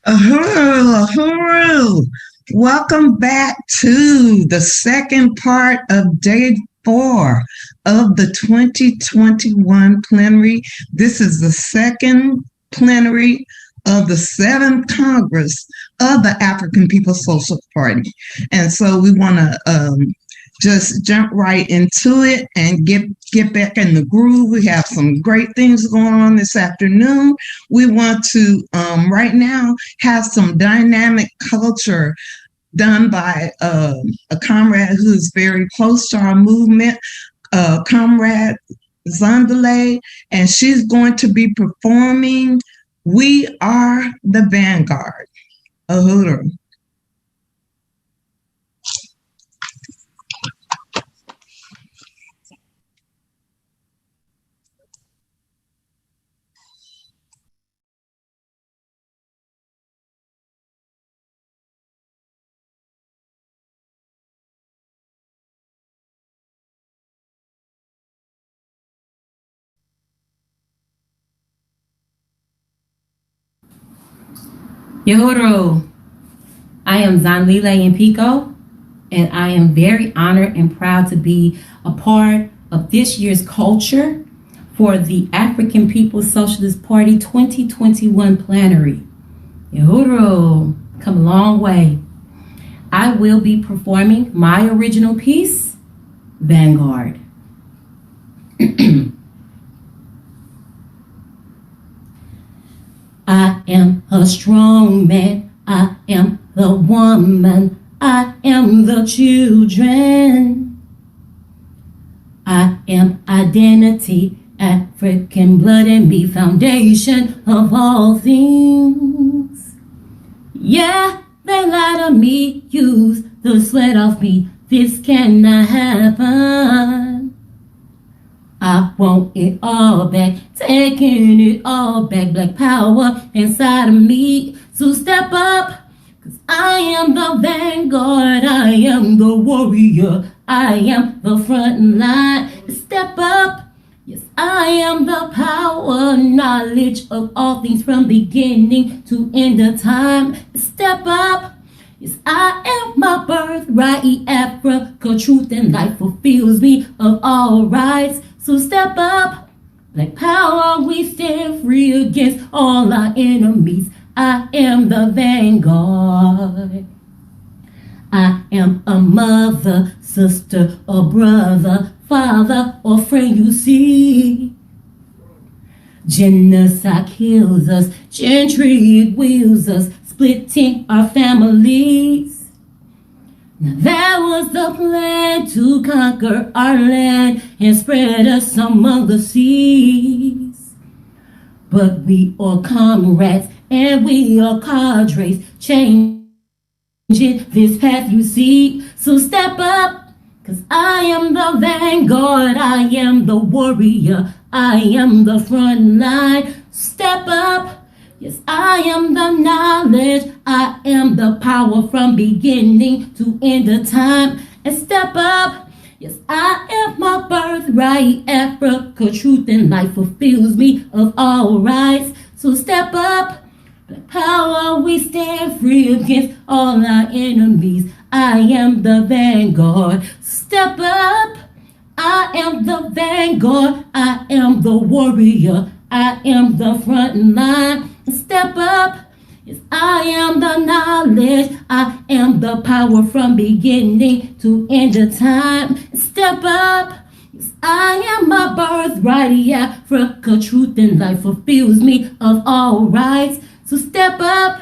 Ahuru. Welcome back to the second part of day 4 of the 2021 plenary. This is the second plenary of the 7th Congress of the African People's Socialist Party. And so we want to just jump right into it and get back in the groove. We have some great things going on this afternoon. We want to right now have some dynamic culture done by a comrade who's very close to our movement, Comrade Zandale, and she's going to be performing "We Are the Vanguard." Ahuru. Yehoro, I am Zanlile Pico, and I am very honored and proud to be a part of this year's culture for the African People's Socialist Party 2021 Plenary. Yehoro, come a long way. I will be performing my original piece, Vanguard. I am a strong man, I am the woman, I am the children. I am identity, African blood in me, foundation of all things. Yeah, they lie to me, use the sweat off me, this cannot happen. I want it all back, taking it all back, black power inside of me. So step up, cause I am the vanguard, I am the warrior, I am the front line. Step up, yes, I am the power, knowledge of all things from beginning to end of time. Step up. Yes, I am my birthright. Africa, truth and life fulfills me of all rights. So step up. Black power, we stand free against all our enemies. I am the vanguard. I am a mother, sister, or brother, father, or friend, you see. Genocide kills us, gentry wheels us, splitting our families. Now that was the plan, to conquer our land and spread us among the seas. But we are comrades and we are cadres, changing this path you see. So step up, 'cause I am the vanguard, I am the warrior, I am the front line. Step up, yes, I am the knowledge, I am the power from beginning to end of time. And step up, yes, I am my birthright. Africa, truth and life fulfills me of all rights. So step up. Black power, we stand free against all our enemies. I am the vanguard. Step up. I am the vanguard. I am the warrior. I am the front line. Step up. Yes, I am the knowledge. I am the power from beginning to end of time. Step up. Yes, I am my birthright. Africa, truth and life fulfills me of all rights. So step up.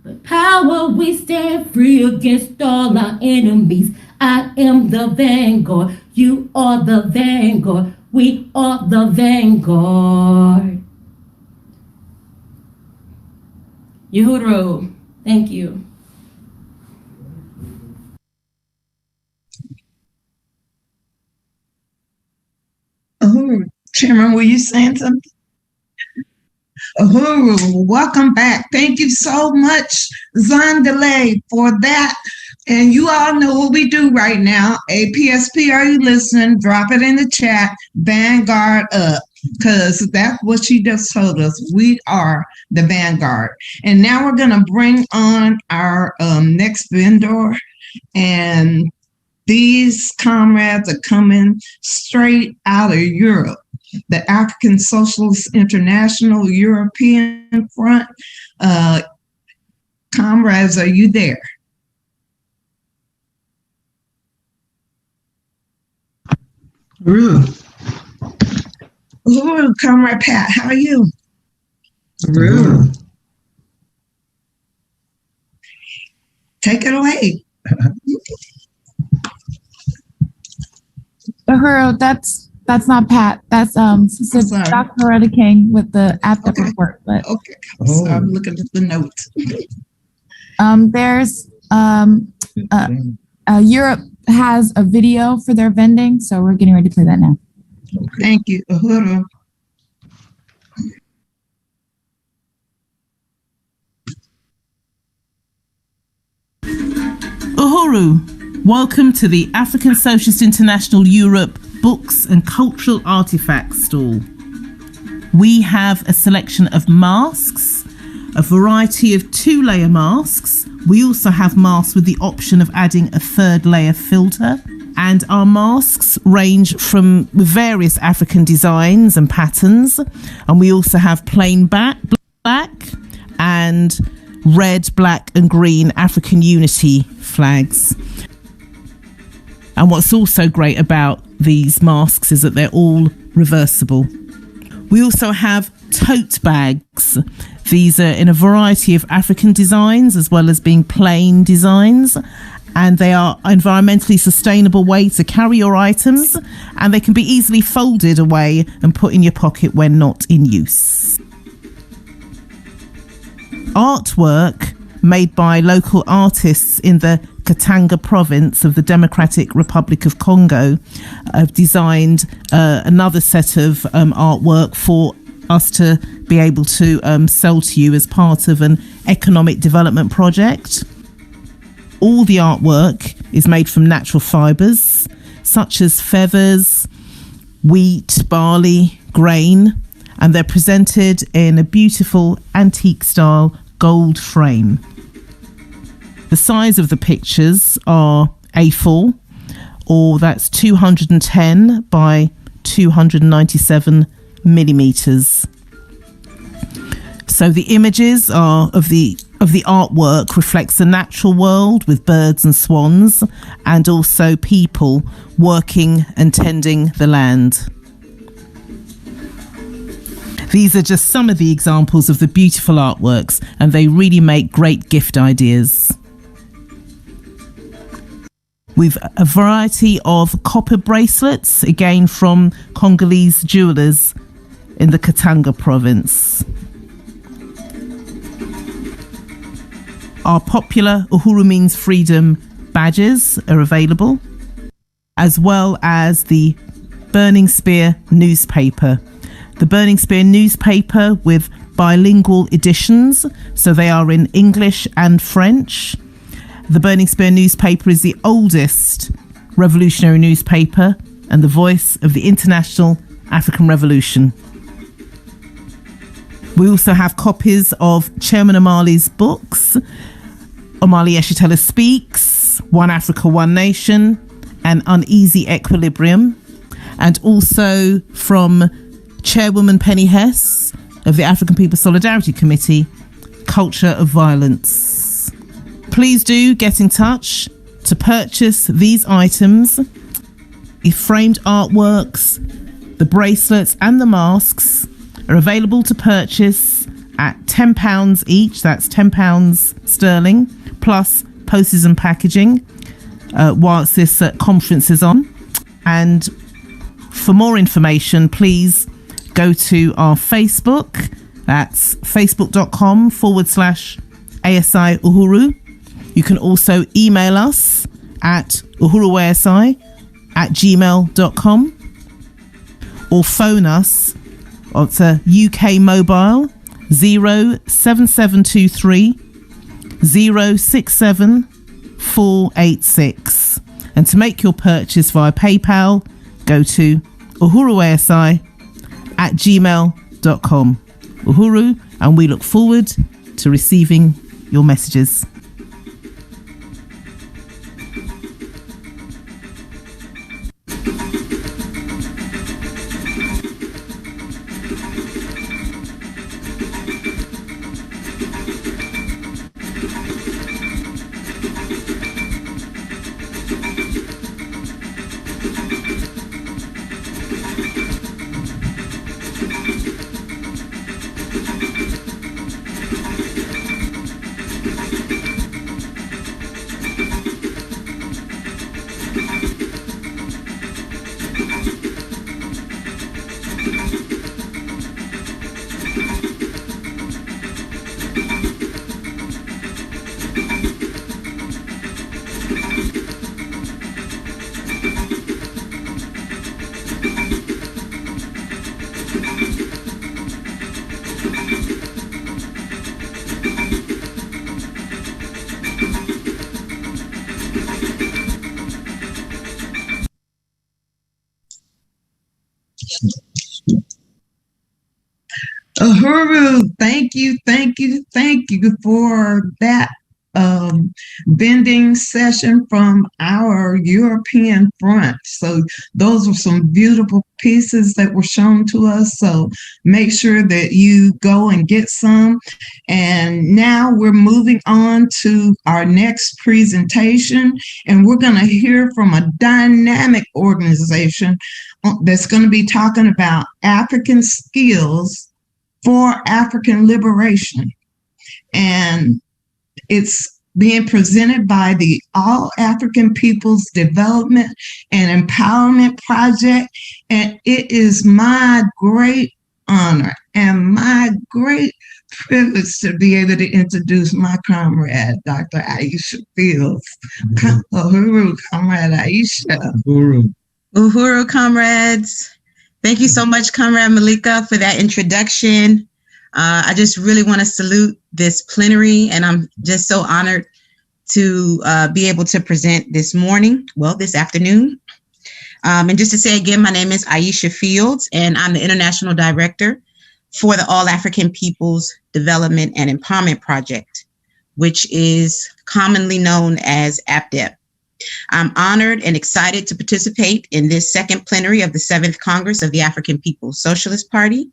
With power, we stand free against all our enemies. I am the vanguard. You are the vanguard. We are the vanguard. Uhuru, thank you. Oh, Chairman, were you saying something? Oh, welcome back. Thank you so much, Zondele, for that. And you all know what we do right now. APSP, are you listening? Drop it in the chat. Vanguard up. Because that's what she just told us. We are the vanguard. And now we're going to bring on our next vendor. And these comrades are coming straight out of Europe. The African Socialist International European Front. Comrades, are you there? Ooh, Comrade Pat, how are you? Ooh. Take it away. Uhuru, that's not Pat. That's Dr. Loretta King with the APTA report. But okay, so I'm looking at the notes. There's Europe has a video for their vending, so we're getting ready to play that now. Thank you, Uhuru. Uhuru, welcome to the African Socialist International Europe Books and Cultural Artifacts stall. We have a selection of masks, a variety of 2-layer masks. We also have masks with the option of adding a 3rd layer filter. And our masks range from various African designs and patterns. And we also have plain black and red, black and green African unity flags. And what's also great about these masks is that they're all reversible. We also have tote bags. These are in a variety of African designs as well as being plain designs. And they are an environmentally sustainable way to carry your items, and they can be easily folded away and put in your pocket when not in use. Artwork made by local artists in the Katanga province of the Democratic Republic of Congo have designed another set of artwork for us to be able to sell to you as part of an economic development project. All the artwork is made from natural fibres, such as feathers, wheat, barley, grain, and they're presented in a beautiful antique style gold frame. The size of the pictures are A4, or that's 210 by 297 millimeters. So the images are of the artwork reflects the natural world with birds and swans, and also people working and tending the land. These are just some of the examples of the beautiful artworks, and they really make great gift ideas. With a variety of copper bracelets, again from Congolese jewelers in the Katanga province. Our popular Uhuru Means Freedom badges are available, as well as the Burning Spear newspaper. The Burning Spear newspaper with bilingual editions, so they are in English and French. The Burning Spear newspaper is the oldest revolutionary newspaper and the voice of the International African Revolution. We also have copies of Chairman Omali's books, Omali Yeshitela Speaks, One Africa, One Nation, and Uneasy Equilibrium, and also from Chairwoman Penny Hess of the African People's Solidarity Committee, Culture of Violence. Please do get in touch to purchase these items. The framed artworks, the bracelets and the masks are available to purchase at £10 each. That's £10 sterling, plus postage and packaging, whilst this conference is on. And for more information, please go to our Facebook. That's facebook.com/ASI Uhuru. You can also email us at uhuruasi@gmail.com, or phone us on the UK mobile 07723 067 486. And to make your purchase via PayPal, go to uhuruasi@gmail.com. Uhuru, and we look forward to receiving your messages. Uhuru, thank you for that bending session from our European front. So those were some beautiful pieces that were shown to us. So make sure that you go and get some. And now we're moving on to our next presentation, and we're going to hear from a dynamic organization that's going to be talking about African skills for African liberation. And it's being presented by the All African Peoples Development and Empowerment Project. And it is my great honor and my great privilege to be able to introduce my comrade, Dr. Aisha Fields. Uhuru, Comrade Aisha. Uhuru, comrades. Thank you so much, Comrade Malika, for that introduction. I just really want to salute this plenary, and I'm just so honored to be able to present this afternoon. And just to say again, my name is Aisha Fields, and I'm the International Director for the All African Peoples Development and Empowerment Project, which is commonly known as APDEP. I'm honored and excited to participate in this second plenary of the 7th Congress of the African Peoples Socialist Party.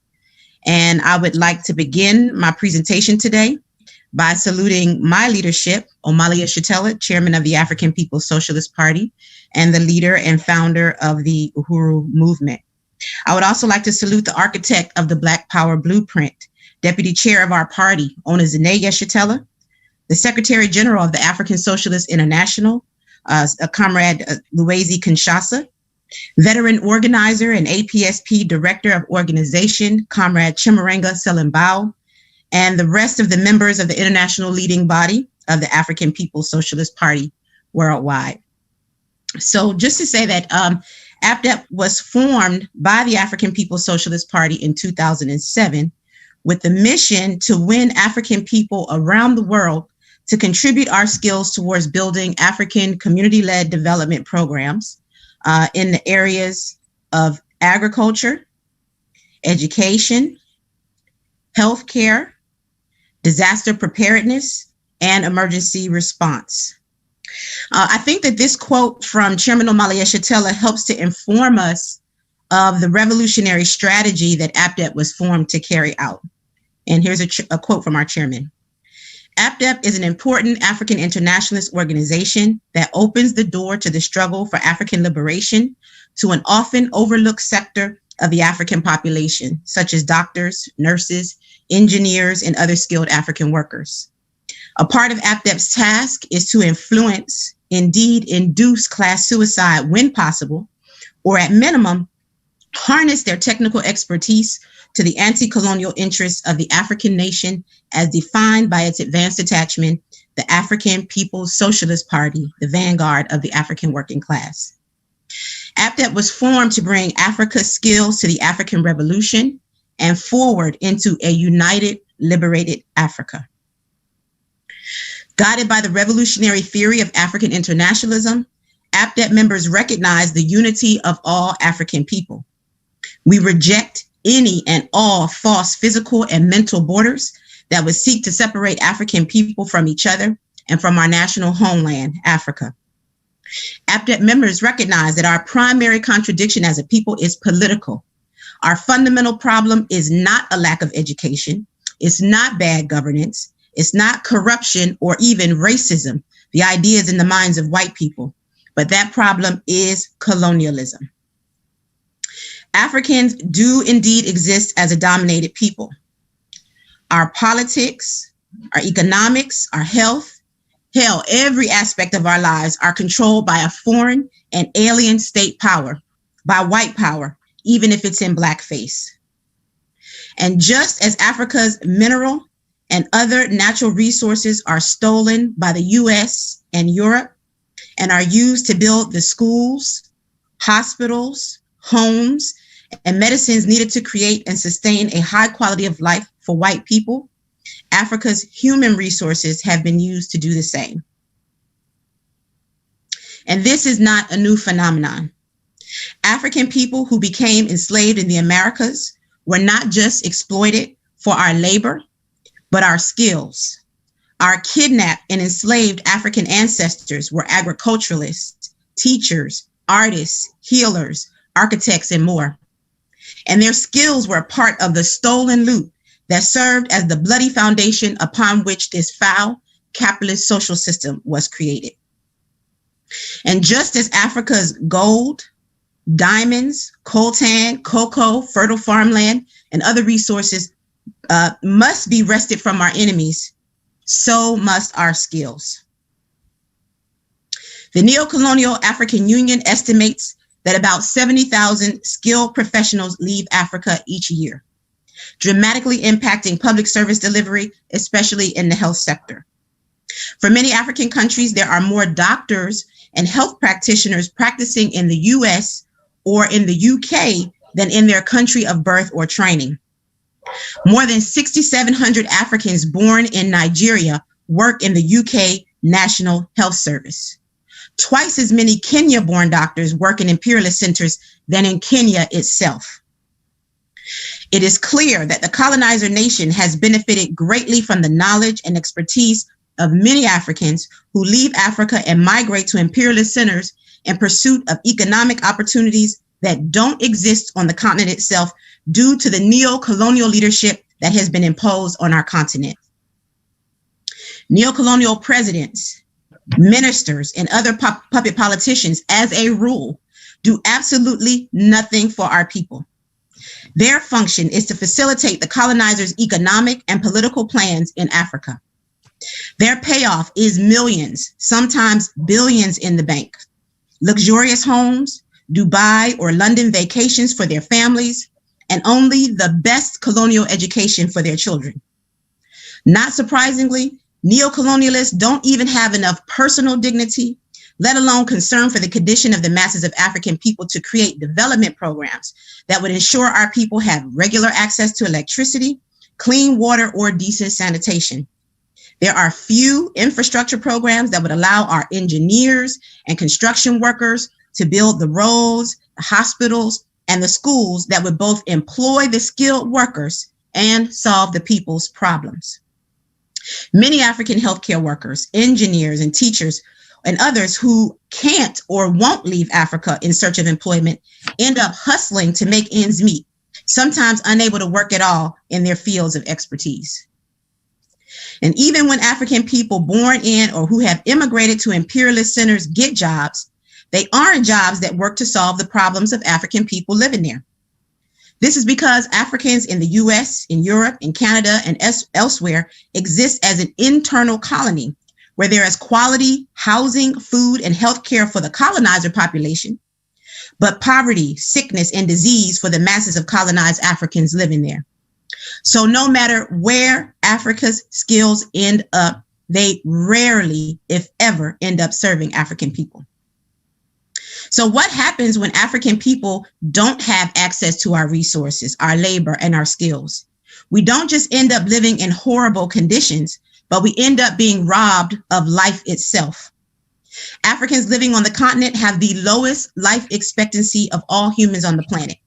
And I would like to begin my presentation today by saluting my leadership, Omali Yeshitela, Chairman of the African Peoples Socialist Party, and the leader and founder of the Uhuru Movement. I would also like to salute the architect of the Black Power Blueprint, Deputy Chair of our party, Onizine Yeshitela, the Secretary General of the African Socialist International, Comrade Luwezi Kinshasa, veteran organizer and APSP Director of Organization, Comrade Chimurenga Selembao, and the rest of the members of the international leading body of the African Peoples Socialist Party worldwide. So just to say that APDEP was formed by the African Peoples Socialist Party in 2007 with the mission to win African people around the world to contribute our skills towards building African community-led development programs in the areas of agriculture, education, healthcare, disaster preparedness, and emergency response. I think that this quote from Chairman Omali Yeshitela helps to inform us of the revolutionary strategy that APDEP was formed to carry out. And here's a quote from our chairman. APDEP is an important African internationalist organization that opens the door to the struggle for African liberation to an often overlooked sector of the African population, such as doctors, nurses, engineers, and other skilled African workers. A part of APDEP's task is to influence, indeed induce class suicide when possible, or at minimum, harness their technical expertise to the anti-colonial interests of the African nation as defined by its advanced attachment, the African Peoples Socialist Party, the vanguard of the African working class. APDEP was formed to bring Africa's skills to the African Revolution and forward into a united, liberated Africa. Guided by the revolutionary theory of African internationalism, APDEP members recognize the unity of all African people. We reject any and all false physical and mental borders that would seek to separate African people from each other and from our national homeland, Africa. APDEP members recognize that our primary contradiction as a people is political. Our fundamental problem is not a lack of education. It's not bad governance. It's not corruption or even racism, the ideas in the minds of white people, but that problem is colonialism. Africans do indeed exist as a dominated people. Our politics, our economics, our health, hell, every aspect of our lives are controlled by a foreign and alien state power, by white power, even if it's in blackface. And just as Africa's mineral and other natural resources are stolen by the US and Europe and are used to build the schools, hospitals, homes, and medicines needed to create and sustain a high quality of life for white people, Africa's human resources have been used to do the same. And this is not a new phenomenon. African people who became enslaved in the Americas were not just exploited for our labor, but our skills. Our kidnapped and enslaved African ancestors were agriculturalists, teachers, artists, healers, architects, and more. And their skills were a part of the stolen loot that served as the bloody foundation upon which this foul capitalist social system was created. And just as Africa's gold, diamonds, coltan, cocoa, fertile farmland, and other resources must be wrested from our enemies, so must our skills. The Neo-Colonial African Union estimates that about 70,000 skilled professionals leave Africa each year, dramatically impacting public service delivery, especially in the health sector. For many African countries, there are more doctors and health practitioners practicing in the US or in the UK than in their country of birth or training. More than 6,700 Africans born in Nigeria work in the UK National Health Service. Twice as many Kenya-born doctors work in imperialist centers than in Kenya itself. It is clear that the colonizer nation has benefited greatly from the knowledge and expertise of many Africans who leave Africa and migrate to imperialist centers in pursuit of economic opportunities that don't exist on the continent itself due to the neo-colonial leadership that has been imposed on our continent. Neo-colonial presidents, ministers, and other puppet politicians, as a rule, do absolutely nothing for our people. Their function is to facilitate the colonizers' economic and political plans in Africa. Their payoff is millions, sometimes billions in the bank, luxurious homes, Dubai or London vacations for their families, and only the best colonial education for their children. Not surprisingly, neo-colonialists don't even have enough personal dignity, let alone concern for the condition of the masses of African people, to create development programs that would ensure our people have regular access to electricity, clean water, or decent sanitation. There are few infrastructure programs that would allow our engineers and construction workers to build the roads, the hospitals, and the schools that would both employ the skilled workers and solve the people's problems. Many African healthcare workers, engineers, and teachers, and others who can't or won't leave Africa in search of employment end up hustling to make ends meet, sometimes unable to work at all in their fields of expertise. And even when African people born in or who have immigrated to imperialist centers get jobs, they aren't jobs that work to solve the problems of African people living there. This is because Africans in the US, in Europe, in Canada, and elsewhere exist as an internal colony where there is quality housing, food, and health care for the colonizer population, but poverty, sickness, and disease for the masses of colonized Africans living there. So no matter where Africa's skills end up, they rarely, if ever, end up serving African people. So what happens when African people don't have access to our resources, our labor, and our skills? We don't just end up living in horrible conditions, but we end up being robbed of life itself. Africans living on the continent have the lowest life expectancy of all humans on the planet.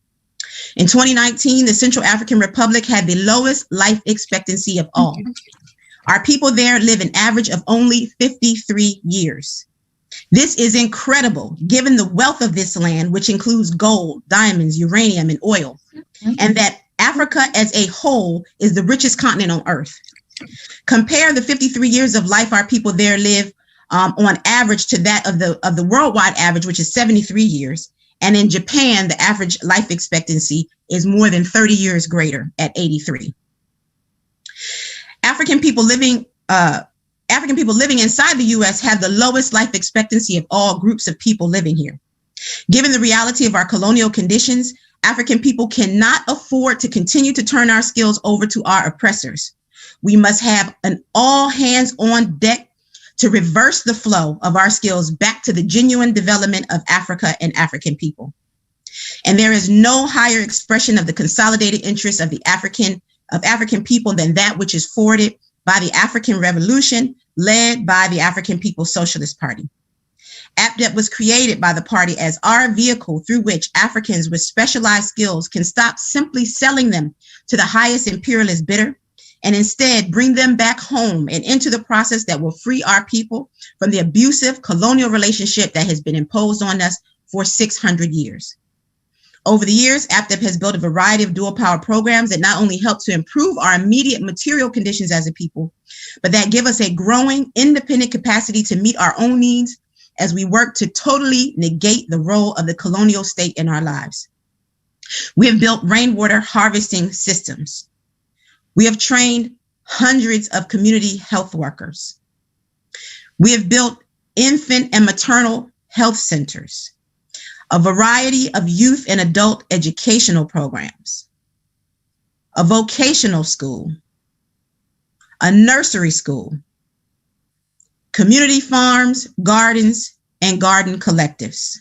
In 2019, the Central African Republic had the lowest life expectancy of all. Our people there live an average of only 53 years. This is incredible, given the wealth of this land, which includes gold, diamonds, uranium, and oil, and that Africa as a whole is the richest continent on Earth. Compare the 53 years of life our people there live on average to that of the worldwide average, which is 73 years. And in Japan, the average life expectancy is more than 30 years greater at 83. African people living inside the US have the lowest life expectancy of all groups of people living here. Given the reality of our colonial conditions, African people cannot afford to continue to turn our skills over to our oppressors. We must have an all hands on deck to reverse the flow of our skills back to the genuine development of Africa and African people. And there is no higher expression of the consolidated interests of African people than that which is forwarded by the African Revolution, led by the African People's Socialist Party. APDEP was created by the party as our vehicle through which Africans with specialized skills can stop simply selling them to the highest imperialist bidder, and instead bring them back home and into the process that will free our people from the abusive colonial relationship that has been imposed on us for 600 years. Over the years, APDEP has built a variety of dual power programs that not only help to improve our immediate material conditions as a people, but that give us a growing independent capacity to meet our own needs as we work to totally negate the role of the colonial state in our lives. We have built rainwater harvesting systems. We have trained hundreds of community health workers. We have built infant and maternal health centers, a variety of youth and adult educational programs, a vocational school, a nursery school, community farms, gardens, and garden collectives.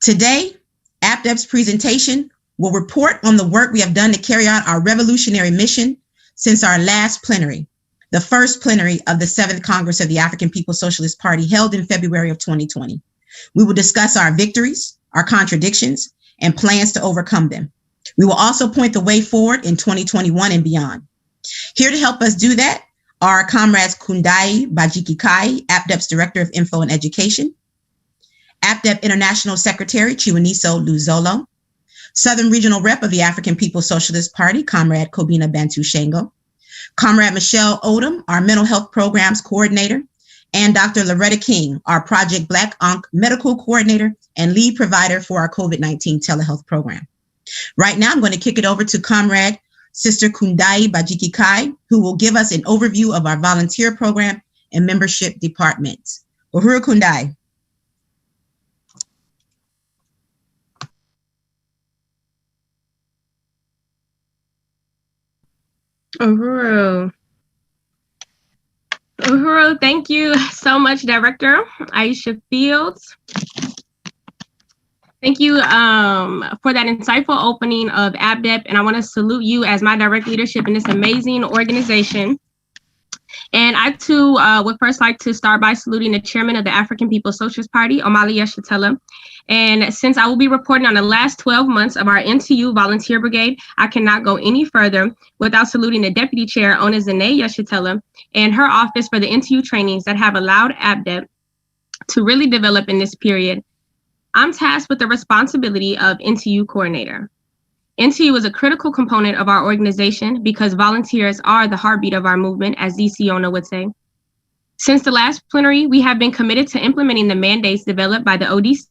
Today, APDEP's presentation will report on the work we have done to carry out our revolutionary mission since our last plenary, the first plenary of the 7th Congress of the African People's Socialist Party held in February of 2020. We will discuss our victories, our contradictions, and plans to overcome them. We will also point the way forward in 2021 and beyond. Here to help us do that are Comrades Kundai Bajiki-Kai, APDEP's Director of Info and Education, APDEP International Secretary Chiwaniso Luzolo, Southern Regional Rep of the African People's Socialist Party, Comrade Kobina Bantu Shengo, Comrade Michelle Odom, our Mental Health Programs Coordinator, and Dr. Loretta King, our Project Black Onc Medical Coordinator and lead provider for our COVID-19 telehealth program. Right now, I'm going to kick it over to Comrade Sister Kundai Bajiki-Kai, who will give us an overview of our volunteer program and membership departments. Uhuru Kundai. Uhuru, thank you so much, Director Aisha Fields. Thank you for that insightful opening of APDEP, and I want to salute you as my direct leadership in this amazing organization. And I too would first like to start by saluting the chairman of the African People's Socialist Party, Omali Yeshitela. And since I will be reporting on the last 12 months of our NTU Volunteer Brigade, I cannot go any further without saluting the Deputy Chair, Ona Zane Yeshitela, and her office for the NTU trainings that have allowed APDEP to really develop in this period. I'm tasked with the responsibility of NTU Coordinator. NTU is a critical component of our organization because volunteers are the heartbeat of our movement, as DC Ona would say. Since the last plenary, we have been committed to implementing the mandates developed by the ODC.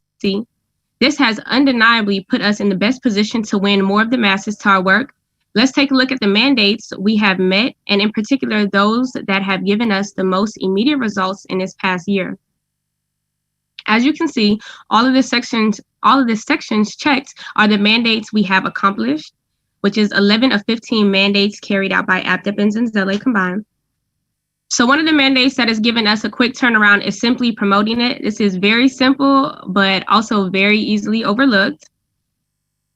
This has undeniably put us in the best position to win more of the masses to our work. Let's take a look at the mandates we have met, and in particular, those that have given us the most immediate results in this past year. As you can see, all of the sections checked are the mandates we have accomplished, which is 11 of 15 mandates carried out by APDEP and Zenzele combined. So one of the mandates that has given us a quick turnaround is simply promoting it. This is very simple, but also very easily overlooked.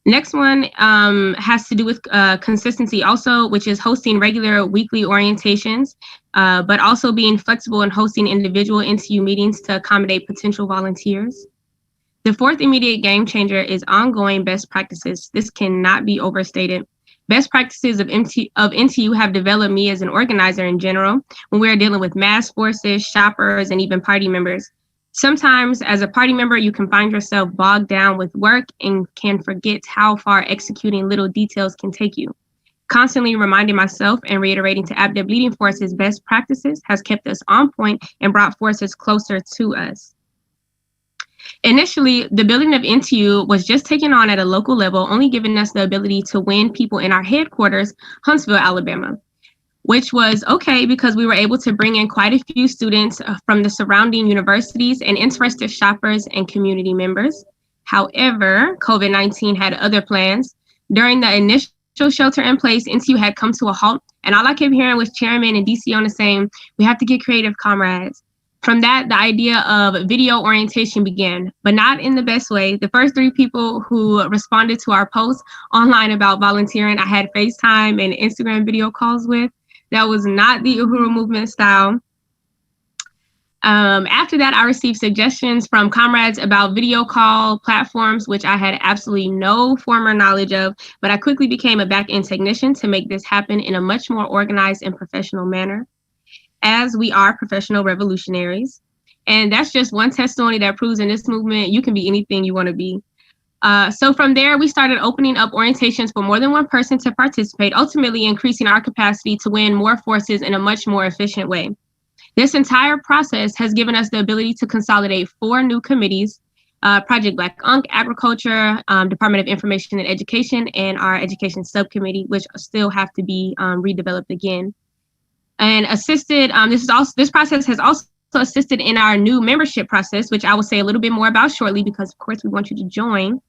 Next one has to do with consistency also, which is hosting regular weekly orientations, but also being flexible and hosting individual NTU meetings to accommodate potential volunteers. The fourth immediate game changer is ongoing best practices. This cannot be overstated. Best practices of NTU have developed me as an organizer in general when we are dealing with mass forces, shoppers, and even party members. Sometimes as a party member, you can find yourself bogged down with work and can forget how far executing little details can take you. Constantly reminding myself and reiterating to APDEP leading forces best practices has kept us on point and brought forces closer to us. Initially, the building of NTU was just taken on at a local level, only giving us the ability to win people in our headquarters, Huntsville, Alabama, which was okay because we were able to bring in quite a few students from the surrounding universities and interested shoppers and community members. However, COVID-19 had other plans. During the initial shelter in place, NTU had come to a halt, and all I kept hearing was chairman and DC Ona saying, "We have to get creative, comrades." From that, the idea of video orientation began, but not in the best way. The first 3 people who responded to our posts online about volunteering, I had FaceTime and Instagram video calls with. That was not the Uhuru movement style. After that, I received suggestions from comrades about video call platforms, which I had absolutely no former knowledge of, but I quickly became a back-end technician to make this happen in a much more organized and professional manner, as we are professional revolutionaries. And that's just one testimony that proves in this movement, you can be anything you want to be. So from there, we started opening up orientations for more than one person to participate, ultimately increasing our capacity to win more forces in a much more efficient way. This entire process has given us the ability to consolidate 4 new committees, Project Black Onc, Agriculture, Department of Information and Education, and our Education Subcommittee, which still have to be redeveloped again. And assisted, this process has also assisted in our new membership process, which I will say a little bit more about shortly, because of course we want you to join.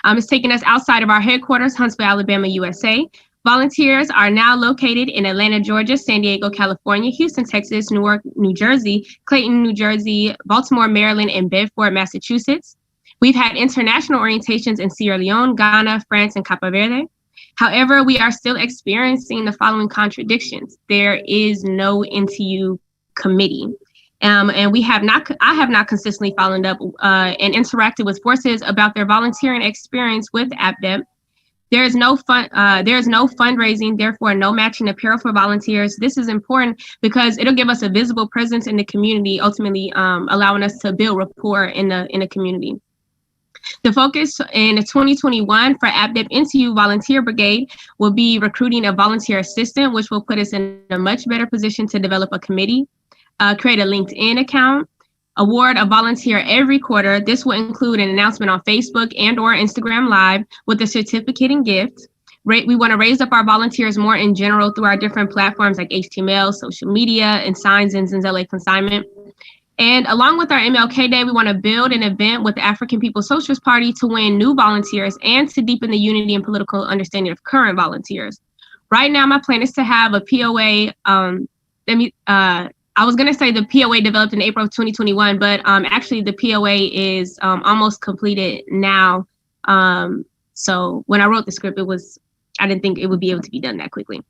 It's taken us outside of our headquarters, Huntsville, Alabama, USA. Volunteers are now located in Atlanta, Georgia, San Diego, California, Houston, Texas, Newark, New Jersey, Clayton, New Jersey, Baltimore, Maryland, and Bedford, Massachusetts. We've had international orientations in Sierra Leone, Ghana, France, and Cape Verde. However, we are still experiencing the following contradictions. There is no NTU committee. And I have not consistently followed up and interacted with forces about their volunteering experience with ABDEP. There is no fundraising, therefore no matching apparel for volunteers. This is important because it'll give us a visible presence in the community, ultimately allowing us to build rapport in the community. The focus in 2021 for ABDEP NTU Volunteer Brigade will be recruiting a volunteer assistant, which will put us in a much better position to develop a committee, create a LinkedIn account, award a volunteer every quarter. This will include an announcement on Facebook and or Instagram Live with a certificate and gift. We want to raise up our volunteers more in general through our different platforms like HTML, social media, and signs and Zenzele consignment. And along with our MLK Day, we want to build an event with the African People's Socialist Party to win new volunteers and to deepen the unity and political understanding of current volunteers. Right now, my plan is to have a POA. I was going to say the POA developed in April of 2021, but actually the POA is almost completed now. So when I wrote the script, I didn't think it would be able to be done that quickly.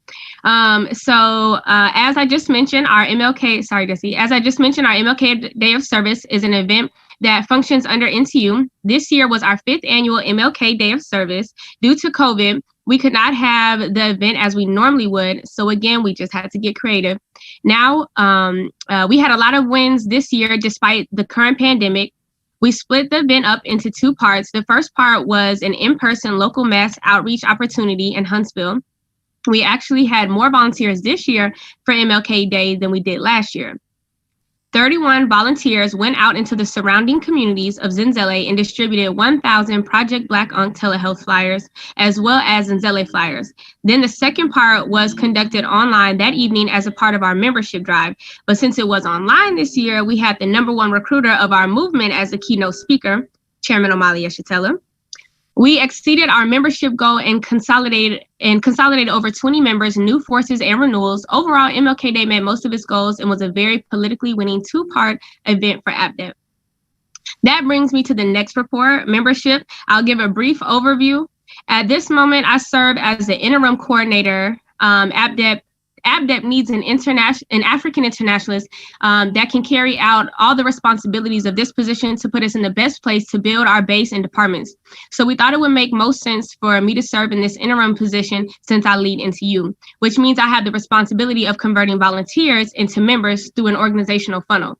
As I just mentioned, our MLK Day of Service is an event that functions under NTU. This year was our 5th annual MLK Day of Service. Due to COVID, we could not have the event as we normally would. So again, we just had to get creative. Now, we had a lot of wins this year, despite the current pandemic. We split the event up into 2 parts. The first part was an in-person local mass outreach opportunity in Huntsville. We actually had more volunteers this year for MLK Day than we did last year. 31 volunteers went out into the surrounding communities of Zenzele and distributed 1,000 Project Black Unk telehealth flyers, as well as Zenzele flyers. Then the second part was conducted online that evening as a part of our membership drive. But since it was online this year, we had the #1 recruiter of our movement as the keynote speaker, Chairman Omali Yeshitela. We exceeded our membership goal and consolidated over 20 members, new forces, and renewals. Overall, MLK Day met most of its goals and was a very politically winning 2-part event for ABDEP. That brings me to the next report, membership. I'll give a brief overview. At this moment, I serve as the interim coordinator. ABDEP needs an African internationalist that can carry out all the responsibilities of this position to put us in the best place to build our base and departments. So we thought it would make most sense for me to serve in this interim position since I lead NTU, which means I have the responsibility of converting volunteers into members through an organizational funnel.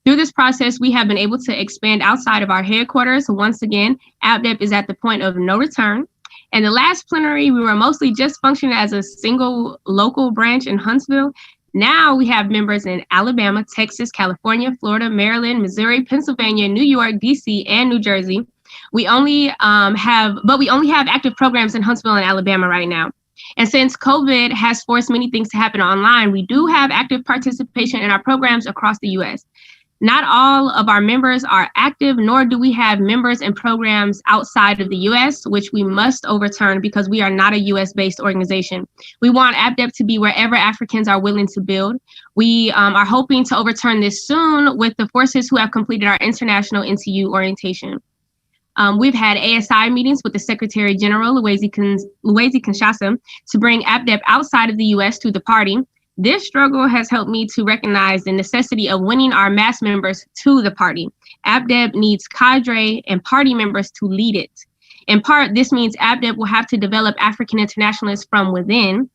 Through this process, we have been able to expand outside of our headquarters. Once again, ABDEP is at the point of no return. And the last plenary, we were mostly just functioning as a single local branch in Huntsville. Now we have members in Alabama, Texas, California, Florida, Maryland, Missouri, Pennsylvania, New York, DC, and New Jersey. We only have active programs in Huntsville and Alabama right now. And since COVID has forced many things to happen online, we do have active participation in our programs across the US. Not all of our members are active, nor do we have members and programs outside of the US, which we must overturn because we are not a US-based organization. We want ABDEP to be wherever Africans are willing to build. We are hoping to overturn this soon with the forces who have completed our international NTU orientation. We've had ASI meetings with the Secretary General, Luwezi Kinshasa, to bring ABDEP outside of the US through the party. This struggle has helped me to recognize the necessity of winning our mass members to the party. ABDEP needs cadre and party members to lead it. In part, this means ABDEP will have to develop African internationalists from within.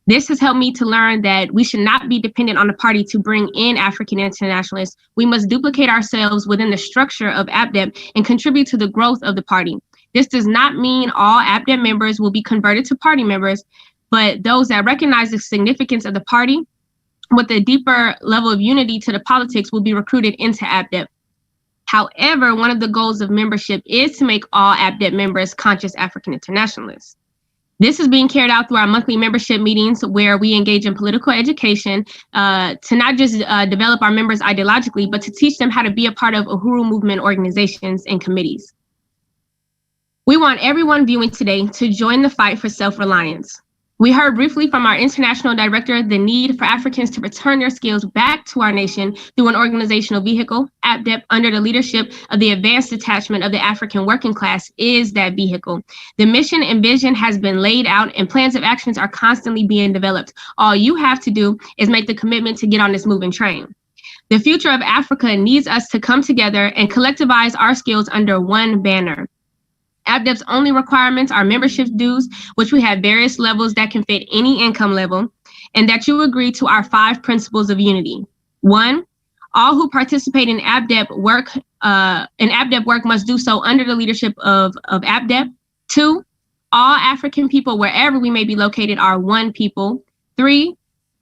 This has helped me to learn that we should not be dependent on the party to bring in African internationalists. We must duplicate ourselves within the structure of ABDEP and contribute to the growth of the party. This does not mean all ABDEP members will be converted to party members, but those that recognize the significance of the party with a deeper level of unity to the politics will be recruited into ABDEP. However, one of the goals of membership is to make all ABDEP members conscious African internationalists. This is being carried out through our monthly membership meetings where we engage in political education to not just develop our members ideologically, but to teach them how to be a part of Uhuru movement organizations and committees. We want everyone viewing today to join the fight for self-reliance. We heard briefly from our international director the need for Africans to return their skills back to our nation through an organizational vehicle. APDEP, under the leadership of the Advanced Detachment of the African Working Class, is that vehicle. The mission and vision has been laid out and plans of actions are constantly being developed. All you have to do is make the commitment to get on this moving train. The future of Africa needs us to come together and collectivize our skills under one banner. APDEP's only requirements are membership dues, which we have various levels that can fit any income level, and that you agree to our 5 principles of unity. 1, all who participate in APDEP work must do so under the leadership of APDEP. 2, all African people, wherever we may be located, are one people. 3,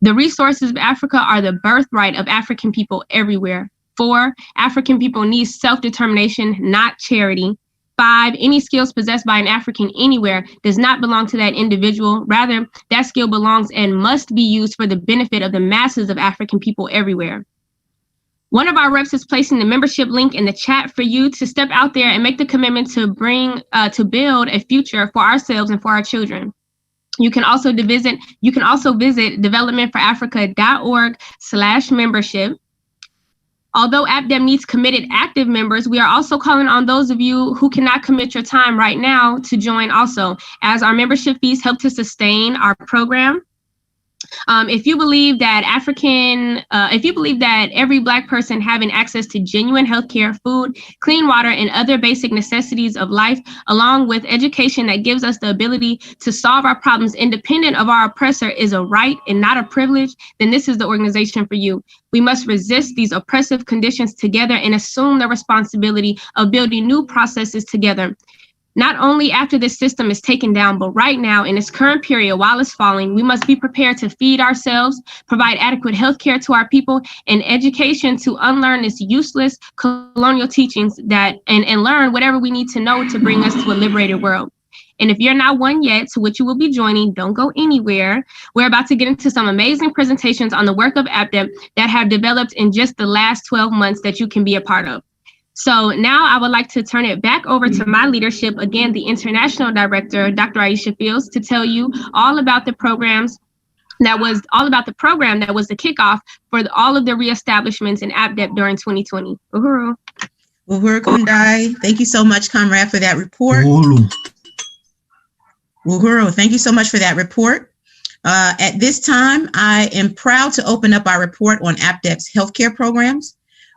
the resources of Africa are the birthright of African people everywhere. 4, African people need self-determination, not charity. 5, any skills possessed by an African anywhere does not belong to that individual. Rather, that skill belongs and must be used for the benefit of the masses of African people everywhere. One of our reps is placing the membership link in the chat for you to step out there and make the commitment to build a future for ourselves and for our children. You can also visit developmentforafrica.org/membership. Although APDEP needs committed active members, we are also calling on those of you who cannot commit your time right now to join also, as our membership fees help to sustain our program. If you believe that every Black person having access to genuine healthcare, food, clean water, and other basic necessities of life, along with education that gives us the ability to solve our problems independent of our oppressor, is a right and not a privilege, then this is the organization for you. We must resist these oppressive conditions together and assume the responsibility of building new processes together. Not only after this system is taken down, but right now in this current period while it's falling, we must be prepared to feed ourselves, provide adequate health care to our people, and education to unlearn this useless colonial teachings and learn whatever we need to know to bring us to a liberated world. And if you're not one yet, to which you will be joining, don't go anywhere. We're about to get into some amazing presentations on the work of APDEP that have developed in just the last 12 months that you can be a part of. So now I would like to turn it back over to my leadership, again, the International Director, Dr. Aisha Fields, to tell you all about the program that was the kickoff for all of the reestablishments in APDEP during 2020. Uhuru. Uhuru Kundai, thank you so much, Comrade, for that report. Uhuru, thank you so much for that report. At this time, I am proud to open up our report on APDEP's healthcare programs,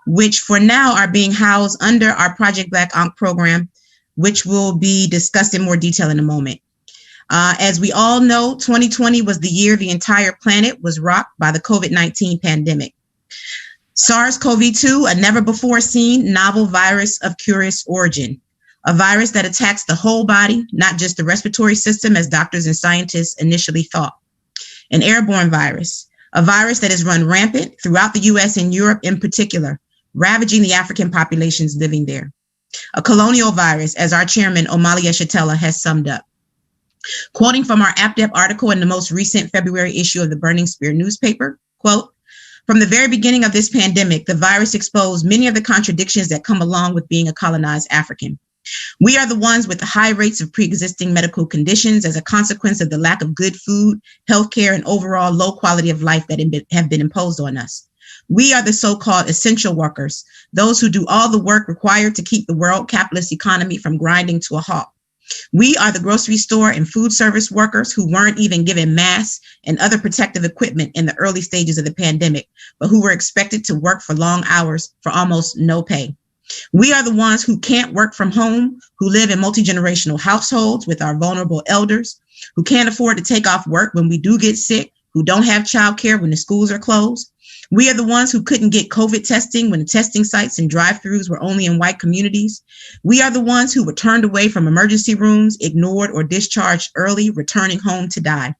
which for now are being housed under our Project Black Ankh program, which will be discussed in more detail in a moment. As we all know, 2020 was the year the entire planet was rocked by the COVID-19 pandemic. SARS-CoV-2, a never before seen novel virus of curious origin, a virus that attacks the whole body, not just the respiratory system as doctors and scientists initially thought. An airborne virus, a virus that has run rampant throughout the US and Europe in particular, ravaging the African populations living there. A colonial virus, as our chairman, Omali Yeshitela, has summed up. Quoting from our APDEP article in the most recent February issue of the Burning Spear newspaper, quote, "From the very beginning of this pandemic, the virus exposed many of the contradictions that come along with being a colonized African. We are the ones with the high rates of pre-existing medical conditions as a consequence of the lack of good food, healthcare, and overall low quality of life that have been imposed on us. We are the so-called essential workers, those who do all the work required to keep the world capitalist economy from grinding to a halt. We are the grocery store and food service workers who weren't even given masks and other protective equipment in the early stages of the pandemic, but who were expected to work for long hours for almost no pay. We are the ones who can't work from home, who live in multi-generational households with our vulnerable elders, who can't afford to take off work when we do get sick, who don't have childcare when the schools are closed. We are the ones who couldn't get COVID testing when the testing sites and drive-thrus were only in white communities. We are the ones who were turned away from emergency rooms, ignored, or discharged early, returning home to die.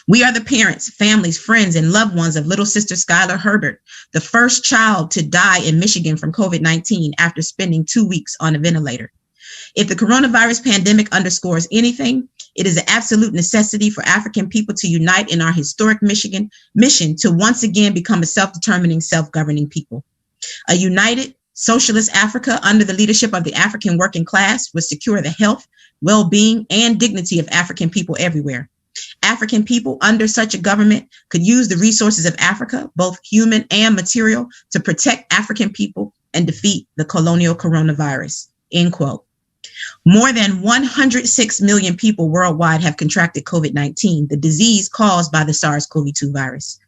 We are the parents, families, friends, and loved ones of little sister Skylar Herbert, the first child to die in Michigan from COVID-19 after spending 2 weeks on a ventilator. If the coronavirus pandemic underscores anything, it is an absolute necessity for African people to unite in our historic mission to once again become a self-determining, self-governing people. A united, socialist Africa under the leadership of the African working class would secure the health, well-being, and dignity of African people everywhere. African people under such a government could use the resources of Africa, both human and material, to protect African people and defeat the colonial coronavirus, end quote. More than 106 million people worldwide have contracted COVID-19, the disease caused by the SARS-CoV-2 virus.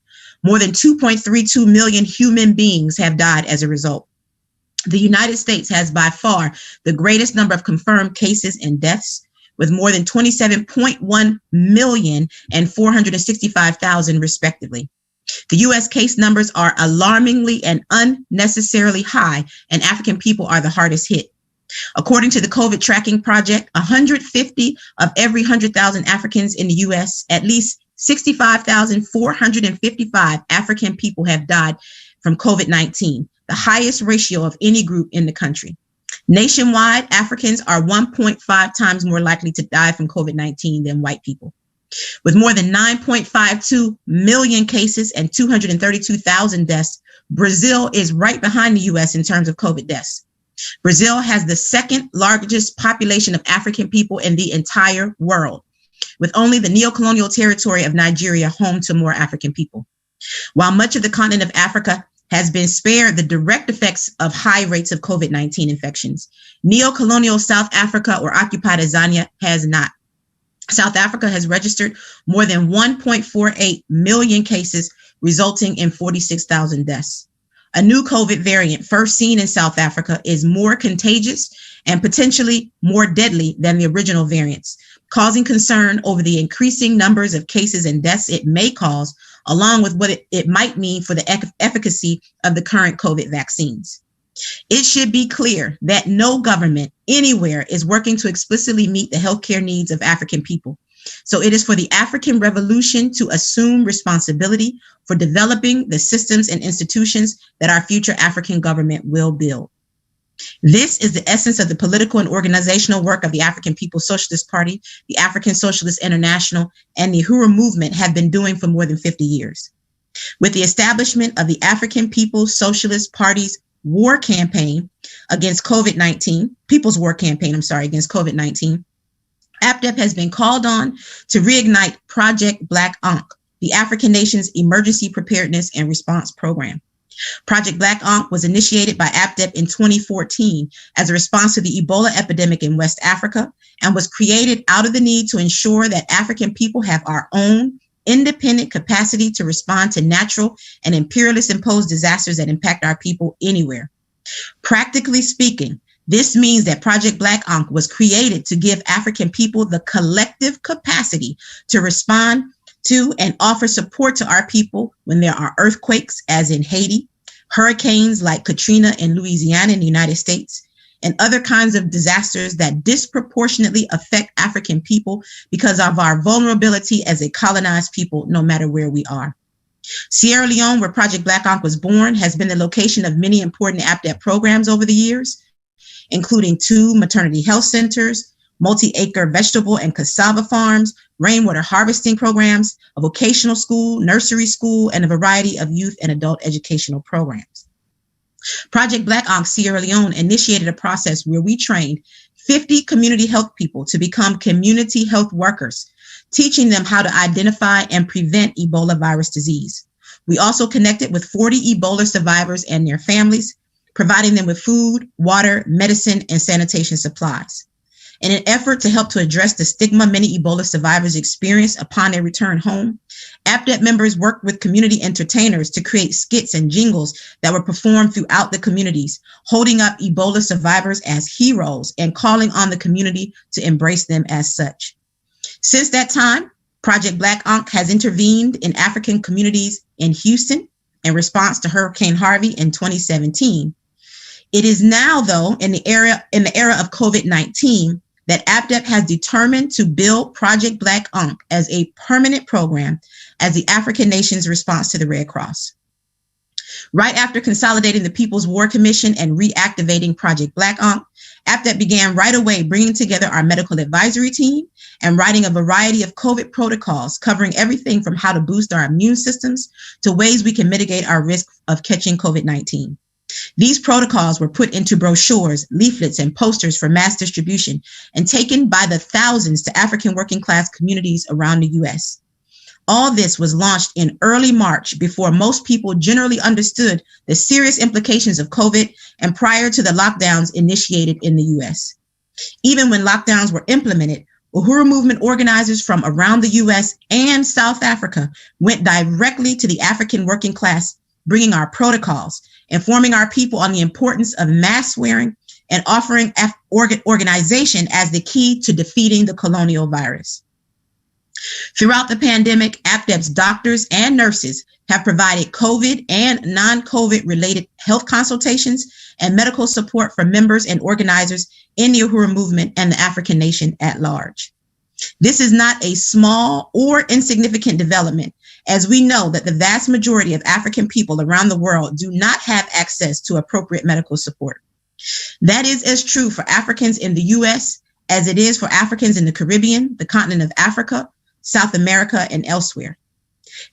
More than 2.32 million human beings have died as a result. The United States has by far the greatest number of confirmed cases and deaths, with more than 27.1 million and 465,000 respectively. The U.S. case numbers are alarmingly and unnecessarily high, and African people are the hardest hit. According to the COVID Tracking Project, 150 of every 100,000 Africans in the U.S., at least 65,455 African people have died from COVID-19, the highest ratio of any group in the country. Nationwide, Africans are 1.5 times more likely to die from COVID-19 than white people. With more than 9.52 million cases and 232,000 deaths, Brazil is right behind the U.S. in terms of COVID deaths. Brazil has the second largest population of African people in the entire world, with only the neocolonial territory of Nigeria home to more African people. While much of the continent of Africa has been spared the direct effects of high rates of COVID-19 infections, neocolonial South Africa, or occupied Azania, has not. South Africa has registered more than 1.48 million cases, resulting in 46,000 deaths. A new COVID variant first seen in South Africa is more contagious and potentially more deadly than the original variants, causing concern over the increasing numbers of cases and deaths it may cause, along with what it might mean for the efficacy of the current COVID vaccines. It should be clear that no government anywhere is working to explicitly meet the healthcare needs of African people. So it is for the African Revolution to assume responsibility for developing the systems and institutions that our future African government will build. This is the essence of the political and organizational work of the African People's Socialist Party, the African Socialist International, and the Uhuru Movement have been doing for more than 50 years. With the establishment of the African People's Socialist Party's war campaign against COVID-19, People's War Campaign, against COVID-19, APDEP has been called on to reignite Project Black Ankh, the African nation's emergency preparedness and response program. Project Black Ankh was initiated by APDEP in 2014 as a response to the Ebola epidemic in West Africa and was created out of the need to ensure that African people have our own independent capacity to respond to natural and imperialist imposed disasters that impact our people anywhere. Practically speaking, this means that Project Black Ankh was created to give African people the collective capacity to respond to and offer support to our people when there are earthquakes, as in Haiti, hurricanes like Katrina in Louisiana in the United States, and other kinds of disasters that disproportionately affect African people because of our vulnerability as a colonized people, no matter where we are. Sierra Leone, where Project Black Ankh was born, has been the location of many important APDEP programs over the years, including 2 maternity health centers, multi-acre vegetable and cassava farms, rainwater harvesting programs, a vocational school, nursery school, and a variety of youth and adult educational programs. Project Black Ankh Sierra Leone initiated a process where we trained 50 community health people to become community health workers, teaching them how to identify and prevent Ebola virus disease. We also connected with 40 Ebola survivors and their families, providing them with food, water, medicine, and sanitation supplies. In an effort to help to address the stigma many Ebola survivors experience upon their return home, APDEP members worked with community entertainers to create skits and jingles that were performed throughout the communities, holding up Ebola survivors as heroes and calling on the community to embrace them as such. Since that time, Project Black Ankh has intervened in African communities in Houston in response to Hurricane Harvey in 2017. It is now, though, in the era of COVID-19, that APDEP has determined to build Project Black Ankh as a permanent program as the African nation's response to the Red Cross. Right after consolidating the People's War Commission and reactivating Project Black Ankh, APDEP began right away bringing together our medical advisory team and writing a variety of COVID protocols covering everything from how to boost our immune systems to ways we can mitigate our risk of catching COVID-19. These protocols were put into brochures, leaflets, and posters for mass distribution and taken by the thousands to African working class communities around the U.S. All this was launched in early March before most people generally understood the serious implications of COVID and prior to the lockdowns initiated in the U.S. Even when lockdowns were implemented, Uhuru movement organizers from around the U.S. and South Africa went directly to the African working class, bringing our protocols, informing our people on the importance of mask wearing, and offering organization as the key to defeating the colonial virus. Throughout the pandemic, APDEP's doctors and nurses have provided COVID and non-COVID related health consultations and medical support for members and organizers in the Uhuru movement and the African nation at large. This is not a small or insignificant development, as we know that the vast majority of African people around the world do not have access to appropriate medical support. That is as true for Africans in the US as it is for Africans in the Caribbean, the continent of Africa, South America, and elsewhere.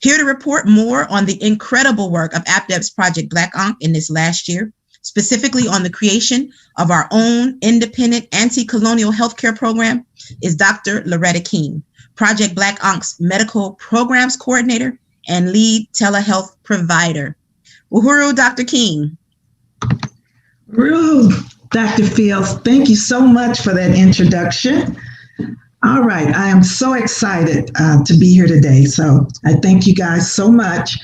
Here to report more on the incredible work of APDEP's Project Black Ankh in this last year, specifically on the creation of our own independent anti-colonial healthcare program, is Dr. Loretta King, Project Black Ankh's medical programs coordinator and lead telehealth provider. Uhuru, Dr. King. Dr. Fields, thank you so much for that introduction. All right, I am so excited to be here today. So I thank you guys so much,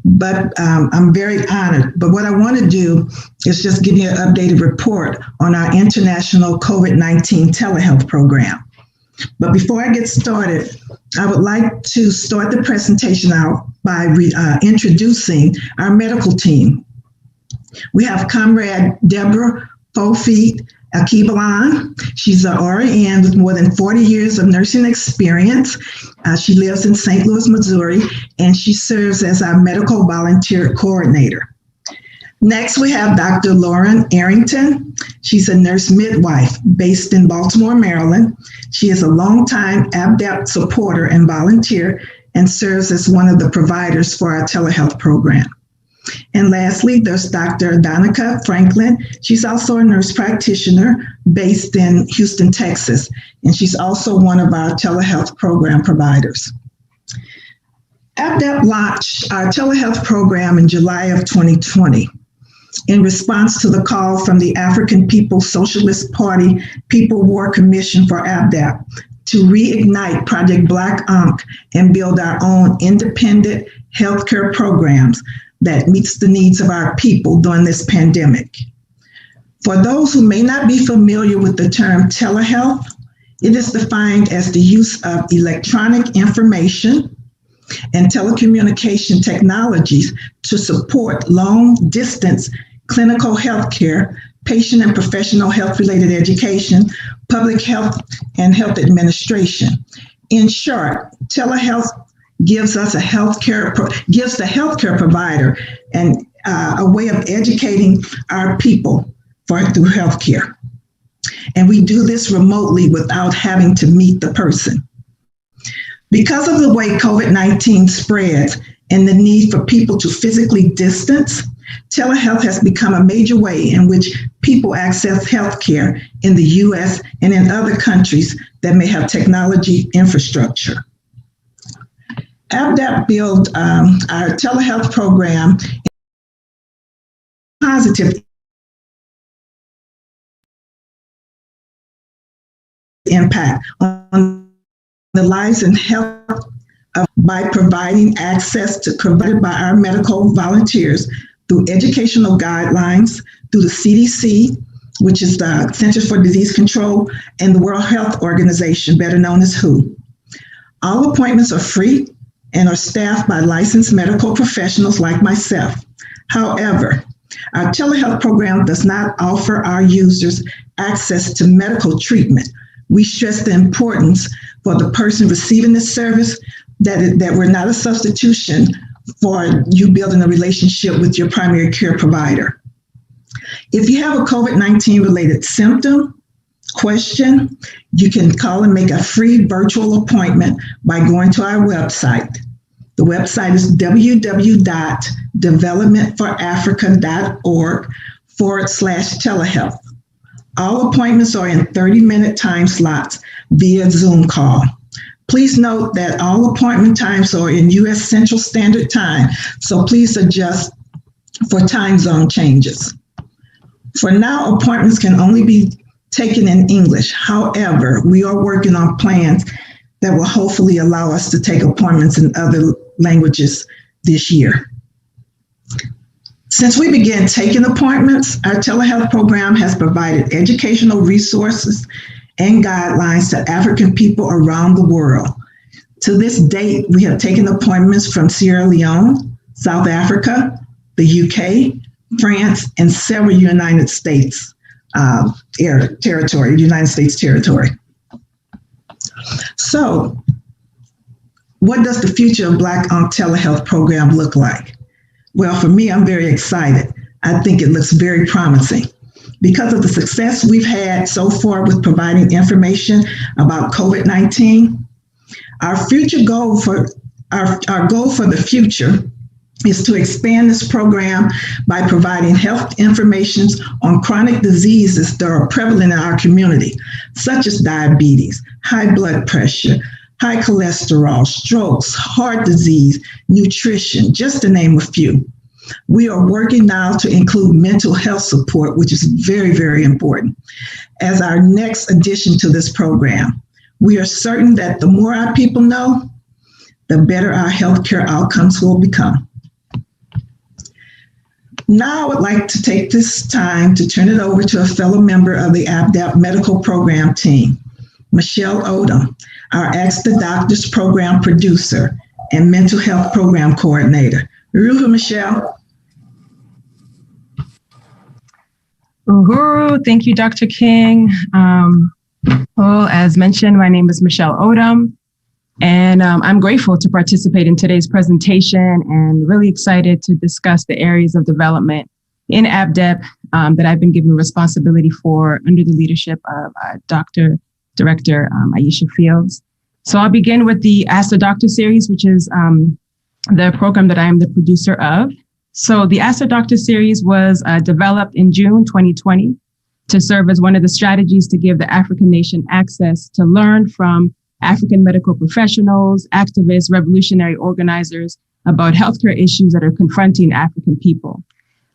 but I'm very honored. But what I want to do is just give you an updated report on our international COVID-19 telehealth program. But before I get started, I would like to start the presentation out by introducing our medical team. We have Comrade Deborah Fofeet Akibalan. She's an RN with more than 40 years of nursing experience. She lives in St. Louis, Missouri, and she serves as our medical volunteer coordinator. Next, we have Dr. Lauren Arrington. She's a nurse midwife based in Baltimore, Maryland. She is a longtime APDEP supporter and volunteer and serves as one of the providers for our telehealth program. And lastly, there's Dr. Donica Franklin. She's also a nurse practitioner based in Houston, Texas, and she's also one of our telehealth program providers. APDEP launched our telehealth program in July of 2020 in response to the call from the African People's Socialist Party People War Commission for APDEP to reignite Project Black Ankh and build our own independent healthcare programs that meets the needs of our people during this pandemic. For those who may not be familiar with the term telehealth, it is defined as the use of electronic information and telecommunication technologies to support long-distance clinical healthcare, patient and professional health-related education, public health, and health administration. In short, telehealth gives the healthcare provider a way of educating our people through healthcare. And we do this remotely without having to meet the person. Because of the way COVID-19 spreads and the need for people to physically distance, telehealth has become a major way in which people access healthcare in the US and in other countries that may have technology infrastructure. APDEP built our telehealth program positive impact on the lives and health by providing access provided by our medical volunteers through educational guidelines, through the CDC, which is the Center for Disease Control, and the World Health Organization, better known as WHO. All appointments are free and are staffed by licensed medical professionals like myself. However, our telehealth program does not offer our users access to medical treatment. We stress the importance for the person receiving this service that we're not a substitution for you building a relationship with your primary care provider. If you have a COVID-19 related symptom, question, you can call and make a free virtual appointment by going to our website. The website is www.who.org. developmentforafrica.org/telehealth. All appointments are in 30-minute time slots via Zoom call. Please note that all appointment times are in U.S. Central Standard Time, so please adjust for time zone changes. For now, appointments can only be taken in English. However, we are working on plans that will hopefully allow us to take appointments in other languages this year. Since we began taking appointments, our telehealth program has provided educational resources and guidelines to African people around the world. To this date, we have taken appointments from Sierra Leone, South Africa, the UK, France, and several United States territory. So, what does the future of Black on Telehealth program look like? Well, for me, I'm very excited. I think it looks very promising. Because of the success we've had so far with providing information about COVID-19, our goal for the future is to expand this program by providing health information on chronic diseases that are prevalent in our community, such as diabetes, high blood pressure, high cholesterol, strokes, heart disease, nutrition, just to name a few. We are working now to include mental health support, which is very, very important, as our next addition to this program. We are certain that the more our people know, the better our healthcare outcomes will become. Now I would like to take this time to turn it over to a fellow member of the ABDAP medical program team, Michelle Odom, our Ask the Doctors program producer and mental health program coordinator. Ruha, Michelle. Uhuru, thank you, Dr. King. Well, as mentioned, my name is Michelle Odom, and I'm grateful to participate in today's presentation and really excited to discuss the areas of development in ABDEP that I've been given responsibility for under the leadership of Director Aisha Fields. So I'll begin with the Ask the Doctor series, which is the program that I am the producer of. So the Ask the Doctor series was developed in June 2020 to serve as one of the strategies to give the African nation access to learn from African medical professionals, activists, revolutionary organizers about healthcare issues that are confronting African people,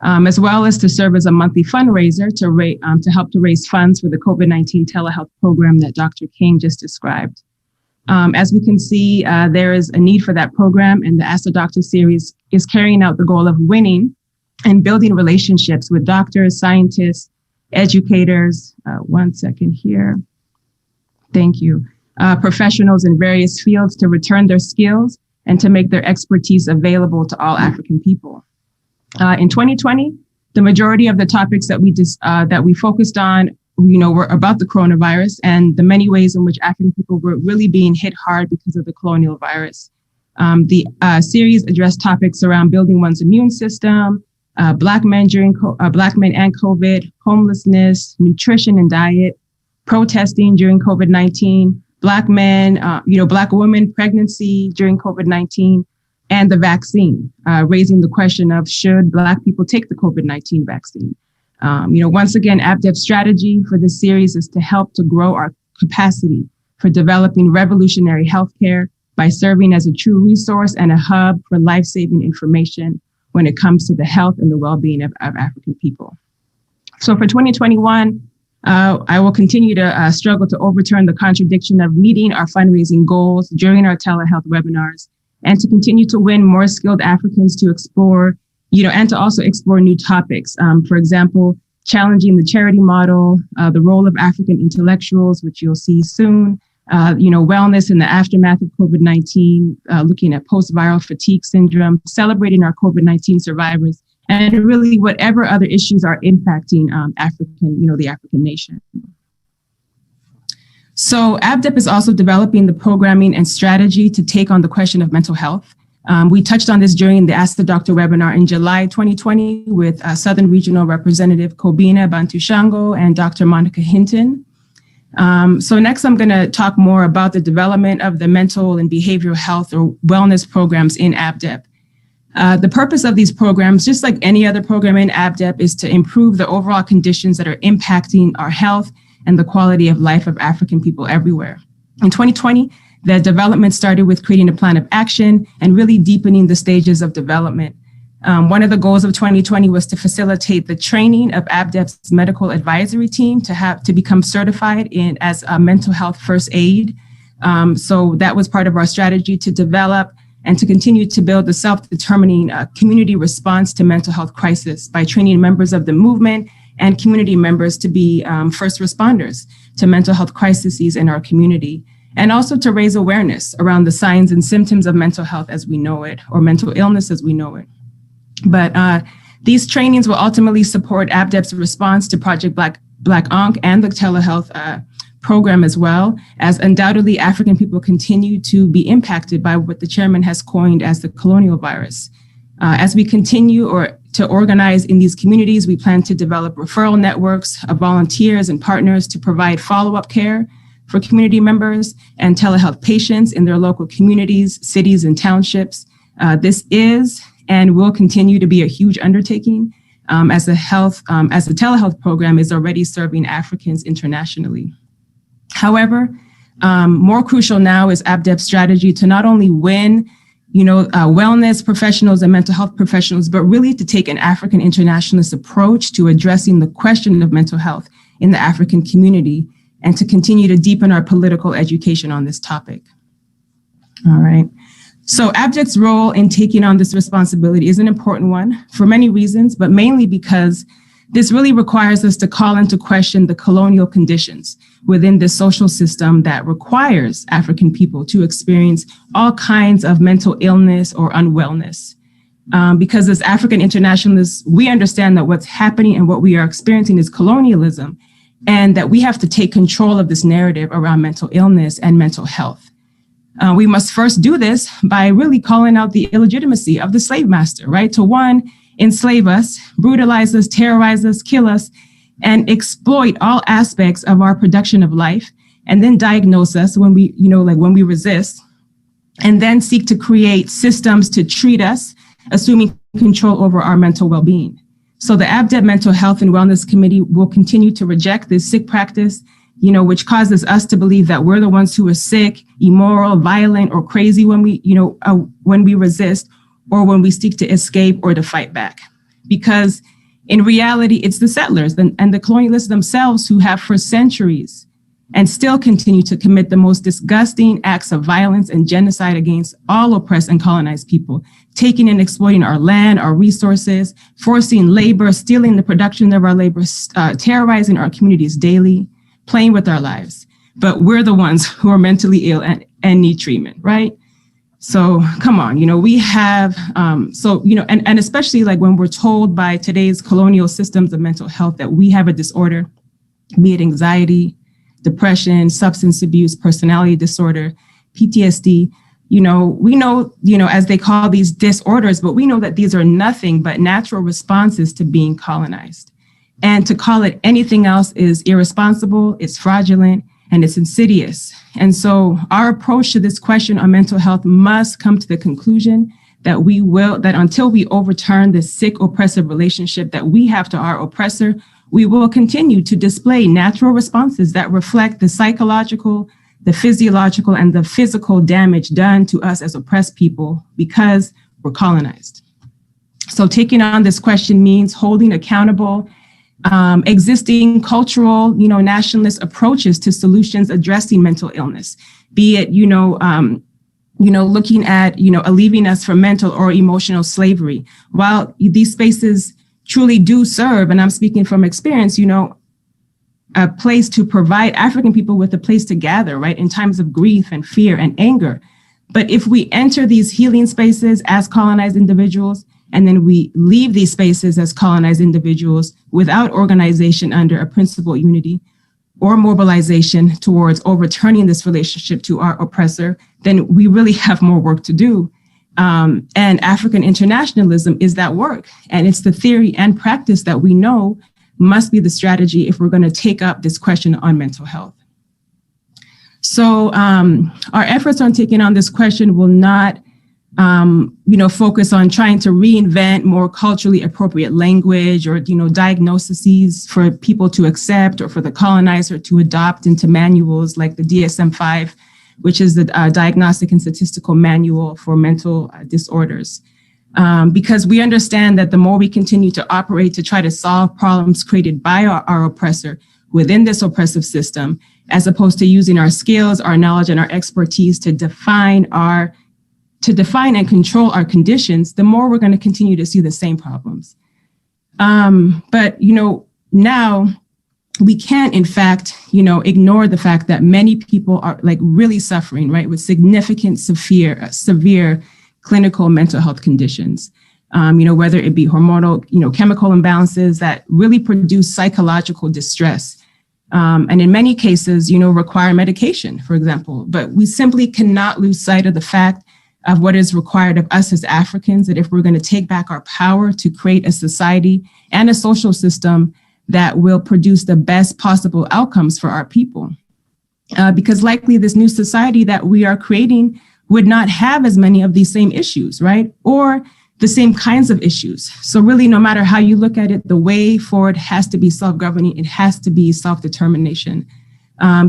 as well as to serve as a monthly fundraiser to help to raise funds for the COVID-19 telehealth program that Dr. King just described. As we can see, there is a need for that program, and the Ask the Doctor series is carrying out the goal of winning and building relationships with doctors, scientists, educators, one second here. Thank you. Professionals in various fields to return their skills and to make their expertise available to all African people. In 2020, the majority of the topics that we focused on were about the coronavirus and the many ways in which African people were really being hit hard because of the colonial virus. The series addressed topics around building one's immune system, Black men and COVID, homelessness, nutrition and diet, protesting during COVID-19, Black men, Black women, pregnancy during COVID-19, and the vaccine, raising the question of should Black people take the COVID-19 vaccine. Once again, ABDEP's strategy for this series is to help to grow our capacity for developing revolutionary healthcare by serving as a true resource and a hub for life-saving information when it comes to the health and the well-being of African people. So for 2021, I will continue to struggle to overturn the contradiction of meeting our fundraising goals during our telehealth webinars and to continue to win more skilled Africans to explore and to also explore new topics. For example, challenging the charity model, the role of African intellectuals, which you'll see soon, wellness in the aftermath of COVID-19, looking at post-viral fatigue syndrome, celebrating our COVID-19 survivors, and really whatever other issues are impacting the African nation. So ABDEP is also developing the programming and strategy to take on the question of mental health. We touched on this during the Ask the Doctor webinar in July 2020 with Southern Regional Representative Kobina Bantushango and Dr. Monica Hinton. So next, I'm going to talk more about the development of the mental and behavioral health or wellness programs in ABDEP. The purpose of these programs, just like any other program in ABDEP, is to improve the overall conditions that are impacting our health and the quality of life of African people everywhere. In 2020, the development started with creating a plan of action and really deepening the stages of development. One of the goals of 2020 was to facilitate the training of ABDEP's medical advisory team to become certified as a mental health first aid. So that was part of our strategy to develop and to continue to build the self-determining community response to mental health crisis by training members of the movement and community members to be first responders to mental health crises in our community, and also to raise awareness around the signs and symptoms of mental health as we know it, or mental illness as we know it. But these trainings will ultimately support ABDEP's response to Project Black Ankh and the telehealth program, as well as undoubtedly African people continue to be impacted by what the chairman has coined as the colonial virus. As we continue to organize in these communities, we plan to develop referral networks of volunteers and partners to provide follow-up care for community members and telehealth patients in their local communities, cities, and townships. This is and will continue to be a huge undertaking as the telehealth program is already serving Africans internationally. However, more crucial now is ABDEP's strategy to not only win, wellness professionals and mental health professionals, but really to take an African internationalist approach to addressing the question of mental health in the African community and to continue to deepen our political education on this topic. All right. So ABDEP's role in taking on this responsibility is an important one for many reasons, but mainly because this really requires us to call into question the colonial conditions within the social system that requires African people to experience all kinds of mental illness or unwellness. Because as African internationalists, we understand that what's happening and what we are experiencing is colonialism, and that we have to take control of this narrative around mental illness and mental health. We must first do this by really calling out the illegitimacy of the slave master, right? To one, enslave us, brutalize us, terrorize us, kill us, and exploit all aspects of our production of life, and then diagnose us when we, when we resist, and then seek to create systems to treat us, assuming control over our mental well-being. So the ABDEP Mental Health and Wellness Committee will continue to reject this sick practice, which causes us to believe that we're the ones who are sick, immoral, violent, or crazy when we resist, or when we seek to escape or to fight back. Because in reality, it's the settlers and the colonialists themselves who have for centuries and still continue to commit the most disgusting acts of violence and genocide against all oppressed and colonized people, taking and exploiting our land, our resources, forcing labor, stealing the production of our labor, terrorizing our communities daily, playing with our lives. But we're the ones who are mentally ill and need treatment, right? So come on, we have, and especially like when we're told by today's colonial systems of mental health that we have a disorder, be it anxiety, depression, substance abuse, personality disorder, PTSD, we know, as they call these disorders, but we know that these are nothing but natural responses to being colonized. And to call it anything else is irresponsible, it's fraudulent, and it's insidious. And so our approach to this question on mental health must come to the conclusion that until we overturn this sick, oppressive relationship that we have to our oppressor, we will continue to display natural responses that reflect the psychological, the physiological, and the physical damage done to us as oppressed people because we're colonized. So taking on this question means holding accountable existing cultural, nationalist approaches to solutions addressing mental illness, be it, looking at, alleviating us from mental or emotional slavery. While these spaces truly do serve, and I'm speaking from experience, a place to provide African people with a place to gather, right, in times of grief and fear and anger. But if we enter these healing spaces as colonized individuals, and then we leave these spaces as colonized individuals without organization under a principle unity or mobilization towards overturning this relationship to our oppressor, then we really have more work to do. And African internationalism is that work. And it's the theory and practice that we know must be the strategy if we're going to take up this question on mental health. So our efforts on taking on this question will not focus on trying to reinvent more culturally appropriate language or, diagnoses for people to accept or for the colonizer to adopt into manuals like the DSM-5, which is the Diagnostic and Statistical Manual for Mental Disorders. Because we understand that the more we continue to operate to try to solve problems created by our oppressor within this oppressive system, as opposed to using our skills, our knowledge, and our expertise to define and control our conditions, the more we're going to continue to see the same problems. But now we can't, in fact, ignore the fact that many people are like really suffering, right, with significant, severe clinical mental health conditions, whether it be hormonal, chemical imbalances that really produce psychological distress. And in many cases, require medication, for example. But we simply cannot lose sight of the fact of what is required of us as Africans, that if we're going to take back our power to create a society and a social system that will produce the best possible outcomes for our people. Because likely this new society that we are creating would not have as many of these same issues, right? Or the same kinds of issues. So really, no matter how you look at it, the way forward has to be self-governing. It has to be self-determination.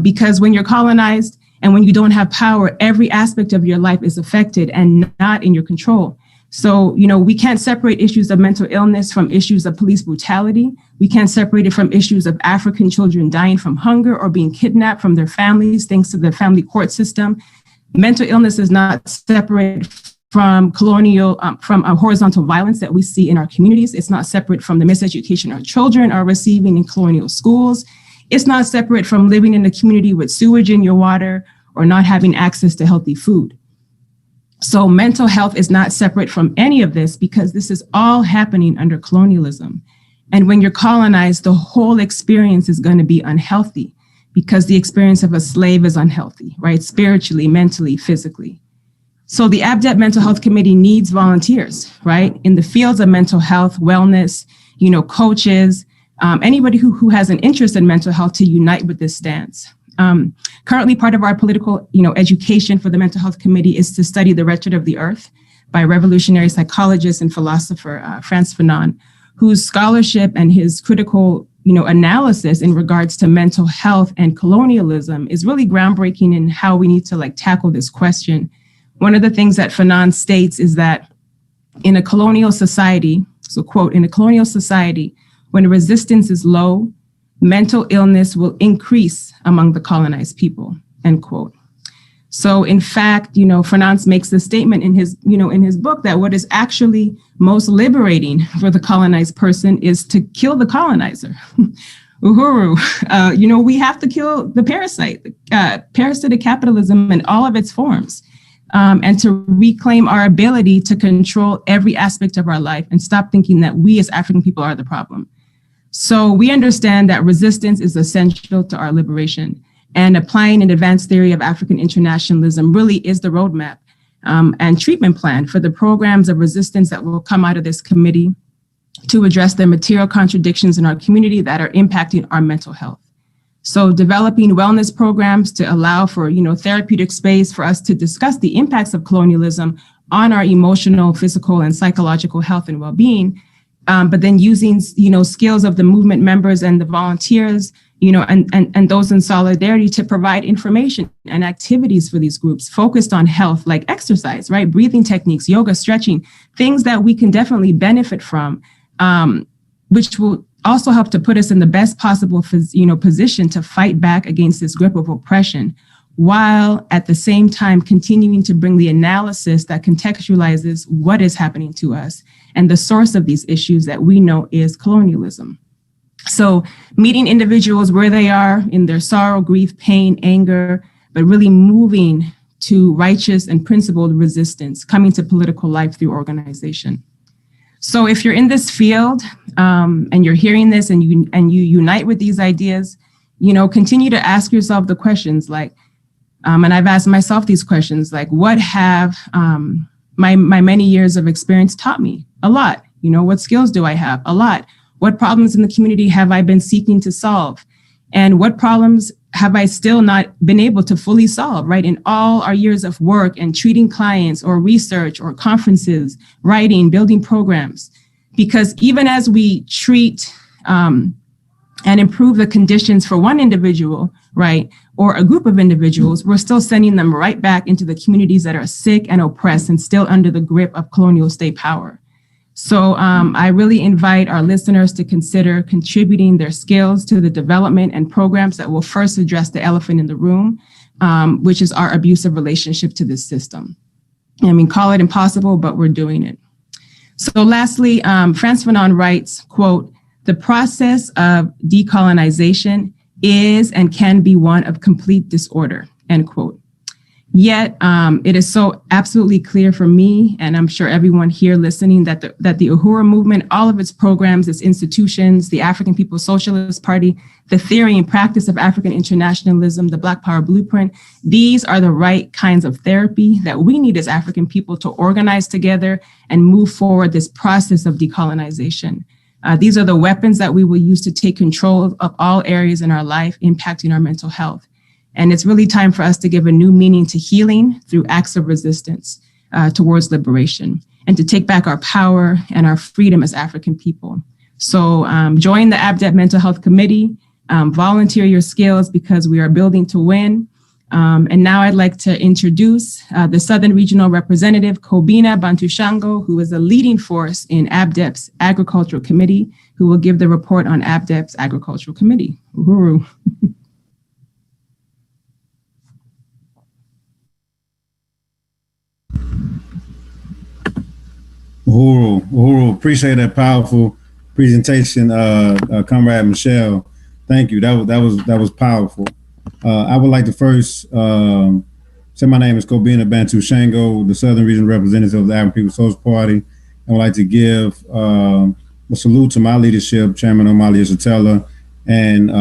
Because when you're colonized and when you don't have power, every aspect of your life is affected and not in your control. So, we can't separate issues of mental illness from issues of police brutality. We can't separate it from issues of African children dying from hunger or being kidnapped from their families thanks to the family court system. Mental illness is not separate from horizontal violence that we see in our communities. It's not separate from the miseducation our children are receiving in colonial schools. It's not separate from living in a community with sewage in your water or not having access to healthy food. So mental health is not separate from any of this because this is all happening under colonialism. And when you're colonized, the whole experience is going to be unhealthy because the experience of a slave is unhealthy, right? Spiritually, mentally, physically. So the ABDEP Mental Health Committee needs volunteers, right? In the fields of mental health, wellness, coaches, anybody who has an interest in mental health to unite with this stance. Currently, part of our political, education for the Mental Health Committee is to study The Wretched of the Earth by revolutionary psychologist and philosopher Frantz Fanon, whose scholarship and his critical, analysis in regards to mental health and colonialism is really groundbreaking in how we need to tackle this question. One of the things that Fanon states is that in a colonial society, so quote, in a colonial society, when resistance is low, mental illness will increase among the colonized people, end quote. So in fact, Fanon makes the statement in his book that what is actually most liberating for the colonized person is to kill the colonizer. Uhuru, we have to kill the parasite, parasitic capitalism in all of its forms, and to reclaim our ability to control every aspect of our life and stop thinking that we as African people are the problem. So we understand that resistance is essential to our liberation, and applying an advanced theory of African internationalism really is the roadmap and treatment plan for the programs of resistance that will come out of this committee to address the material contradictions in our community that are impacting our mental health. So developing wellness programs to allow for, therapeutic space for us to discuss the impacts of colonialism on our emotional, physical, and psychological health and well-being, but then using, skills of the movement members and the volunteers, and those in solidarity to provide information and activities for these groups focused on health, like exercise, right? Breathing techniques, yoga, stretching, things that we can definitely benefit from, which will also help to put us in the best possible, position to fight back against this grip of oppression, while at the same time continuing to bring the analysis that contextualizes what is happening to us and the source of these issues that we know is colonialism. So meeting individuals where they are in their sorrow, grief, pain, anger, but really moving to righteous and principled resistance, coming to political life through organization. So if you're in this field and you're hearing this and you unite with these ideas, continue to ask yourself the questions like, and I've asked myself these questions, like, what have my many years of experience taught me? A lot. What skills do I have? A lot. What problems in the community have I been seeking to solve? And what problems have I still not been able to fully solve, right? In all our years of work and treating clients or research or conferences, writing, building programs. Because even as we treat and improve the conditions for one individual, right, or a group of individuals, we're still sending them right back into the communities that are sick and oppressed and still under the grip of colonial state power. So I really invite our listeners to consider contributing their skills to the development and programs that will first address the elephant in the room, which is our abusive relationship to this system. I mean, call it impossible, but we're doing it. So lastly, Frantz Fanon writes, quote, "The process of decolonization is and can be one of complete disorder," end quote. Yet it is so absolutely clear for me, and I'm sure everyone here listening, that the Uhuru movement, all of its programs, its institutions, the African People's Socialist Party, the theory and practice of African internationalism, the Black Power Blueprint, these are the right kinds of therapy that we need as African people to organize together and move forward this process of decolonization. These are the weapons that we will use to take control of all areas in our life, impacting our mental health. And it's really time for us to give a new meaning to healing through acts of resistance towards liberation, and to take back our power and our freedom as African people. So join the ABDEP Mental Health Committee, volunteer your skills, because we are building to win. And now I'd like to introduce the Southern Regional Representative, Kobina Bantushango, who is a leading force in ABDEP's Agricultural Committee, who will give the report on ABDEP's Agricultural Committee. Uhuru. Uhuru, appreciate that powerful presentation, Comrade Michelle. Thank you. That was powerful. I would like to first say my name is Kobina Bantu Shango, the Southern Regional Representative of the African People's Social Party. I would like to give a salute to my leadership, Chairman Omali Yeshitela, and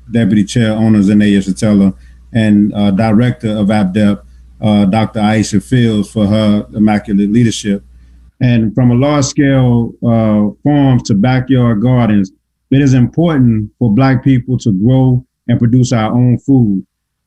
Deputy Chair Owner Zene Yeshitela, and Director of ABDEP, Dr. Aisha Fields, for her immaculate leadership. And from a large scale farms to backyard gardens, it is important for Black people to grow and produce our own food.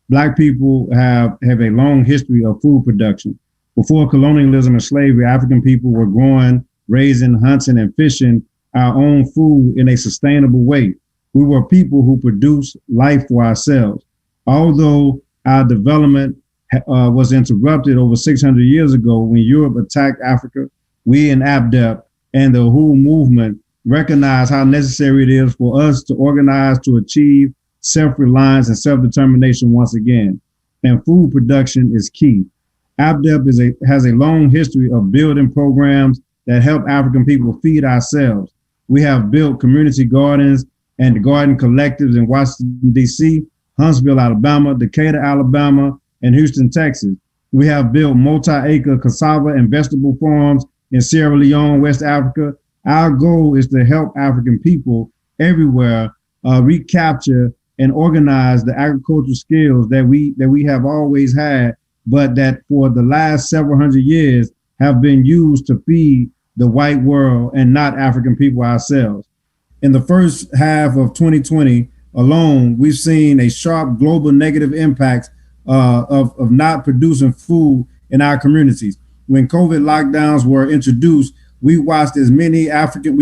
Black people have a long history of food production. Before colonialism and slavery, African people were growing, raising, hunting, and fishing our own food in a sustainable way. We were people who produced life for ourselves. Although our development was interrupted over 600 years ago when Europe attacked Africa, we in ABDEP and the Uhuru movement recognize how necessary it is for us to organize to achieve self-reliance and self-determination once again. And food production is key. ABDEP has a long history of building programs that help African people feed ourselves. We have built community gardens and garden collectives in Washington, D.C., Huntsville, Alabama, Decatur, Alabama, and Houston, Texas. We have built multi-acre cassava and vegetable farms in Sierra Leone, West Africa. Our goal is to help African people everywhere recapture and organize the agricultural skills that we have always had, but that for the last several hundred years have been used to feed the white world and not African people ourselves. In the first half of 2020 alone, we've seen a sharp global negative impact of not producing food in our communities. When COVID lockdowns were introduced, we watched as many African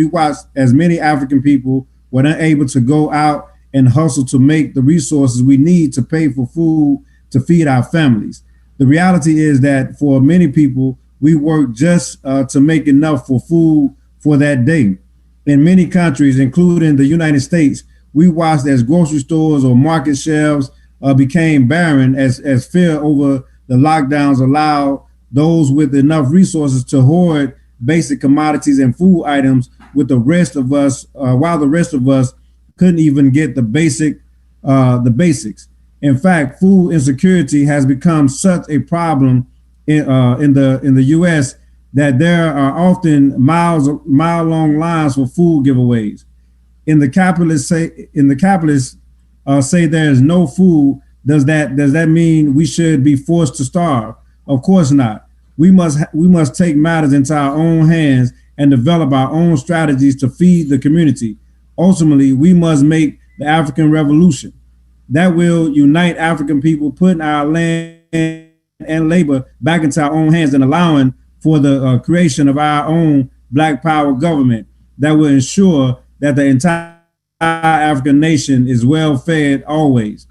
people were unable to go out and hustle to make the resources we need to pay for food to feed our families. The reality is that for many people, we work just to make enough for food for that day. In many countries, including the United States, we watched as grocery stores or market shelves became barren as fear over the lockdowns allowed those with enough resources to hoard basic commodities and food items with the rest of us, while the rest of us couldn't even get the basics. In fact, food insecurity has become such a problem in the U.S. that there are often mile-long lines for food giveaways. The capitalists say there is no food. Does that mean we should be forced to starve? Of course not. We must take matters into our own hands and develop our own strategies to feed the community. Ultimately, we must make the African Revolution. that will unite African people, putting our land and labor back into our own hands and allowing for the creation of our own Black Power government that will ensure that the entire African nation is well fed always.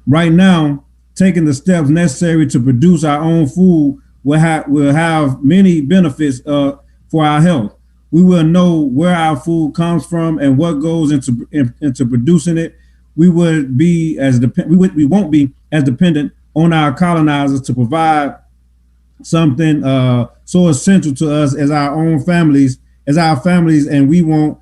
Right now, taking the steps necessary to produce our own food will have many benefits for our health. We will know where our food comes from and what goes into producing it. We won't be as dependent on our colonizers to provide something so essential to us as our families, and we won't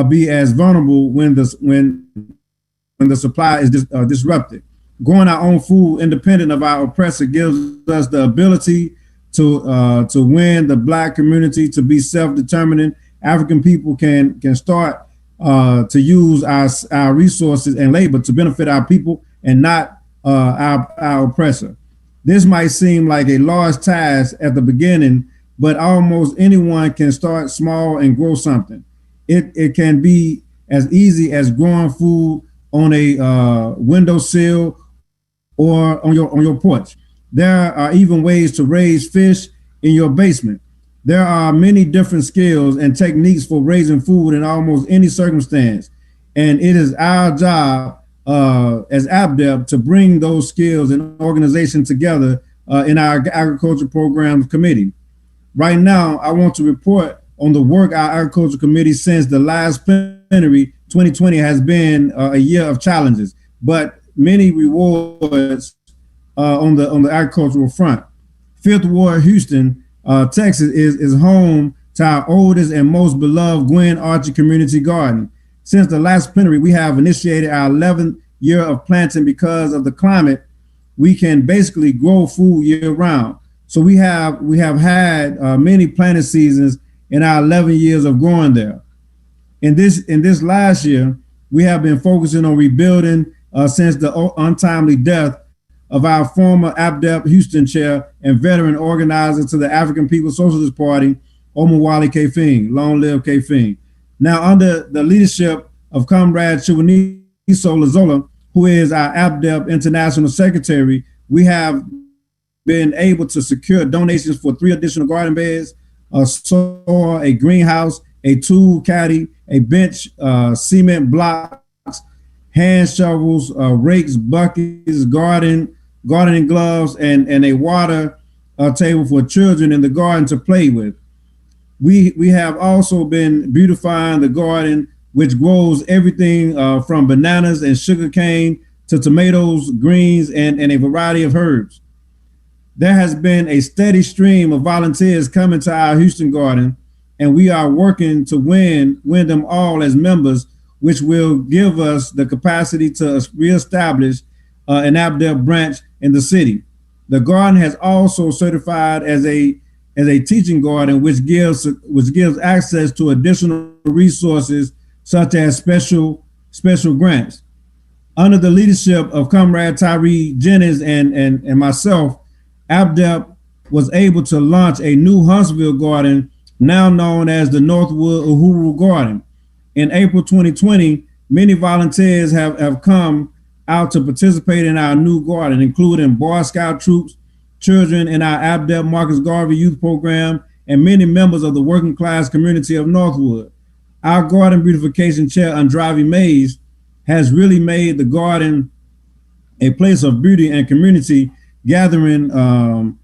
be as vulnerable when the supply is disrupted. Growing our own food independent of our oppressor gives us the ability to win the Black community to be self-determining. African people can start to use our resources and labor to benefit our people and not our oppressor. This might seem like a large task at the beginning, but almost anyone can start small and grow something. It can be as easy as growing food on a windowsill or on your porch. There are even ways to raise fish in your basement. There are many different skills and techniques for raising food in almost any circumstance. And it is our job as ABDEP to bring those skills and organization together in our agriculture programs committee. Right now, I want to report on the work our agriculture committee since the last plenary. 2020 has been a year of challenges, but many rewards on the agricultural front. Fifth Ward, Houston, Texas is home to our oldest and most beloved Gwen Archie Community Garden. Since the last plenary, we have initiated our 11th year of planting. Because of the climate, we can basically grow food year round. So we have had many planting seasons in our 11 years of growing there. In this last year, we have been focusing on rebuilding since the untimely death of our former ABDEP Houston chair and veteran organizer to the African People's Socialist Party, Omowale Kafing. Long live Kafing. Now, under the leadership of Comrade Chiwaniso Lazola, who is our ABDEP International Secretary, we have been able to secure donations for 3 additional garden beds, a soil, a greenhouse, a tool caddy, a bench, cement blocks, hand shovels, rakes, buckets, gardening gloves, and a water table for children in the garden to play with. We have also been beautifying the garden, which grows everything from bananas and sugarcane to tomatoes, greens, and a variety of herbs. There has been a steady stream of volunteers coming to our Houston garden, and we are working to win them all as members, which will give us the capacity to reestablish an ABDEP branch in the city. The garden has also certified as a teaching garden, which gives access to additional resources such as special grants. Under the leadership of Comrade Tyree Jennings and myself, ABDEP was able to launch a new Huntsville garden, now known as the Northwood Uhuru Garden. In April 2020, many volunteers have come out to participate in our new garden, including Boy Scout troops, children in our ABDEP Marcus Garvey Youth Program, and many members of the working class community of Northwood. Our garden beautification chair, Andravi Mays, has really made the garden a place of beauty and community gathering, and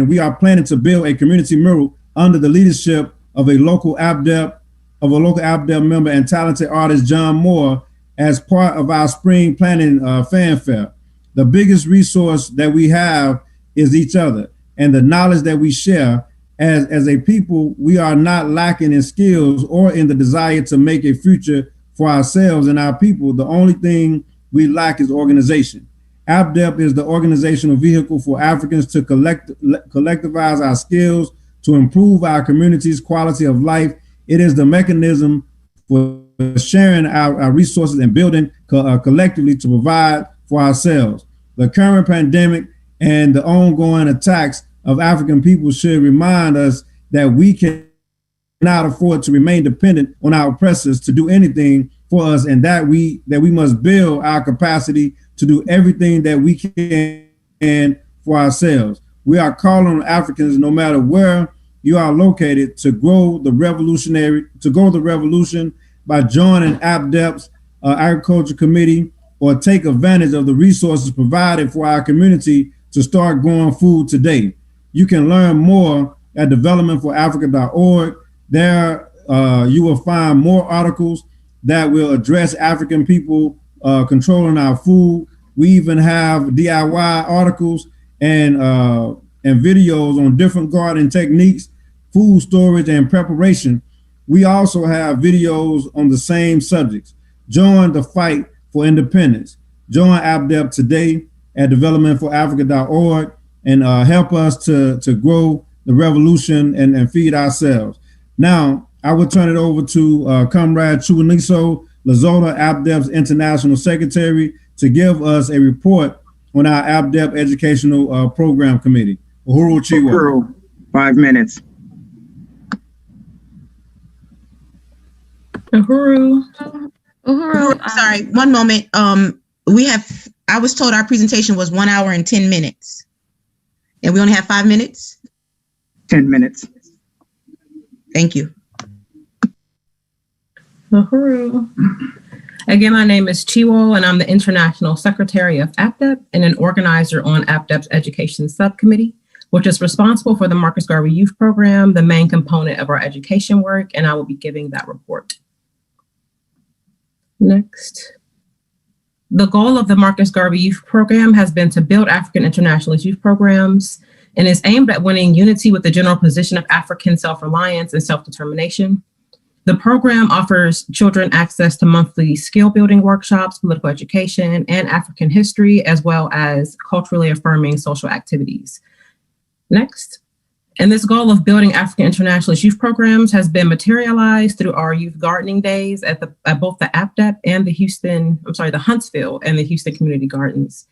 we are planning to build a community mural under the leadership of a local ABDEP member and talented artist, John Moore, as part of our spring planning fanfare. The biggest resource that we have is each other and the knowledge that we share. As a people, we are not lacking in skills or in the desire to make a future for ourselves and our people. The only thing we lack is organization. ABDEP is the organizational vehicle for Africans to collectivize our skills, to improve our community's quality of life. It is the mechanism for sharing our resources and building collectively to provide for ourselves. The current pandemic and the ongoing attacks of African people should remind us that we cannot afford to remain dependent on our oppressors to do anything for us, and that we must build our capacity to do everything that we can for ourselves. We are calling on Africans, no matter where you are located, to grow the revolution by joining APDEP's Agriculture Committee, or take advantage of the resources provided for our community to start growing food today. You can learn more at developmentforafrica.org. There you will find more articles that will address African people controlling our food. We even have DIY articles and videos on different gardening techniques, food storage and preparation. We also have videos on the same subjects. Join the fight for independence. Join APDEP today at developmentforafrica.org and help us to grow the revolution and feed ourselves. Now, I will turn it over to Comrade Chuaniso Lazota, APDEP's International Secretary, to give us a report on our APDEP Educational Program Committee. Uhuru Chiwa. Uhuru, 5 minutes. Uhuru. Sorry, one moment. I was told our presentation was 1 hour and 10 minutes. And we only have 5 minutes? 10 minutes. Thank you. Uhuru. Again, my name is Chiwo, and I'm the International Secretary of APDEP and an organizer on APDEP's Education Subcommittee, which is responsible for the Marcus Garvey Youth Program, the main component of our education work, and I will be giving that report. Next. The goal of the Marcus Garvey Youth Program has been to build African internationalist youth programs and is aimed at winning unity with the general position of African self-reliance and self-determination. The program offers children access to monthly skill building workshops, political education, and African history, as well as culturally affirming social activities. Next. And this goal of building African internationalist youth programs has been materialized through our youth gardening days at both the APDEP and the Huntsville and the Houston Community Gardens.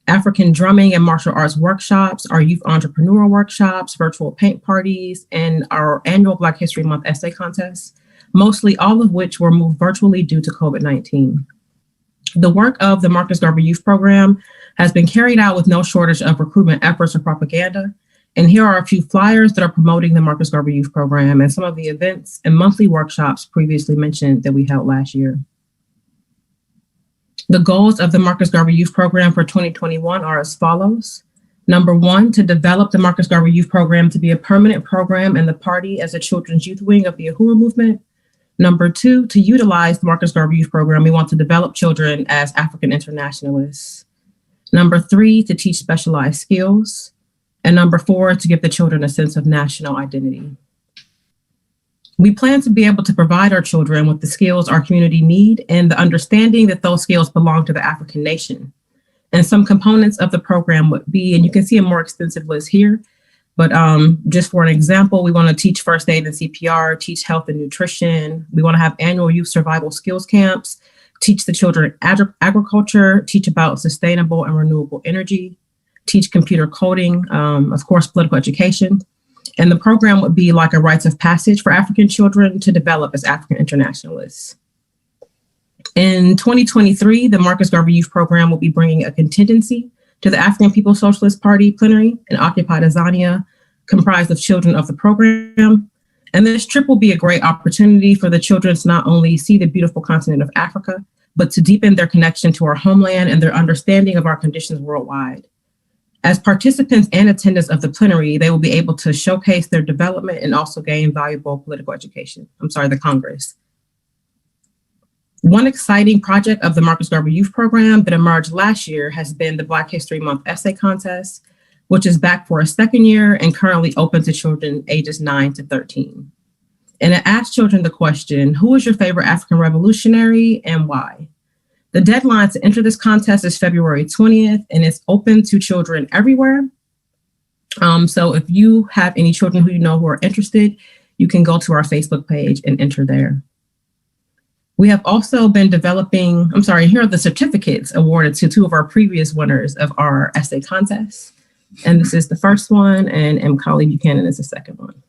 African drumming and martial arts workshops, our youth entrepreneurial workshops, virtual paint parties, and our annual Black History Month essay contest, mostly all of which were moved virtually due to COVID-19. The work of the Marcus Garvey Youth Program has been carried out with no shortage of recruitment efforts or propaganda. And here are a few flyers that are promoting the Marcus Garvey Youth Program and some of the events and monthly workshops previously mentioned that we held last year. The goals of the Marcus Garvey Youth Program for 2021 are as follows. Number 1, to develop the Marcus Garvey Youth Program to be a permanent program in the party as a children's youth wing of the Uhuru movement. Number 2, to utilize the Marcus Garvey Youth Program, we want to develop children as African internationalists. Number 3, to teach specialized skills. And number 4, to give the children a sense of national identity. We plan to be able to provide our children with the skills our community need and the understanding that those skills belong to the African nation. And some components of the program would be, and you can see a more extensive list here, but just for an example, we want to teach first aid and CPR, teach health and nutrition. We want to have annual youth survival skills camps, teach the children agriculture, teach about sustainable and renewable energy, teach computer coding, of course, political education. And the program would be like a rites of passage for African children to develop as African internationalists. In 2023, the Marcus Garvey Youth Program will be bringing a contingency to the African People's Socialist Party Plenary in occupied Azania, comprised of children of the program. And this trip will be a great opportunity for the children to not only see the beautiful continent of Africa, but to deepen their connection to our homeland and their understanding of our conditions worldwide. As participants and attendants of the plenary, they will be able to showcase their development and also gain valuable political education. The Congress. One exciting project of the Marcus Garvey Youth Program that emerged last year has been the Black History Month essay contest, which is back for a second year and currently open to children ages 9 to 13. And it asks children the question, who is your favorite African revolutionary and why? The deadline to enter this contest is February 20th, and it's open to children everywhere. So if you have any children who you know who are interested, you can go to our Facebook page and enter there. We have also been developing, here are the certificates awarded to 2 of our previous winners of our essay contest. And this is the first one, and Macaulay Buchanan is the second one.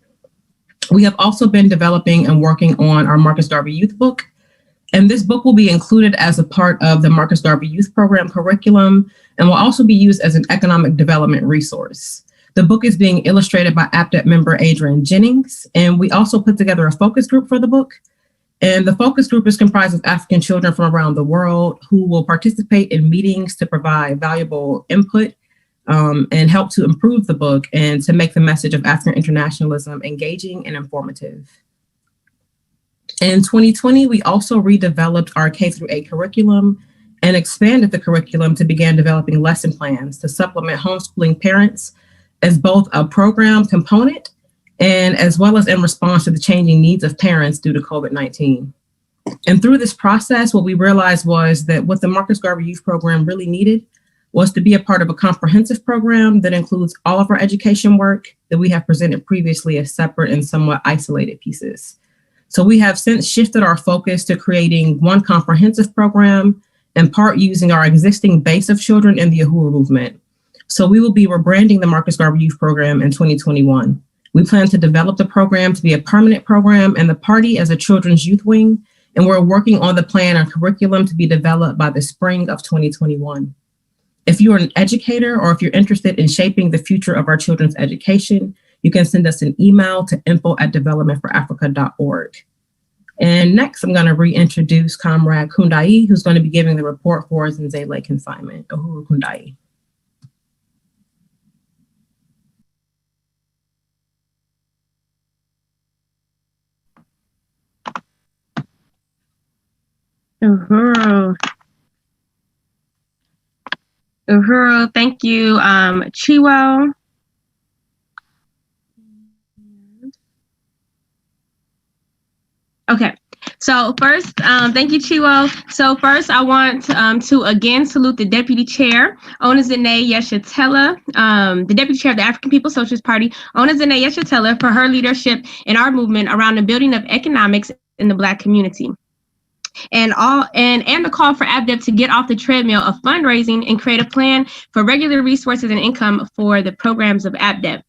We have also been developing and working on our Marcus Garvey Youth Book. And this book will be included as a part of the Marcus Garvey Youth Program curriculum and will also be used as an economic development resource. The book is being illustrated by APDEP member Adrian Jennings, and we also put together a focus group for the book. And the focus group is comprised of African children from around the world who will participate in meetings to provide valuable input and help to improve the book and to make the message of African internationalism engaging and informative. In 2020, we also redeveloped our K-8 curriculum and expanded the curriculum to begin developing lesson plans to supplement homeschooling parents as both a program component and as well as in response to the changing needs of parents due to COVID-19. And through this process, what we realized was that what the Marcus Garvey Youth Program really needed was to be a part of a comprehensive program that includes all of our education work that we have presented previously as separate and somewhat isolated pieces. So we have since shifted our focus to creating one comprehensive program, in part using our existing base of children in the Uhuru movement. So we will be rebranding the Marcus Garvey Youth Program in 2021. We plan to develop the program to be a permanent program and the party as a children's youth wing. And we're working on the plan and curriculum to be developed by the spring of 2021. If you're an educator or if you're interested in shaping the future of our children's education, you can send us an email to info@developmentforafrica.org. And next, I'm going to reintroduce Comrade Kundai, who's going to be giving the report for Zenzele consignment. Uhuru Kundai. Uhuru, thank you, Chiwo. Okay, so first, thank you, Chiwo. So first, I want to again salute the Deputy Chair, Onezene Yeshatela, the Deputy Chair of the African People's Socialist Party, Onezene Yeshatela, for her leadership in our movement around the building of economics in the Black community. And the call for ABDEP to get off the treadmill of fundraising and create a plan for regular resources and income for the programs of ABDEP.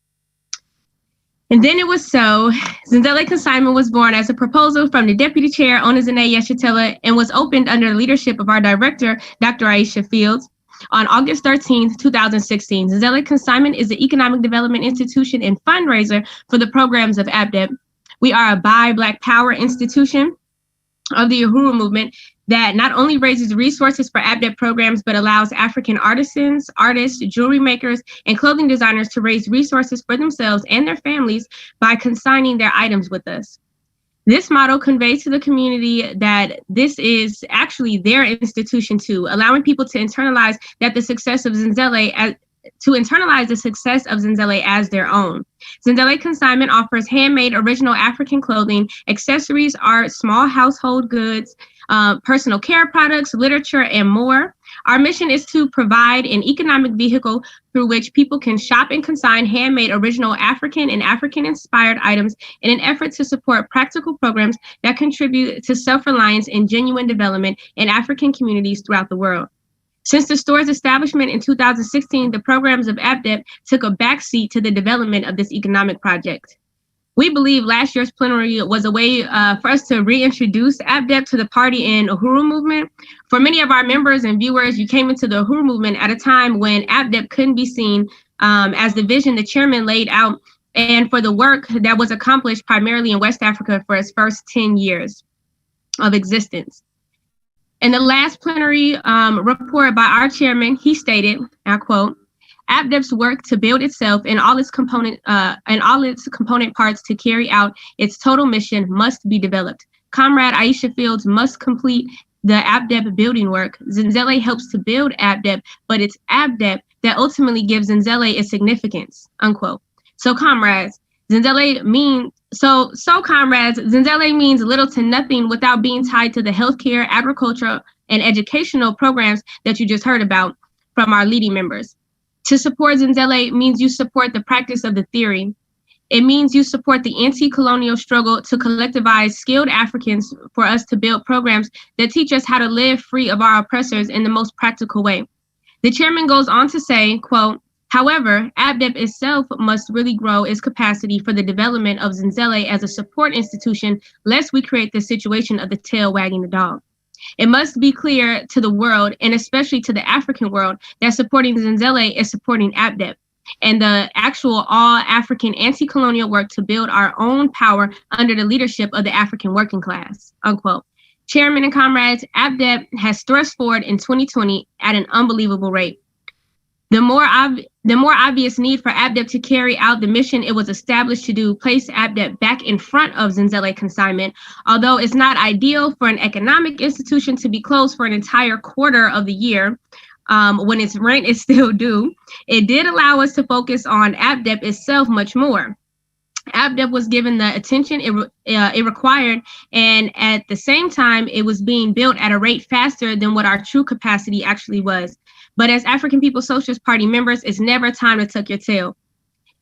And then it was so, Zenzele Consignment was born as a proposal from the Deputy Chair, Onezene Yeshatela, and was opened under the leadership of our director, Dr. Aisha Fields, on August 13th, 2016. Zenzele Consignment is the economic development institution and fundraiser for the programs of ABDEP. We are a Buy Black Power institution of the Uhuru movement that not only raises resources for ABDEP programs, but allows African artisans, artists, jewelry makers, and clothing designers to raise resources for themselves and their families by consigning their items with us. This model conveys to the community that this is actually their institution too, allowing people to internalize the success of Zenzele as their own. Zenzele Consignment offers handmade original African clothing, accessories, art, small household goods, personal care products, literature, and more. Our mission is to provide an economic vehicle through which people can shop and consign handmade original African and African-inspired items in an effort to support practical programs that contribute to self-reliance and genuine development in African communities throughout the world. Since the store's establishment in 2016, the programs of ABDEP took a backseat to the development of this economic project. We believe last year's plenary was a way for us to reintroduce ABDEP to the party and Uhuru movement. For many of our members and viewers, you came into the Uhuru movement at a time when ABDEP couldn't be seen as the vision the chairman laid out and for the work that was accomplished primarily in West Africa for its first 10 years of existence. In the last plenary report by our chairman, he stated, I quote, ABDEP's work to build itself and all its component parts to carry out its total mission must be developed. Comrade Aisha Fields must complete the ABDEP building work. Zenzele helps to build ABDEP, but it's ABDEP that ultimately gives Zenzele its significance, unquote. So comrades, Zenzele means little to nothing without being tied to the healthcare, agricultural, and educational programs that you just heard about from our leading members. To support Zenzele means you support the practice of the theory. It means you support the anti-colonial struggle to collectivize skilled Africans for us to build programs that teach us how to live free of our oppressors in the most practical way. The chairman goes on to say, quote, however, ABDEP itself must really grow its capacity for the development of Zenzele as a support institution, lest we create the situation of the tail wagging the dog. It must be clear to the world, and especially to the African world, that supporting Zenzele is supporting APDEP and the actual all-African anti-colonial work to build our own power under the leadership of the African working class, unquote. Chairman and comrades, APDEP has thrust forward in 2020 at an unbelievable rate. The more obvious need for APDEP to carry out the mission it was established to do place APDEP back in front of Zenzele consignment. Although it's not ideal for an economic institution to be closed for an entire quarter of the year, when its rent is still due, it did allow us to focus on APDEP itself much more. APDEP was given the attention it required, and at the same time, it was being built at a rate faster than what our true capacity actually was. But as African People's Socialist Party members, it's never time to tuck your tail.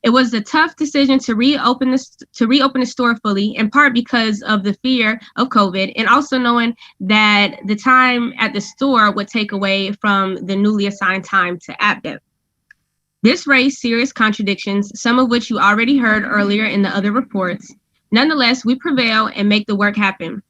It was a tough decision to reopen the store fully, in part because of the fear of COVID, and also knowing that the time at the store would take away from the newly assigned time to APDEP. This raised serious contradictions, some of which you already heard earlier in the other reports. Nonetheless, we prevail and make the work happen.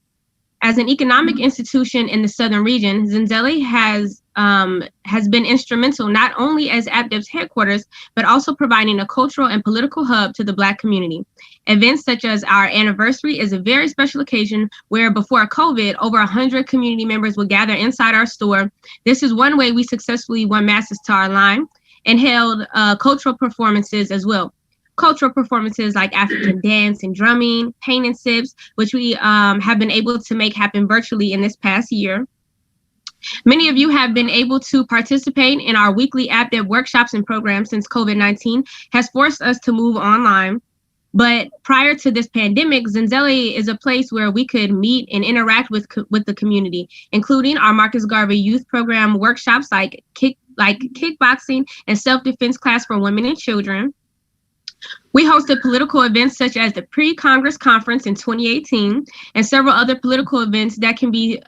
As an economic institution in the southern region, Zenzele has been instrumental not only as APDEP's headquarters, but also providing a cultural and political hub to the Black community. Events such as our anniversary is a very special occasion where before COVID, over 100 community members would gather inside our store. This is one way we successfully won masses to our line and held cultural performances as well. Cultural performances like African dance and drumming, paint and sips, which we have been able to make happen virtually in this past year. Many of you have been able to participate in our weekly APDEP workshops and programs since COVID-19 has forced us to move online. But prior to this pandemic, Zenzele is a place where we could meet and interact with the community, including our Marcus Garvey Youth Program workshops like kickboxing and self-defense class for women and children. We hosted political events such as the Pre-Congress Conference in 2018 and several other political events that can be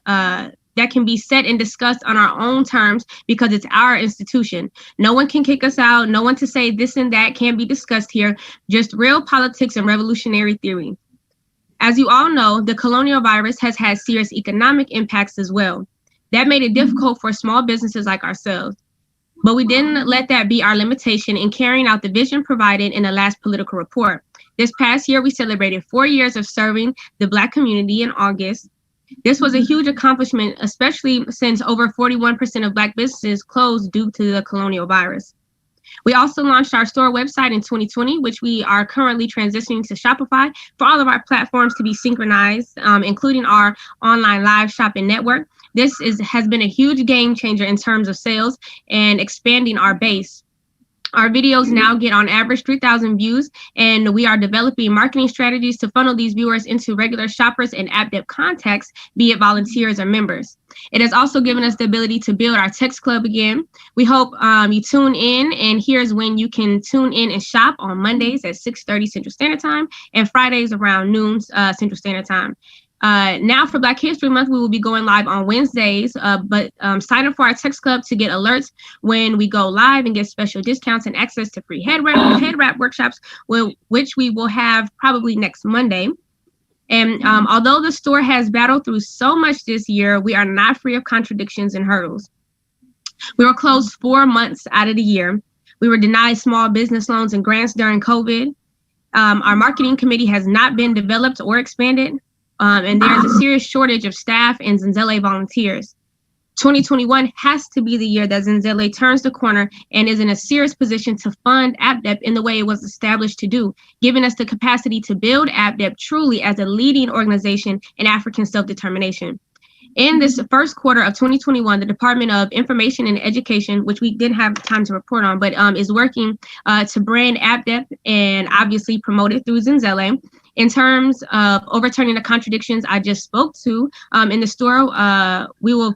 set and discussed on our own terms because it's our institution. No one can kick us out. No one to say this and that can't be discussed here. Just real politics and revolutionary theory. As you all know, the colonial virus has had serious economic impacts as well. That made it difficult for small businesses like ourselves. But we didn't let that be our limitation in carrying out the vision provided in the last political report. This past year, we celebrated 4 years of serving the Black community in August. This was a huge accomplishment, especially since over 41% of Black businesses closed due to the colonial virus. We also launched our store website in 2020, which we are currently transitioning to Shopify for all of our platforms to be synchronized, including our online live shopping network. This has been a huge game changer in terms of sales and expanding our base. Our videos now get on average 3,000 views, and we are developing marketing strategies to funnel these viewers into regular shoppers and APDEP contacts, be it volunteers or members. It has also given us the ability to build our text club again. We hope you tune in, and here's when you can tune in and shop on Mondays at 6:30 Central Standard Time and Fridays around noon Central Standard Time. Now for Black History Month, we will be going live on Wednesdays, but sign up for our text club to get alerts when we go live and get special discounts and access to free head wrap workshops, which we will have probably next Monday. And although the store has battled through so much this year, we are not free of contradictions and hurdles. We were closed 4 months out of the year. We were denied small business loans and grants during COVID. Our marketing committee has not been developed or expanded. And there's a serious shortage of staff and Zenzele volunteers. 2021 has to be the year that Zenzele turns the corner and is in a serious position to fund APDEP in the way it was established to do, giving us the capacity to build APDEP truly as a leading organization in African self-determination. In this first quarter of 2021, the Department of Information and Education, which we didn't have time to report on, but is working to brand APDEP and obviously promote it through Zenzele. In terms of overturning the contradictions I just spoke to in the store, we will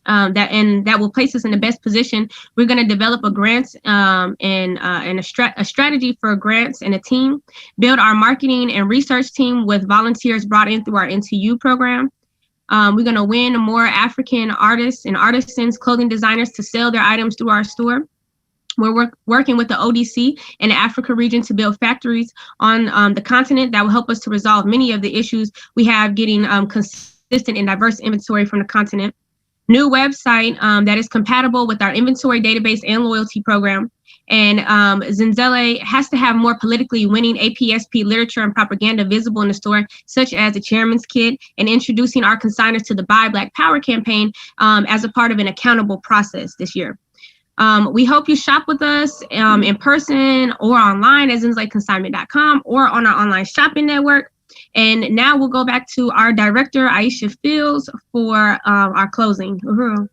that will place us in the best position. We're going to develop a grants and a strategy for grants and a team, build our marketing and research team with volunteers brought in through our NTU program. We're going to win more African artists and artisans, clothing designers to sell their items through our store. We're working with the ODC and the Africa region to build factories on the continent that will help us to resolve many of the issues we have getting consistent and diverse inventory from the continent. New website that is compatible with our inventory database and loyalty program. And Zenzele has to have more politically winning APSP literature and propaganda visible in the store, such as the Chairman's Kit, and introducing our consigners to the Buy Black Power campaign as a part of an accountable process this year. We hope you shop with us in person or online at zenzeleconsignment.com or on our online shopping network. And now we'll go back to our director, Aisha Fields, for our closing. Uhuru.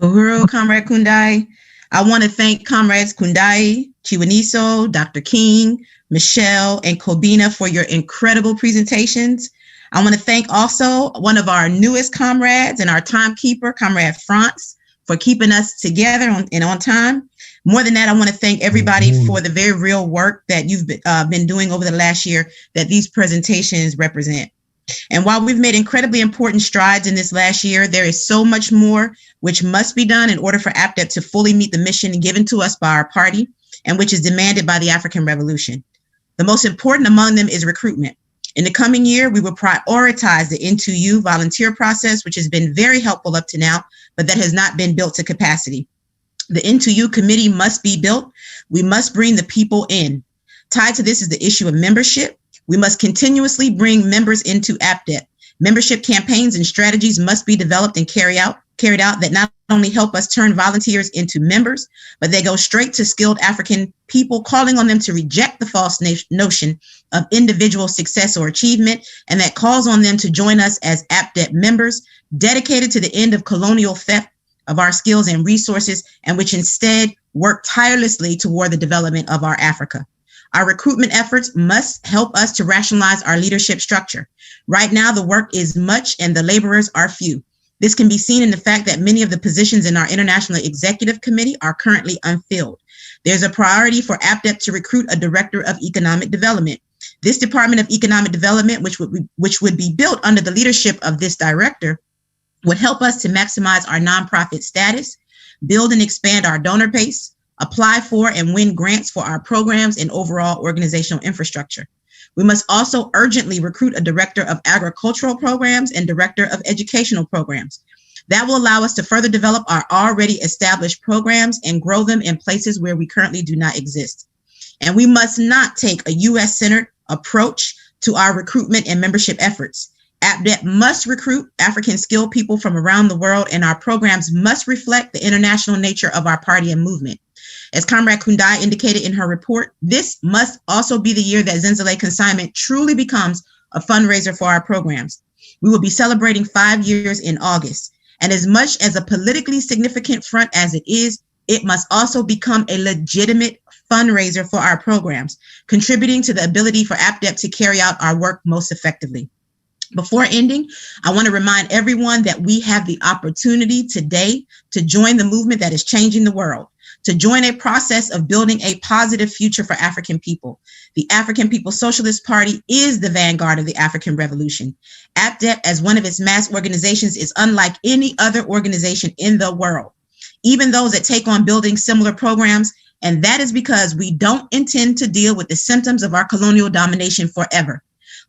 Uhuru, Comrade Kundai. I want to thank Comrades Kundai, Chiwaniso, Dr. King, Michelle, and Kobina for your incredible presentations. I want to thank also one of our newest comrades and our timekeeper, Comrade France, for keeping us together on time. More than that, I want to thank everybody for the very real work that you've been doing over the last year that these presentations represent. And while we've made incredibly important strides in this last year, there is so much more which must be done in order for APDEP to fully meet the mission given to us by our party and which is demanded by the African Revolution. The most important among them is recruitment. In the coming year, we will prioritize the N2U volunteer process, which has been very helpful up to now, but that has not been built to capacity. The N2U committee must be built. We must bring the people in. Tied to this is the issue of membership. We must continuously bring members into APDEP. Membership campaigns and strategies must be developed and carried out that not only help us turn volunteers into members, but they go straight to skilled African people, calling on them to reject the false notion of individual success or achievement, and that calls on them to join us as APDEP members, dedicated to the end of colonial theft of our skills and resources, and which instead work tirelessly toward the development of our Africa. Our recruitment efforts must help us to rationalize our leadership structure. Right now, the work is much and the laborers are few. This can be seen in the fact that many of the positions in our International Executive Committee are currently unfilled. There's a priority for APDEP to recruit a Director of Economic Development. This Department of Economic Development, which would be built under the leadership of this director, would help us to maximize our nonprofit status, build and expand our donor base, apply for and win grants for our programs and overall organizational infrastructure. We must also urgently recruit a Director of Agricultural Programs and Director of Educational Programs. That will allow us to further develop our already established programs and grow them in places where we currently do not exist. And we must not take a US-centered approach to our recruitment and membership efforts. APDEP must recruit African skilled people from around the world, and our programs must reflect the international nature of our party and movement. As Comrade Kundai indicated in her report, this must also be the year that Zenzele Consignment truly becomes a fundraiser for our programs. We will be celebrating 5 years in August. And as much as a politically significant front as it is, it must also become a legitimate fundraiser for our programs, contributing to the ability for APDEP to carry out our work most effectively. Before ending, I want to remind everyone that we have the opportunity today to join the movement that is changing the world, to join a process of building a positive future for African people. The African People's Socialist Party is the vanguard of the African Revolution. APDEP, as one of its mass organizations, is unlike any other organization in the world, even those that take on building similar programs, and that is because we don't intend to deal with the symptoms of our colonial domination forever.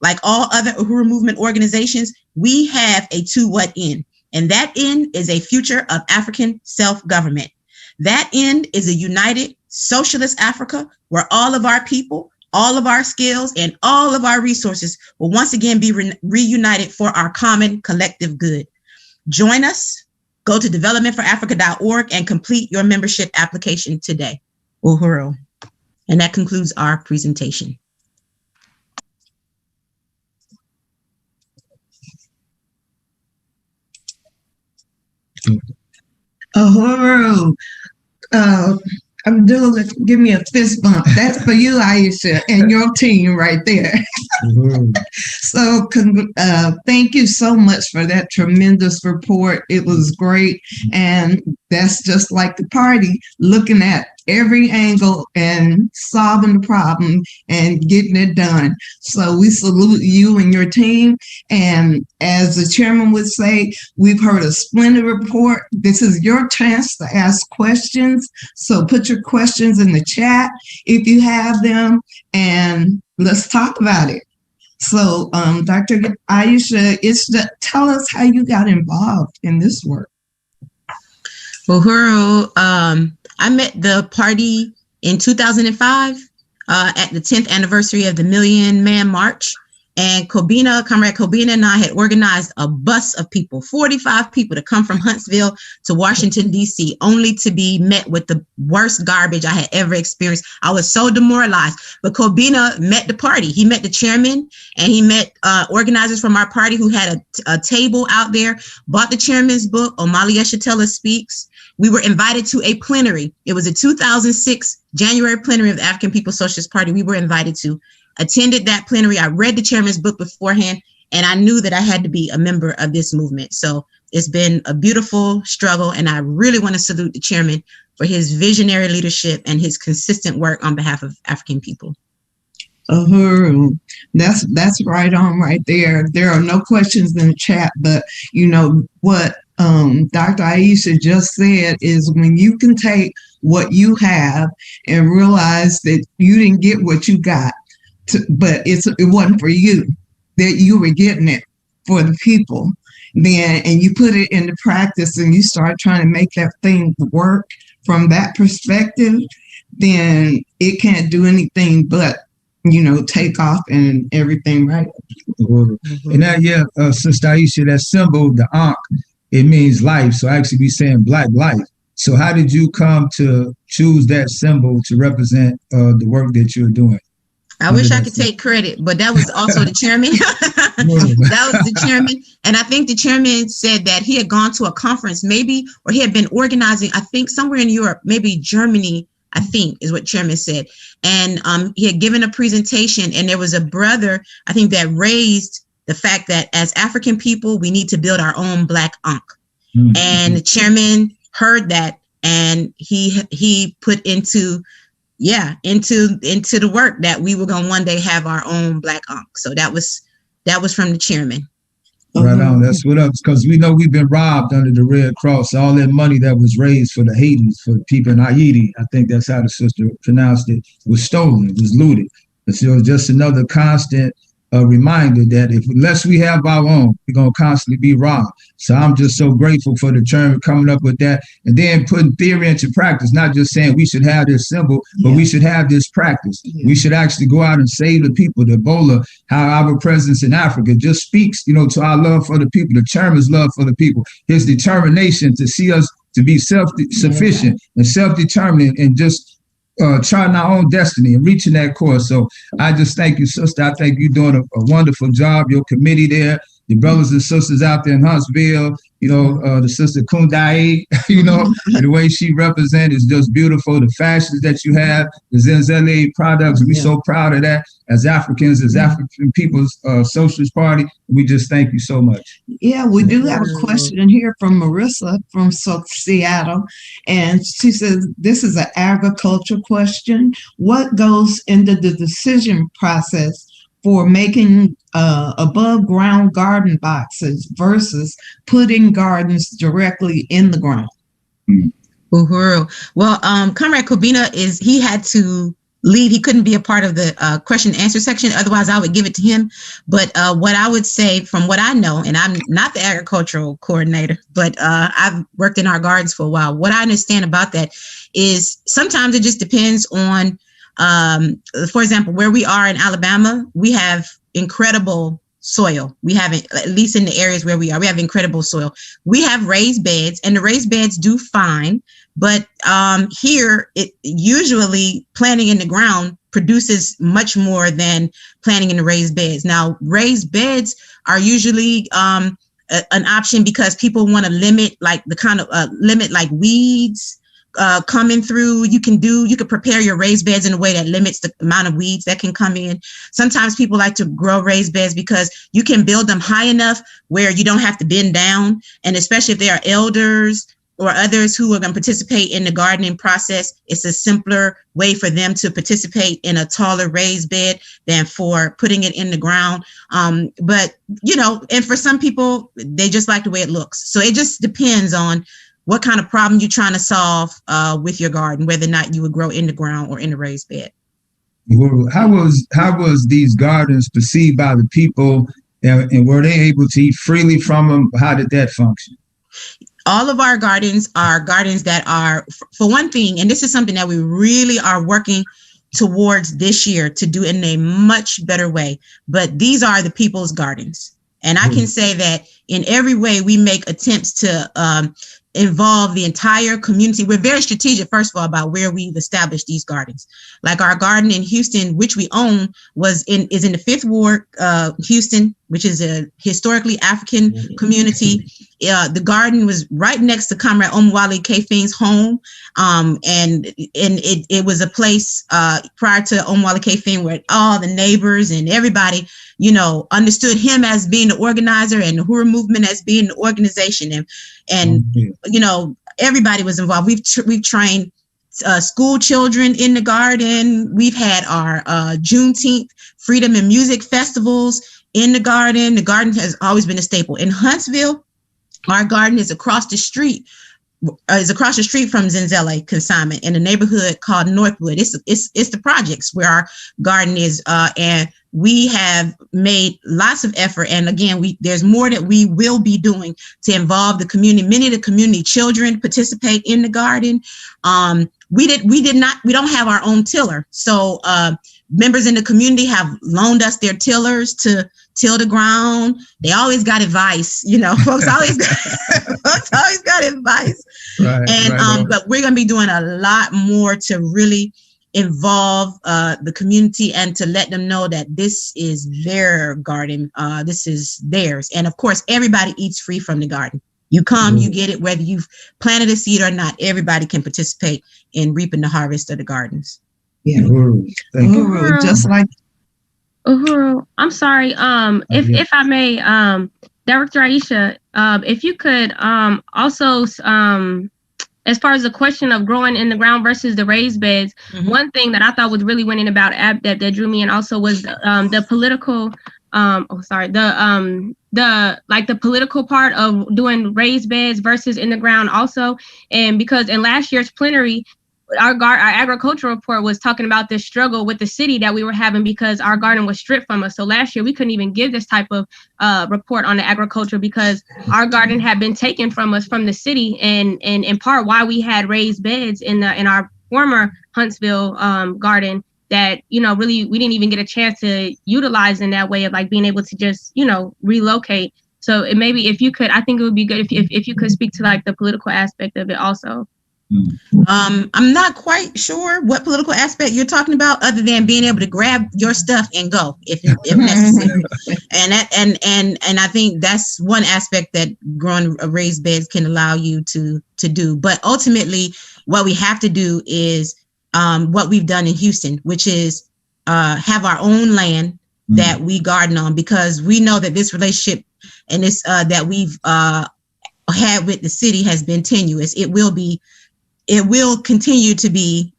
Like all other Uhuru Movement organizations, we have a to-what end, and that end is a future of African self-government. That end is a united socialist Africa where all of our people, all of our skills, and all of our resources will once again be reunited for our common collective good. Join us. Go to developmentforafrica.org and complete your membership application today. Uhuru. And that concludes our presentation. Uhuru. Abdul, give me a fist bump. That's for you, Aisha, and your team right there. So thank you so much for that tremendous report. It was great. And that's just like the party, looking at every angle and solving the problem and getting it done. So we salute you and your team. And as the chairman would say, we've heard a splendid report. This is your chance to ask questions. So put your questions in the chat if you have them, and let's talk about it. So, Dr. Aisha, tell us how you got involved in this work. Uhuru, I met the party in 2005 at the 10th anniversary of the Million Man March. And Comrade Kobina and I had organized a bus of people, 45 people, to come from Huntsville to Washington, D.C., only to be met with the worst garbage I had ever experienced. I was so demoralized. But Kobina met the party. He met the chairman, and he met organizers from our party who had a table out there, bought the chairman's book, Omali Yeshitela Speaks. We were invited to a plenary. It was a 2006 January plenary of the African People's Socialist Party. We were invited to. Attended that plenary. I read the chairman's book beforehand, and I knew that I had to be a member of this movement. So it's been a beautiful struggle, and I really want to salute the chairman for his visionary leadership and his consistent work on behalf of African people. That's right on right there. There are no questions in the chat, but you know what Dr. Aisha just said is when you can take what you have and realize that you didn't get what you got, but it wasn't for you, that you were getting it for the people, then, and you put it into practice and you start trying to make that thing work from that perspective, then it can't do anything but, you know, take off and everything, right? Mm-hmm. And that, Sister Aisha, that symbol, the Ankh, it means life. So actually we saying Black life. So how did you come to choose that symbol to represent the work that you're doing? I wish I could take credit, but that was also the chairman. That was the chairman. And I think the chairman said that he had gone to a conference maybe, or he had been organizing, I think somewhere in Europe, maybe Germany, I think is what chairman said. And he had given a presentation, and there was a brother, I think, that raised the fact that as African people, we need to build our own Black Ankh. Mm-hmm. And the chairman heard that, and he put into the work that we were going to one day have our own Black Ankh. So that was from the chairman. Right on. That's what up. Because we know we've been robbed under the Red Cross. All that money that was raised for the Haitians, for people in Haiti, I think that's how the sister pronounced it, was stolen, was looted. So just another constant reminder that unless we have our own, we're going to constantly be robbed. So I'm just so grateful for the chairman coming up with that and then putting theory into practice, not just saying we should have this symbol, but we should have this practice. Yeah. We should actually go out and save the people. The Ebola, how our presence in Africa just speaks, you know, to our love for the people, the chairman's love for the people, his determination to see us to be self-sufficient and self-determined and just charting our own destiny and reaching that course. So I just thank you, sister. I think you're doing a wonderful job. Your committee there, your brothers and sisters out there in Huntsville, you know, the sister Kundai, you know, the way she represents is just beautiful. The fashions that you have, the Zenzele products, we're so proud of that as Africans, as African People's Socialist Party. We just thank you so much. Yeah, we do have a question here from Marissa from Seattle. And she says, this is an agriculture question. What goes into the decision process for making above ground garden boxes versus putting gardens directly in the ground? Uhuru. Well, Comrade Kobina he had to leave. He couldn't be a part of the question and answer section. Otherwise, I would give it to him. But what I would say from what I know, and I'm not the agricultural coordinator, but I've worked in our gardens for a while. What I understand about that is sometimes it just depends on, for example, where we are in Alabama, we have incredible soil. We haven't, at least in the areas where we are, we have incredible soil. We have raised beds, and the raised beds do fine. But here, it usually planting in the ground produces much more than planting in the raised beds. Now, raised beds are usually an option because people want to limit like the kind of limit like weeds coming through. You can prepare your raised beds in a way that limits the amount of weeds that can come in. Sometimes people like to grow raised beds because you can build them high enough where you don't have to bend down. And especially if there are elders or others who are going to participate in the gardening process, it's a simpler way for them to participate in a taller raised bed than for putting it in the ground. But, you know, and for some people, they just like the way it looks. So it just depends on what kind of problem you're trying to solve with your garden, whether or not you would grow in the ground or in a raised bed. How was these gardens perceived by the people, and were they able to eat freely from them? How did that function? All of our gardens are gardens that are, for one thing, and this is something that we really are working towards this year to do in a much better way, but these are the people's gardens. And I can say that in every way we make attempts to involve the entire community. We're very strategic, first of all, about where we've established these gardens. Like our garden in Houston, which we own, is in the 5th Ward, Houston, which is a historically African community. The garden was right next to Comrade Omwale Kefing's home. And it was a place prior to Omwale Kefing where all the neighbors and everybody, understood him as being the organizer and the Hura movement as being the organization. And everybody was involved. We've trained school children in the garden. We've had our Juneteenth Freedom and Music festivals in the garden. The garden has always been a staple. In Huntsville, our garden is across the street from Zenzele Consignment in a neighborhood called Northwood. It's the projects where our garden is, and we have made lots of effort. And again, there's more that we will be doing to involve the community. Many of the community children participate in the garden. We don't have our own tiller. So members in the community have loaned us their tillers to till the ground. They always got advice, folks always got advice. Right, but we're going to be doing a lot more to really involve the community and to let them know that this is their garden. This is theirs. And of course, everybody eats free from the garden. You come, you get it, whether you've planted a seed or not. Everybody can participate in reaping the harvest of the gardens. Yeah. Uhuru, just like Uhuru, I'm sorry. If I may, Director Aisha, if you could also, as far as the question of growing in the ground versus the raised beds, one thing that I thought was really winning about ABDEP that drew me in also was the political. The political part of doing raised beds versus in the ground also, and because in last year's plenary, our agricultural report was talking about this struggle with the city that we were having because our garden was stripped from us. So last year we couldn't even give this type of report on the agriculture because our garden had been taken from us from the city, and in part why we had raised beds in our former Huntsville garden that really we didn't even get a chance to utilize in that way of like being able to just relocate. So maybe if you could, I think it would be good if you could speak to like the political aspect of it also. I'm not quite sure what political aspect you're talking about, other than being able to grab your stuff and go if necessary. And I think that's one aspect that growing raised beds can allow you to do. But ultimately, what we have to do is what we've done in Houston, which is have our own land that we garden on, because we know that this relationship and this that we've had with the city has been tenuous. It will continue to be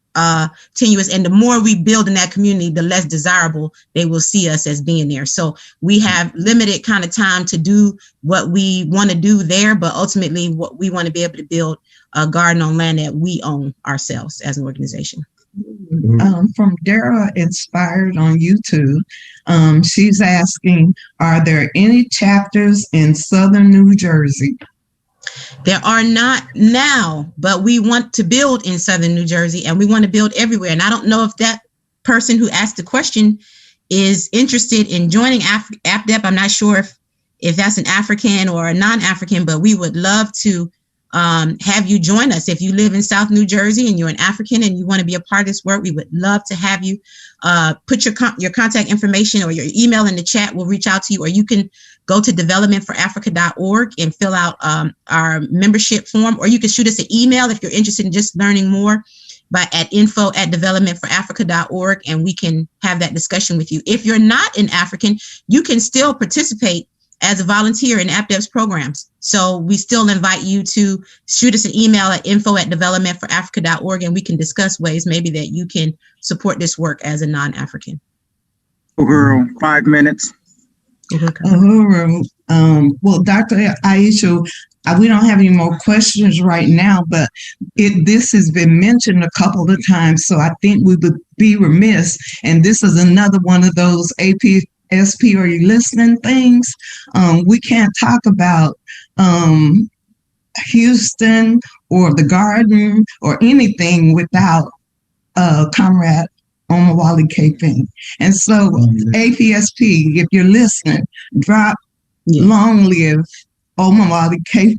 tenuous, and the more we build in that community, the less desirable they will see us as being there. So we have limited kind of time to do what we want to do there, but ultimately what we want to be able to build a garden on land that we own ourselves as an organization. From Dara Inspired on YouTube, she's asking, are there any chapters in Southern New Jersey? There are not now, but we want to build in Southern New Jersey, and we want to build everywhere. And I don't know if that person who asked the question is interested in joining APDEP. I'm not sure if that's an African or a non-African, but we would love to have you join us. If you live in South New Jersey and you're an African and you want to be a part of this work, we would love to have you. Put your contact information or your email in the chat. We'll reach out to you, or you can go to developmentforafrica.org and fill out our membership form, or you can shoot us an email if you're interested in just learning more at info@developmentforafrica.org, and we can have that discussion with you. If you're not an African, you can still participate as a volunteer in APDEP's programs. So we still invite you to shoot us an email at info@developmentforafrica.org, and we can discuss ways maybe that you can support this work as a non-African. Uhuru, 5 minutes. Well, Dr. Aisha, We don't have any more questions right now, but this has been mentioned a couple of times, so I think we would be remiss. And this is another one of those APSP, are you listening things? We can't talk about Houston or the Garden or anything without Comrade Omawale K. And so APSP, if you're listening, drop long live Omawale K.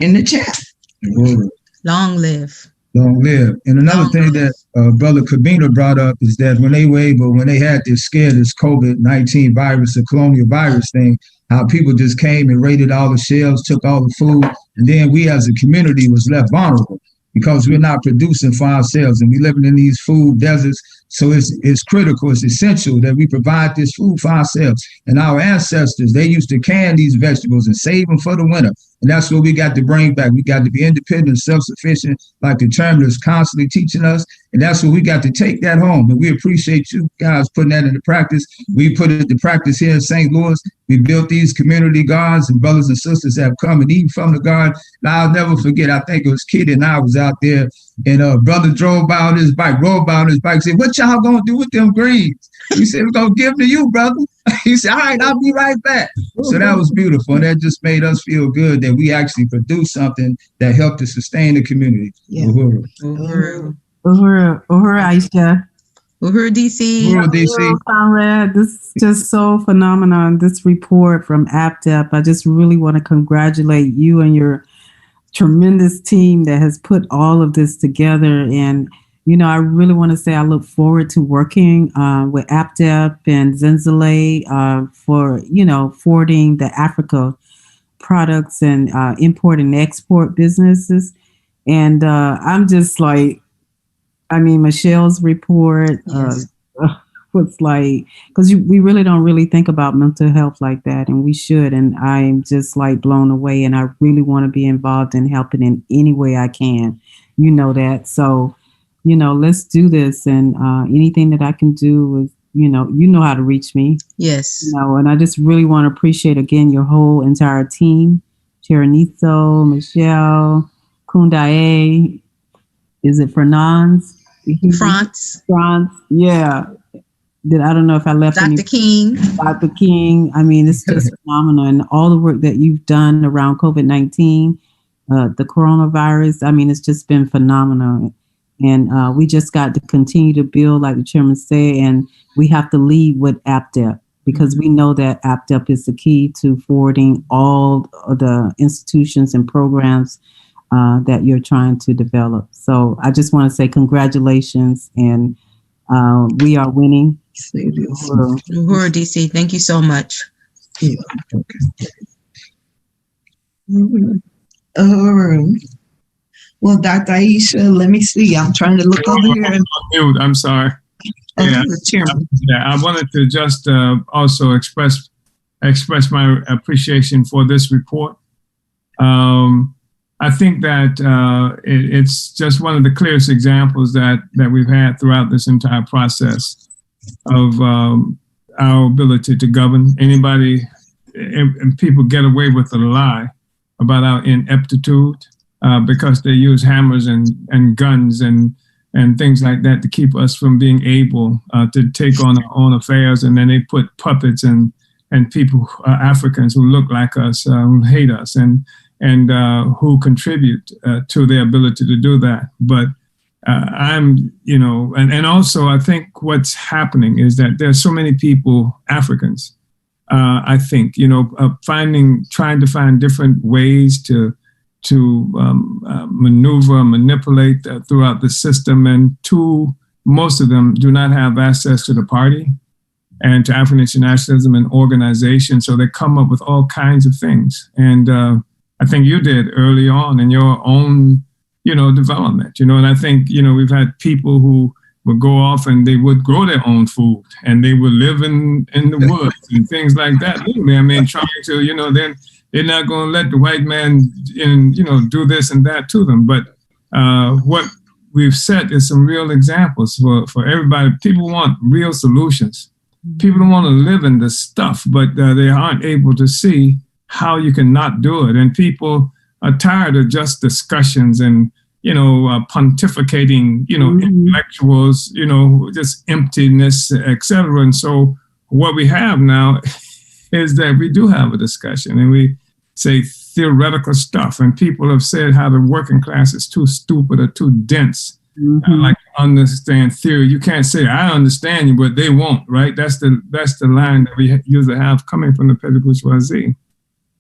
in the chat. Long live. Long live. And another thing that Brother Kabina brought up is that when they had this scare, this COVID-19 virus, the colonial virus thing, how people just came and raided all the shelves, took all the food, and then we as a community was left vulnerable because we're not producing for ourselves and we're living in these food deserts. So it's critical, it's essential that we provide this food for ourselves. And our ancestors, they used to can these vegetables and save them for the winter. And that's what we got to bring back. We got to be independent, self-sufficient, like the term is constantly teaching us. And that's what we got to take that home. And we appreciate you guys putting that into practice. We put it into practice here in St. Louis. We built these community gardens, and brothers and sisters have come and eaten from the garden. Now, I'll never forget, I think it was Kitty and I was out there, and brother drove by on his bike, said, "What y'all gonna do with them greens?" He said, "We're gonna give them to you, brother." He said, "All right, I'll be right back." So that was beautiful. And that just made us feel good that we actually produced something that helped to sustain the community. Yeah. Uhuru. Uhuru. Uhuru, Aisha. Uhuru, DC. Uhuru, DC. Conrad, this is just so phenomenal. This report from APDEP, I just really want to congratulate you and your tremendous team that has put all of this together. And, you know, I really want to say I look forward to working with APDEP and Zenzele for, you know, forwarding the Africa products and import and export businesses. And I'm just like, I mean, Michelle's report was like, because we really don't really think about mental health like that, and we should. And I'm just like blown away, and I really want to be involved in helping in any way I can. You know that. So, you know, let's do this. And anything that I can do is, you know how to reach me. Yes. You know, and I just really want to appreciate, again, your whole entire team, Chereniso, Michelle, Kundaye, is it France? France, yeah. I don't know if I left Dr. King. Dr. King. I mean, it's just phenomenal. And all the work that you've done around COVID-19, the coronavirus, I mean, it's just been phenomenal. And we just got to continue to build, like the chairman said, and we have to lead with APDEP because we know that APDEP is the key to forwarding all of the institutions and programs that you're trying to develop. So I just want to say congratulations, and we are winning. Uhuru, DC, thank you so much. Yeah. Well, Dr. Aisha, let me see. I'm trying to look over here. I'm sorry. Yeah, I wanted to just also express my appreciation for this report. I think that it's just one of the clearest examples that we've had throughout this entire process of our ability to govern. Anybody and people get away with a lie about our ineptitude because they use hammers and guns and things like that to keep us from being able to take on our own affairs. And then they put puppets and people, Africans who look like us, who hate us, and who contribute to their ability to do that. But I'm, and also I think what's happening is that there's so many people, Africans, I think, trying to find different ways to maneuver, manipulate throughout the system. And most of them do not have access to the party and to African internationalism and organization. So they come up with all kinds of things. And I think you did early on in your own, development, and I think, we've had people who would go off and they would grow their own food and they would live in the woods and things like that. Literally, I mean, trying to, then they're not going to let the white man, do this and that to them. But what we've set is some real examples for everybody. People want real solutions. People don't want to live in this stuff, but they aren't able to see how you can not do it. And people are tired of just discussions and, pontificating, intellectuals, just emptiness, etc. And so what we have now is that we do have a discussion and we say theoretical stuff. And people have said how the working class is too stupid or too dense. I like to understand theory. You can't say, I understand you, but they won't, right? That's the line that we usually have coming from the petty bourgeoisie.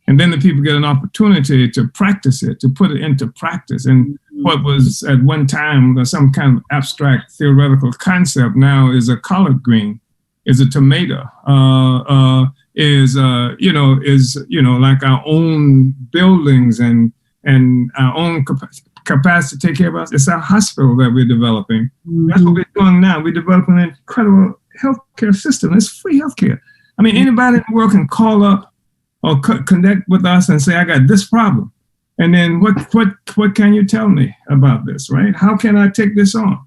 And then the people get an opportunity to practice it, to put it into practice. And what was at one time some kind of abstract theoretical concept now is a collard green, is a tomato, is like our own buildings and our own capacity to take care of us. It's our hospital that we're developing. That's what we're doing now. We're developing an incredible healthcare system. It's free healthcare. I mean, anybody in the world can call up or connect with us and say, I got this problem. And then what can you tell me about this, right? How can I take this on?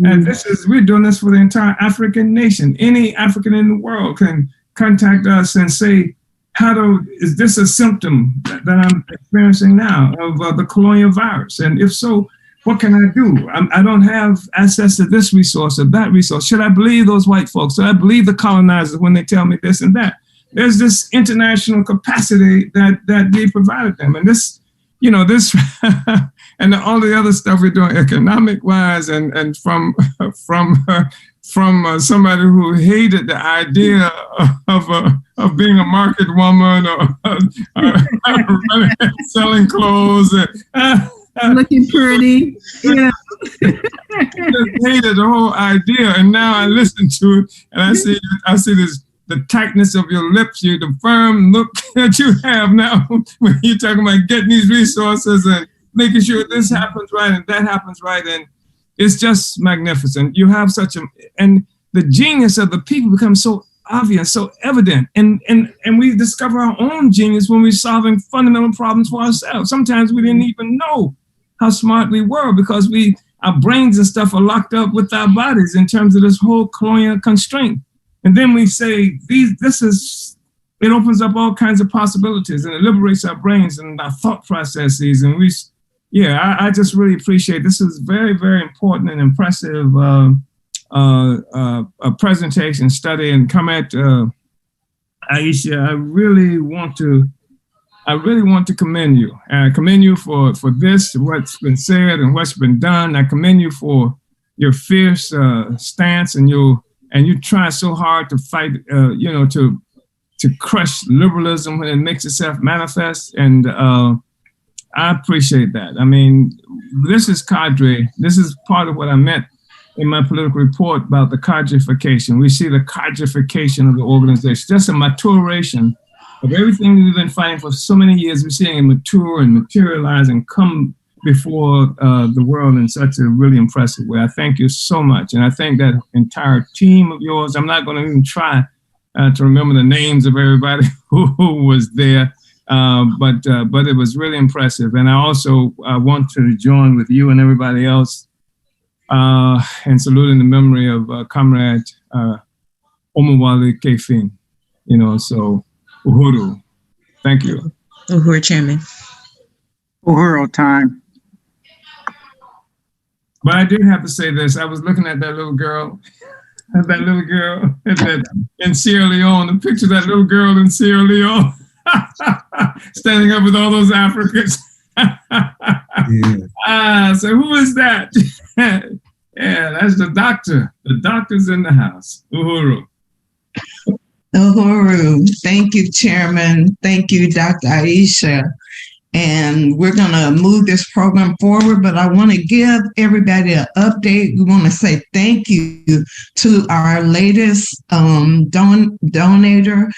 And we're doing this for the entire African nation. Any African in the world can contact us and say, is this a symptom that I'm experiencing now of the colonial virus? And if so, what can I do? I don't have access to this resource or that resource. Should I believe those white folks? Should I believe the colonizers when they tell me this and that? There's this international capacity that they provided them. And this and all the other stuff we're doing economic wise and from somebody who hated the idea of being a market woman or selling clothes and looking pretty. Yeah. Just hated the whole idea. And now I listen to it and I see this, the tightness of your lips, the firm look that you have now when you're talking about getting these resources and making sure this happens right and that happens right. And it's just magnificent. You have and the genius of the people becomes so obvious, so evident. And we discover our own genius when we're solving fundamental problems for ourselves. Sometimes we didn't even know how smart we were because our brains and stuff are locked up with our bodies in terms of this whole colonial constraint. And then we say, it opens up all kinds of possibilities and it liberates our brains and our thought processes. And I just really appreciate this is very, very important and impressive presentation, study, and comment. Aisha, I really want to commend you. I commend you for this, what's been said and what's been done. I commend you for your fierce stance and you try so hard to fight, to crush liberalism when it makes itself manifest. And I appreciate that. I mean, this is cadre. This is part of what I meant in my political report about the cadreification. We see the cadreification of the organization, just a maturation of everything we've been fighting for so many years. We're seeing it mature and materialize and come before the world in such a really impressive way. I thank you so much. And I thank that entire team of yours. I'm not going to even try to remember the names of everybody who was there, but it was really impressive. And I also want to join with you and everybody else in saluting the memory of Comrade Omowale Kefin. So Uhuru. Thank you. Uhuru, Chairman. Uhuru time. But I did have to say this. I was looking at that little girl in Sierra Leone, the picture of that little girl in Sierra Leone, standing up with all those Africans. So who is that? Yeah, that's the doctor. The doctor's in the house. Uhuru. Uhuru. Thank you, Chairman. Thank you, Dr. Aisha. And we're going to move this program forward, but I want to give everybody an update. We want to say thank you to our latest donator,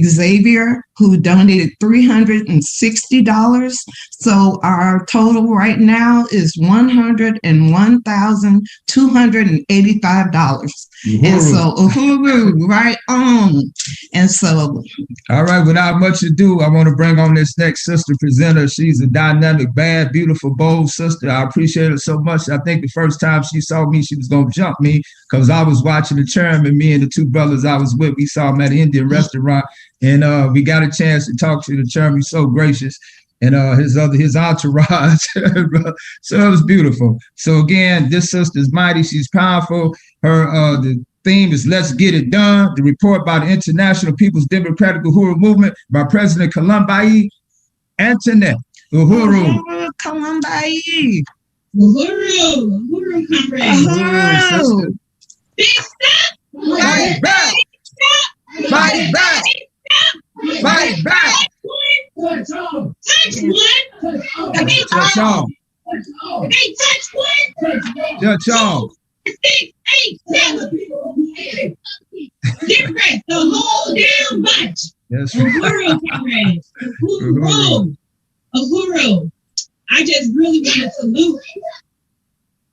Xavier, who donated $360. So our total right now is $101,285. And so, Uhuru, right on. And so, all right, without much ado, I want to bring on this next sister presenter. She's a dynamic, bad, beautiful, bold sister. I appreciate her so much. I think the first time she saw me, she was going to jump me because I was watching the chairman. Me and the two brothers I was with, we saw him at an Indian restaurant, and we got a chance to talk to the chairman. He's so gracious. And his entourage. So it was beautiful. So again, this sister's mighty. She's powerful. The theme is Let's Get It Done. The report by the International People's Democratic Uhuru Movement by President Columbai Antoinette. Uhuru. Columbai. Uhuru. Uhuru, comrade. Uhuru. Big step. Fight back. Fight back. Fight back. Touch one. I can't touch all. I can't touch one. Touch all. 6, 8, 7. Different, the whole damn bunch. That's right. Uhuru, comrades. Uhuru. Uhuru. I just really want to salute.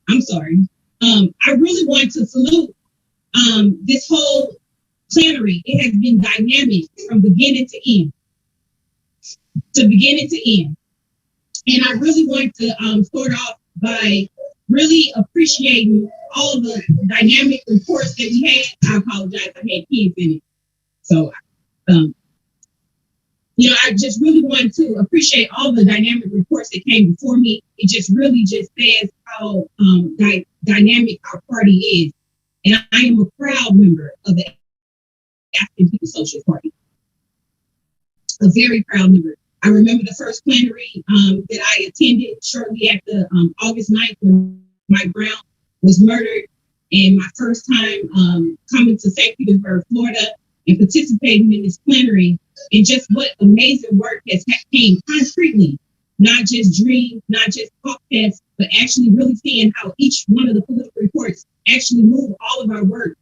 I'm sorry. I really want to salute this whole plenary. It has been dynamic from beginning to end. And I really want to start off by really appreciating all the dynamic reports that we had. I apologize, I had kids in it. So, I just really want to appreciate all the dynamic reports that came before me. It just really just says how dynamic our party is. And I am a proud member of the African People's Socialist Party. A very proud member. I remember the first plenary that I attended shortly after August 9th when Mike Brown was murdered, and my first time coming to St. Petersburg, Florida, and participating in this plenary, and just what amazing work has came concretely, not just dreams, not just talk tests, but actually really seeing how each one of the political reports actually move all of our work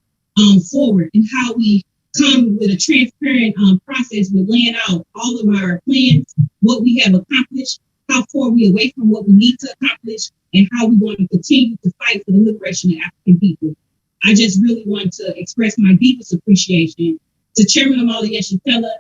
forward, and how we come with a transparent process with laying out all of our plans, what we have accomplished, how far we away from what we need to accomplish, and how we want to continue to fight for the liberation of African people. I just really want to express my deepest appreciation to Chairman Omali Yeshitela.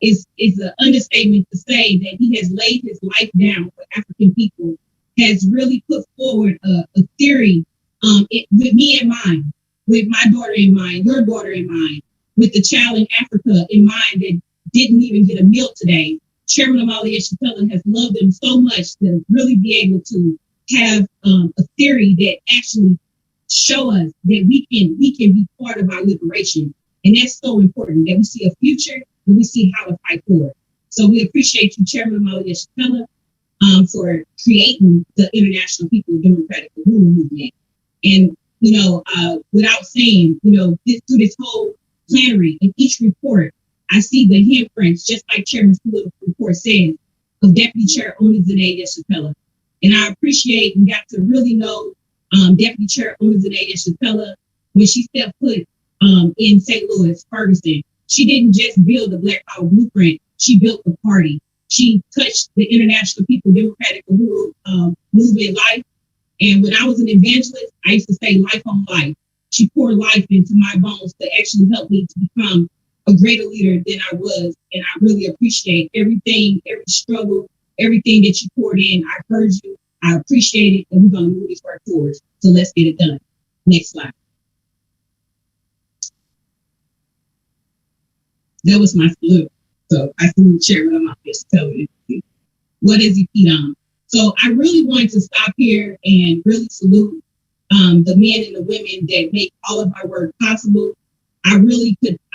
Is an understatement to say that he has laid his life down for African people, has really put forward a theory with me in mind, with my daughter in mind, your daughter in mind, with the child in Africa in mind that didn't even get a meal today. Chairman Omali Yeshitela has loved them so much to really be able to have a theory that actually show us that we can be part of our liberation. And that's so important, that we see a future and we see how to fight for it. So we appreciate you, Chairman Omali Yeshitela, for creating the International People's Democratic Movement. And, without saying, through this whole plenary, in each report, I see the handprints, just like Chairman's political report says, of Deputy Chair Onizade Yeshitela. And I appreciate and got to really know Deputy Chair Onizade Yeshitela when she stepped foot in St. Louis, Ferguson. She didn't just build the Black Power blueprint, she built the party. She touched the International People's Democratic Movement life. And when I was an evangelist, I used to say life on life. She poured life into my bones to actually help me to become a greater leader than I was. And I really appreciate everything, every struggle, everything that you poured in. I heard you, I appreciate it, and we're going to move this work forward. So let's get it done. Next slide. That was my salute. So I salute Chairman Omali Yeshitela. What is he on? So I really wanted to stop here and really salute the men and the women that make all of our work possible. I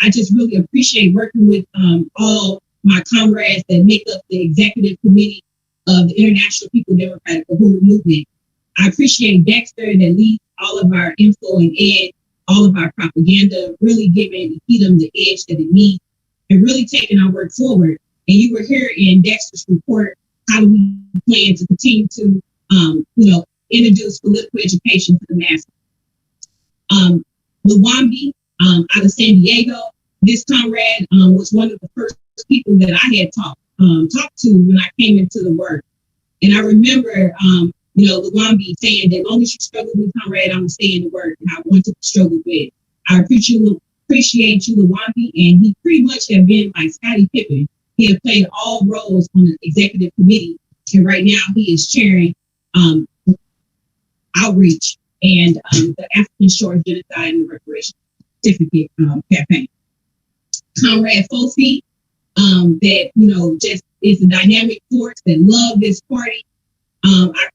just really appreciate working with all my comrades that make up the executive committee of the International People's Democratic Movement. I appreciate Dexter that leads all of our info and ed, all of our propaganda, really giving them the edge that it needs and really taking our work forward. And you were here in Dexter's report, how do we plan to continue to, introduce political education to the masses. Luwambi, out of San Diego, this comrade was one of the first people that I had talked to when I came into the work. And I remember, Luwambi saying that as long as you struggle with comrade, I'm gonna stay in the work, and I want to struggle with. I appreciate appreciate you, Lawambi, and he pretty much have been like Scottie Pippen. He has played all roles on the executive committee, and right now he is chairing outreach and the African Shores Genocide and Reparation Certificate campaign. Comrade Fofi, that just is a dynamic force that love this party.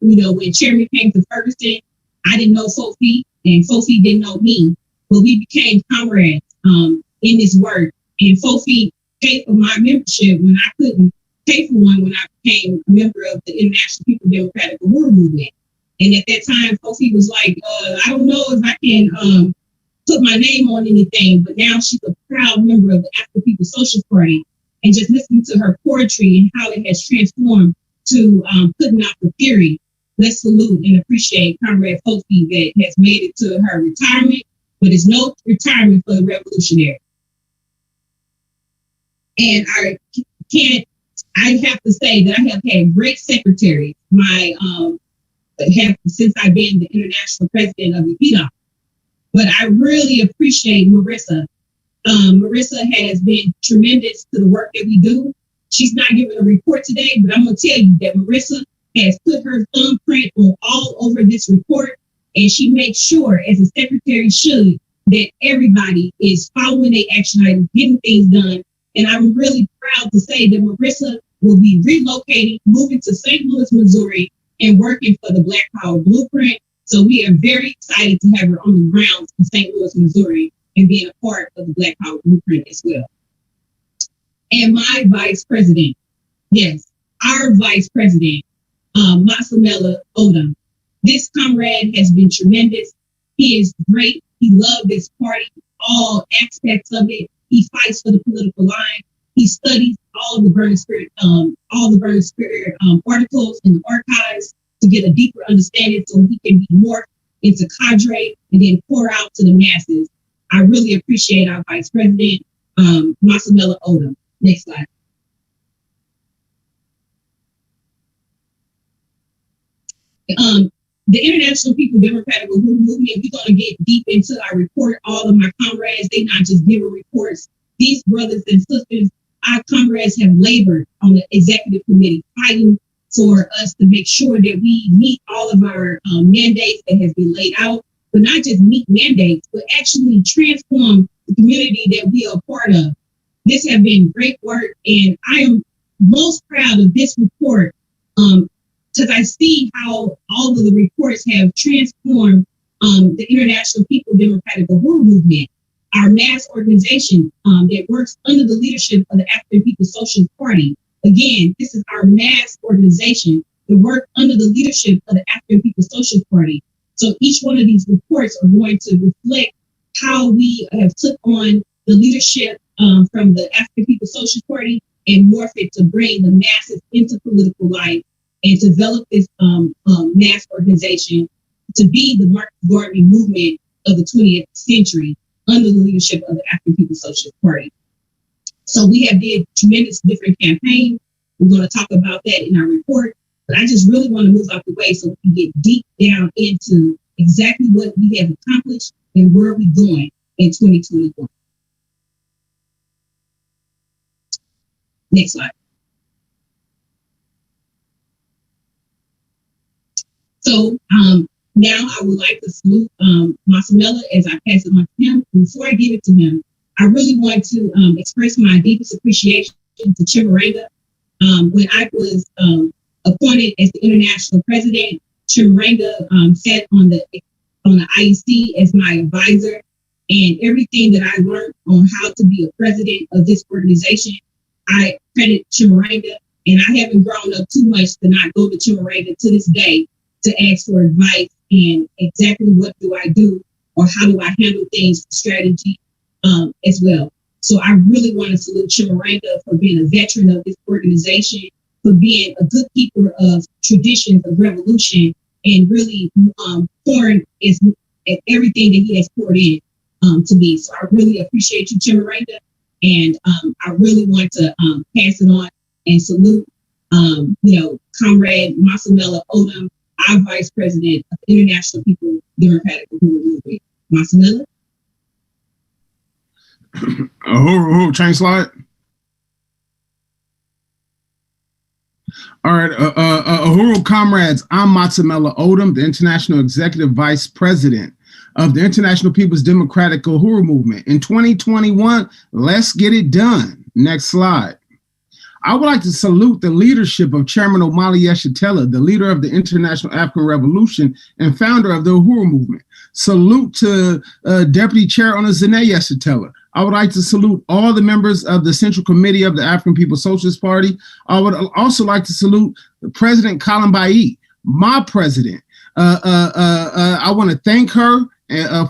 When Chairman came to Ferguson, I didn't know Fofi, and Fofi didn't know me, but we became comrades in this work. And Fofi paid for my membership when I couldn't pay for one when I became a member of the International People Democratic Award Movement. And at that time, Fofi was like, I don't know if I can put my name on anything, but now she's a proud member of the African People's Socialist Party. And just listening to her poetry and how it has transformed to putting out the theory, let's salute and appreciate Comrade Fofi that has made it to her retirement, but it's no retirement for the revolutionary. And I have to say that I have had great secretaries. Since I've been the international president of the PDOC. But I really appreciate Marissa. Marissa has been tremendous to the work that we do. She's not giving a report today, but I'm going to tell you that Marissa has put her thumbprint on all over this report, and she makes sure, as a secretary should, that everybody is following their action items, getting things done. And I'm really proud to say that Marissa will be relocating, moving to St. Louis, Missouri, and working for the Black Power Blueprint. So we are very excited to have her on the grounds in St. Louis, Missouri, and being a part of the Black Power Blueprint as well. And my vice president, yes, our vice president, Masamela Odom. This comrade has been tremendous. He is great. He loves this party, all aspects of it. He fights for the political line. He studies all of the Burning Spirit, articles in the archives to get a deeper understanding so he can be morphed into cadre and then pour out to the masses. I really appreciate our Vice President, Masamela Odom. Next slide. The International People Democratic Movement, we're going to get deep into our report. All of my comrades, they not just give reports. These brothers and sisters, our comrades have labored on the executive committee, fighting for us to make sure that we meet all of our mandates that has been laid out, but not just meet mandates, but actually transform the community that we are a part of. This has been great work, and I am most proud of this report because I see how all of the reports have transformed the International People Democratic Award Movement, our mass organization that works under the leadership of the African People's Socialist Party. Again, this is our mass organization that work under the leadership of the African People's Socialist Party. So each one of these reports are going to reflect how we have took on the leadership from the African People's Socialist Party and morph it to bring the masses into political life and develop this mass organization to be the Marcus Garvey movement of the 20th century under the leadership of the African People's Socialist Party. So we have did tremendous different campaigns. We're going to talk about that in our report, but I just really want to move out the way so we can get deep down into exactly what we have accomplished and where we're going in 2021. Next slide. So now I would like to salute Masamela as I pass it on to him. Before I give it to him, I really want to express my deepest appreciation to Chimaranga. When I was appointed as the international president, Chimaranga sat on the IEC as my advisor, and everything that I learned on how to be a president of this organization, I credit Chimaranga, and I haven't grown up too much to not go to Chimaranga to this day to ask for advice and exactly what do I do or how do I handle things, strategy as well. So I really want to salute Chimaranga for being a veteran of this organization, for being a good keeper of traditions of revolution and really pouring everything that he has poured in to me. So I really appreciate you, Chimaranga, and I really want to pass it on and salute, Comrade Masamela Odom, our Vice President of the International People Democratic Movement. Masamela? Change slide. All right, Uhuru comrades, I'm Matamela Odom, the International Executive Vice President of the International People's Democratic Uhuru Movement. In 2021, let's get it done. Next slide. I would like to salute the leadership of Chairman Omali Yeshitela, the leader of the International African Revolution and founder of the Uhuru Movement. Salute to Deputy Chair Onazine Yeshitela. I would like to salute all the members of the Central Committee of the African People's Socialist Party. I would also like to salute President Colin Bailly, my president. I want to thank her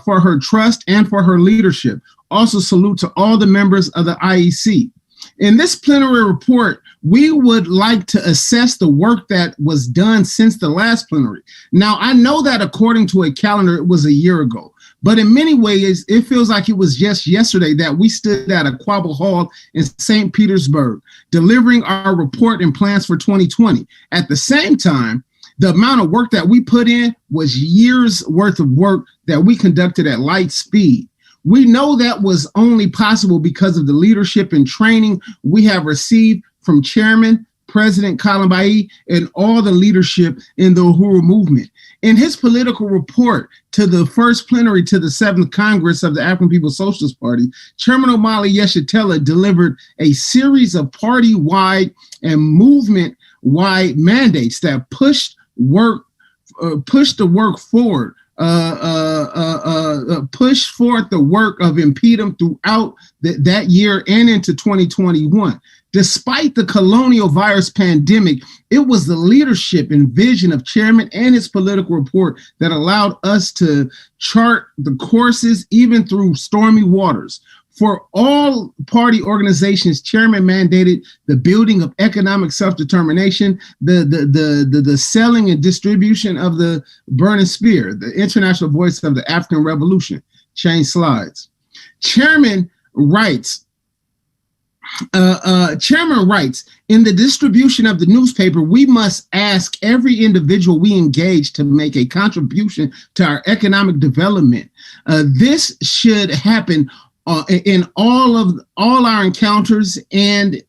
for her trust and for her leadership. Also salute to all the members of the IEC. In this plenary report, we would like to assess the work that was done since the last plenary. Now, I know that according to a calendar, it was a year ago, but in many ways, it feels like it was just yesterday that we stood at Aquaba Hall in St. Petersburg, delivering our report and plans for 2020. At the same time, the amount of work that we put in was years worth of work that we conducted at light speed. We know that was only possible because of the leadership and training we have received from Chairman, President Colin Bailly, and all the leadership in the Uhuru movement. In his political report to the first plenary to the 7th Congress of the African People's Socialist Party, Chairman Omali Yeshitela delivered a series of party-wide and movement-wide mandates that pushed the work forward. Push forth the work of impediment throughout that year and into 2021. Despite the colonial virus pandemic, it was the leadership and vision of Chairman and his political report that allowed us to chart the courses even through stormy waters. For all party organizations, Chairman mandated the building of economic self-determination, the selling and distribution of the burning spear, the international voice of the African Revolution. Change slides. Chairman writes, in the distribution of the newspaper, we must ask every individual we engage to make a contribution to our economic development. This should happen in all our encounters, and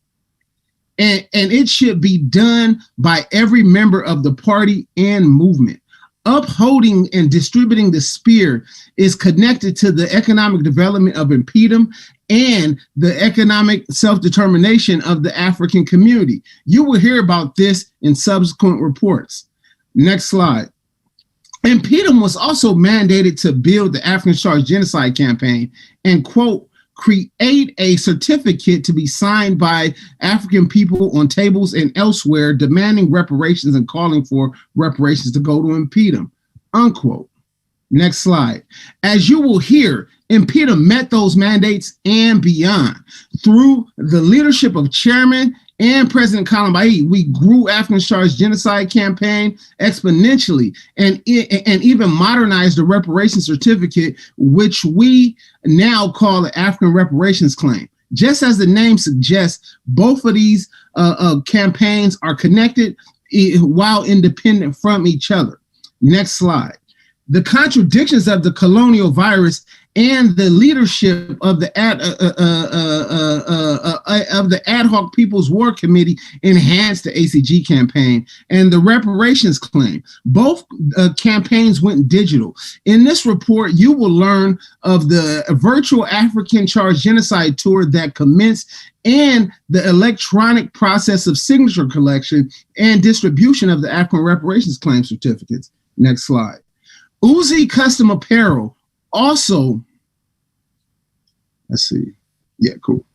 it should be done by every member of the party and movement. Upholding and distributing the spear is connected to the economic development of impediment and the economic self-determination of the African community. You will hear about this in subsequent reports. Next slide. Impediment was also mandated to build the African Charged Genocide Campaign and, quote, create a certificate to be signed by African people on tables and elsewhere demanding reparations and calling for reparations to go to impediment, unquote. Next slide. As you will hear, impediment met those mandates and beyond. Through the leadership of Chairman and President Colin Bailly, we grew African Charged Genocide Campaign exponentially and even modernized the reparations certificate, which we now call the African Reparations Claim. Just as the name suggests, both of these campaigns are connected while independent from each other. Next slide. The contradictions of the colonial virus and the leadership of the ad hoc People's War Committee enhanced the ACG campaign and the reparations claim. Both campaigns went digital. In this report, you will learn of the virtual African Charged Genocide Tour that commenced and the electronic process of signature collection and distribution of the African reparations claim certificates. Next slide. Uzi Custom Apparel also, let's see. Yeah, cool.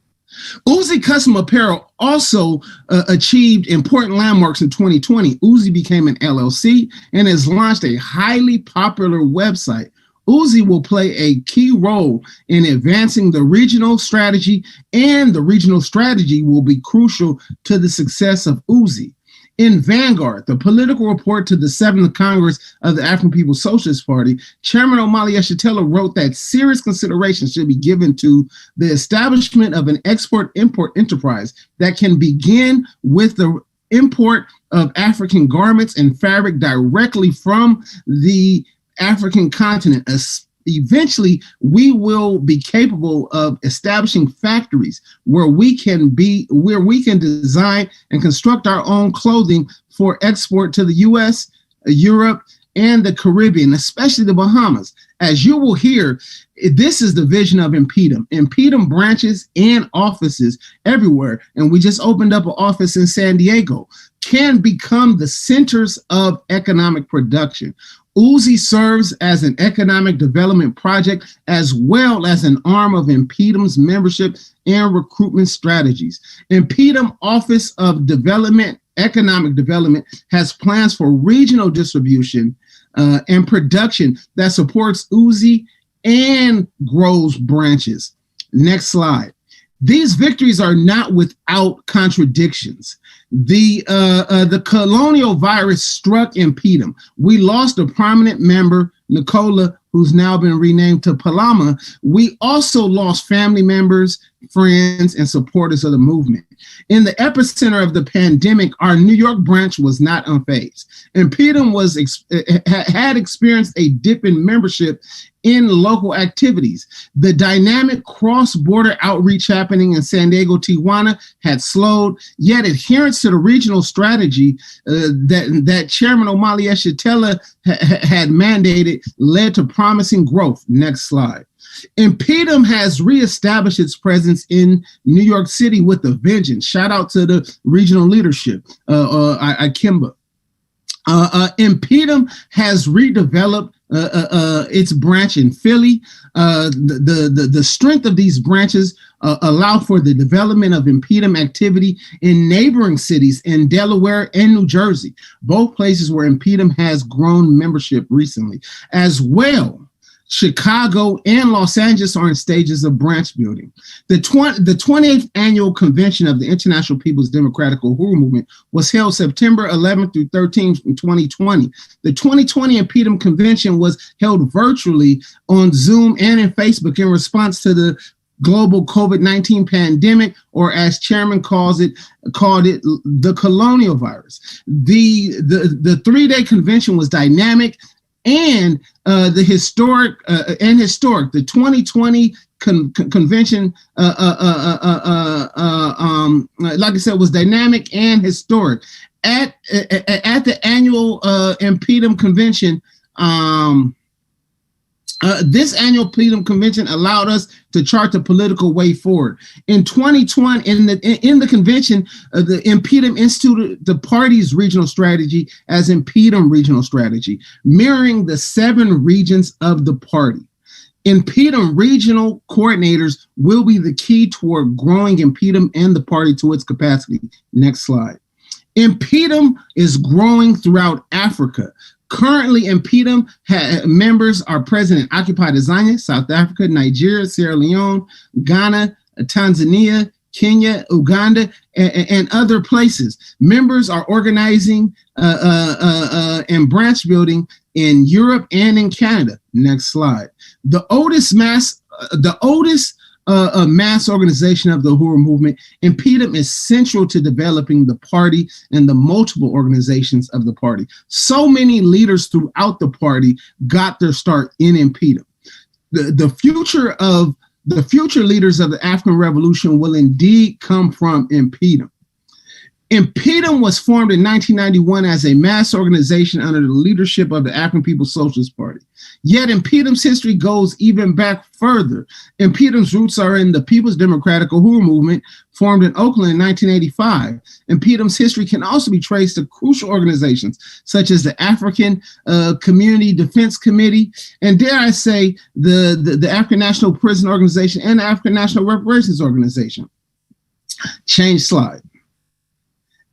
Uzi Custom Apparel also achieved important landmarks in 2020. Uzi became an LLC and has launched a highly popular website. Uzi will play a key role in advancing the regional strategy, and the regional strategy will be crucial to the success of Uzi. In Vanguard, the political report to the 7th Congress of the African People's Socialist Party, Chairman Omali Yeshitela wrote that serious consideration should be given to the establishment of an export-import enterprise that can begin with the import of African garments and fabric directly from the African continent, eventually we will be capable of establishing factories where we can design and construct our own clothing for export to the US, Europe, and the Caribbean, especially the Bahamas. As you will hear, this is the vision of Impedum. Impedum branches and offices everywhere, and we just opened up an office in San Diego, can become the centers of economic production. UZI serves as an economic development project as well as an arm of Impedum's membership and recruitment strategies. Impedum Office of Economic Development has plans for regional distribution and production that supports UZI and grows branches. Next slide. These victories are not without contradictions. The colonial virus struck Impedum. We lost a prominent member, Nicola, who's now been renamed to Palama. We also lost family members, friends, and supporters of the movement. In the epicenter of the pandemic, our New York branch was not unfazed. Impedum had experienced a dip in membership in local activities. The dynamic cross-border outreach happening in San Diego, Tijuana had slowed, yet adherence to the regional strategy that Chairman Omali Yeshitela had mandated led to promising growth. Next slide. Impedum has reestablished its presence in New York City with a vengeance. Shout out to the regional leadership, Akimba. Impedum has redeveloped its branch in Philly. The strength of these branches allow for the development of Impedum activity in neighboring cities in Delaware and New Jersey, both places where Impedum has grown membership recently. As well, Chicago and Los Angeles are in stages of branch building. The 28th annual convention of the International People's Democratic Uhuru Movement was held September 11th through 13th in 2020. The 2020 Impedum convention was held virtually on Zoom and in Facebook in response to the global COVID-19 pandemic, or as Chairman called it, the colonial virus. The 3-day convention was dynamic and the historic. The 2020 convention, like I said, was dynamic and historic. At the annual Impedum convention, this annual Impedum convention allowed us to chart the political way forward. In 2020, in the convention, the Impedum instituted the party's regional strategy as Impedum regional strategy, mirroring the 7 regions of the party. Impedum regional coordinators will be the key toward growing Impedum and the party to its capacity. Next slide. Impedum is growing throughout Africa. Currently, Impedum members are present in occupied Tanzania, South Africa, Nigeria, Sierra Leone, Ghana, Tanzania, Kenya, Uganda, and other places. Members are organizing and branch building in Europe and in Canada. Next slide. The oldest mass organization of the Uhuru movement, Impedum is central to developing the party and the multiple organizations of the party. So many leaders throughout the party got their start in Impedum. The future leaders of the African Revolution will indeed come from Impedum. Impedum was formed in 1991 as a mass organization under the leadership of the African People's Socialist Party. Yet Impedum's history goes even back further. Impedum's roots are in the People's Democratic Uhuru movement, formed in Oakland in 1985. Impedum's history can also be traced to crucial organizations such as the African Community Defense Committee, and dare I say, the African National Prison Organization and the African National Reparations Organization. Change slide.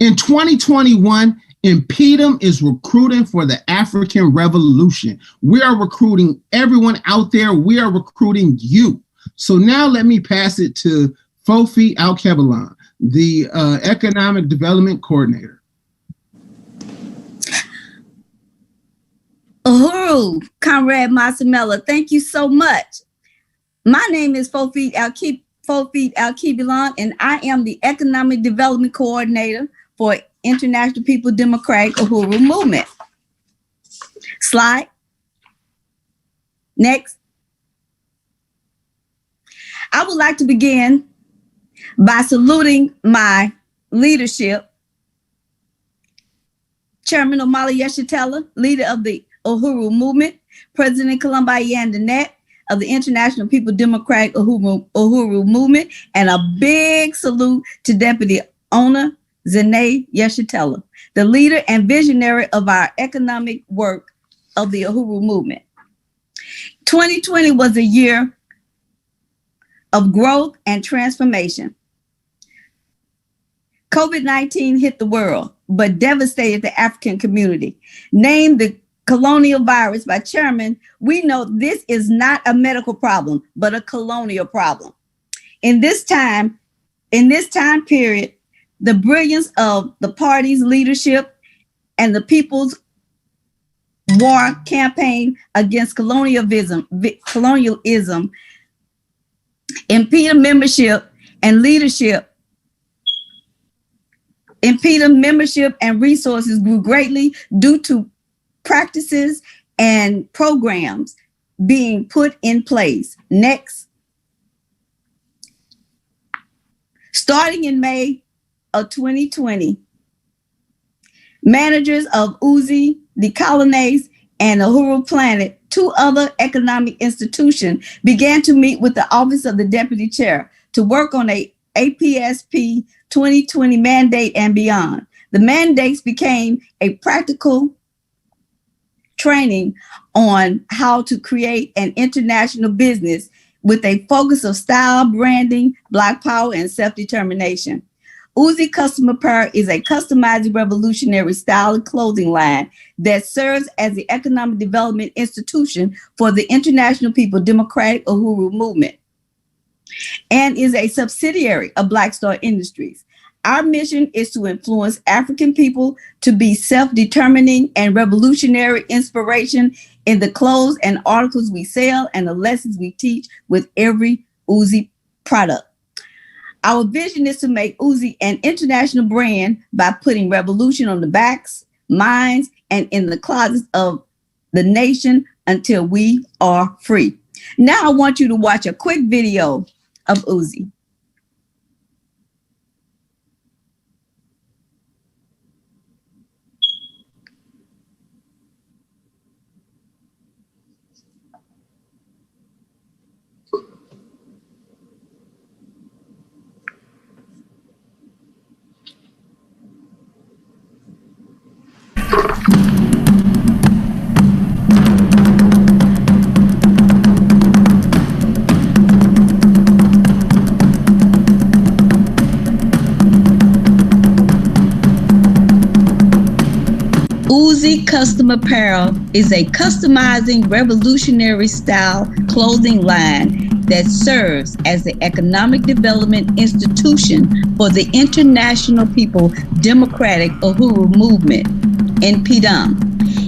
In 2021, Impedum is recruiting for the African Revolution. We are recruiting everyone out there. We are recruiting you. So now let me pass it to Fofi Alkebalan, the Economic Development Coordinator. Uhuru, Comrade Masamela, thank you so much. My name is Fofi Alkebalan, and I am the Economic Development Coordinator for International People Democratic Uhuru Movement. Slide. Next. I would like to begin by saluting my leadership, Chairman Omali Yeshitela, leader of the Uhuru Movement, President Columbi Yandanet of the International People Democratic Uhuru Movement, and a big salute to Deputy Ona Zene Yeshitela, the leader and visionary of our economic work of the Uhuru Movement. 2020 was a year of growth and transformation. COVID-19 hit the world, but devastated the African community. Named the colonial virus by Chairman, we know this is not a medical problem, but a colonial problem. In this time period, the brilliance of the party's leadership and the People's War campaign against colonialism, impeded membership and leadership, impeded membership and resources grew greatly due to practices and programs being put in place. Next. Starting in May of 2020, managers of Uzi, the Colonnades, and Uhuru Planet, two other economic institutions, began to meet with the Office of the Deputy Chair to work on a APSP 2020 mandate and beyond. The mandates became a practical training on how to create an international business with a focus of style, branding, Black power, and self-determination. Uzi Customer Apparel is a customizing revolutionary style clothing line that serves as the economic development institution for the International People Democratic Uhuru Movement and is a subsidiary of Black Star Industries. Our mission is to influence African people to be self-determining and revolutionary inspiration in the clothes and articles we sell and the lessons we teach with every Uzi product. Our vision is to make Uzi an international brand by putting revolution on the backs, minds, and in the closets of the nation until we are free. Now I want you to watch a quick video of Uzi. Uzi Custom Apparel is a customizing revolutionary style clothing line that serves as the economic development institution for the International People Democratic Uhuru Movement, NPDUM.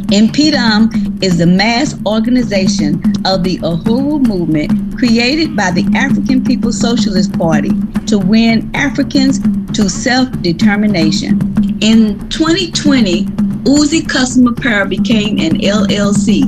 NPDUM is the mass organization of the Uhuru Movement created by the African People's Socialist Party to win Africans to self-determination. In 2020, Uzi Custom Apparel became an LLC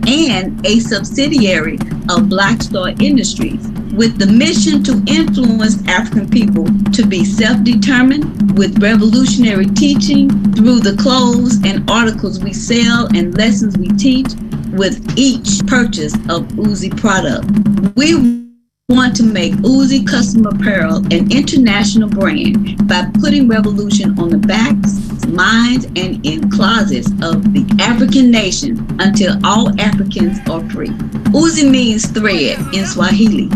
and a subsidiary of Black Star Industries with the mission to influence African people to be self-determined with revolutionary teaching through the clothes and articles we sell and lessons we teach with each purchase of Uzi product. We want to make Uzi Custom Apparel an international brand by putting revolution on the backs, minds, and in closets of the African nation until all Africans are free. Uzi means thread in Swahili.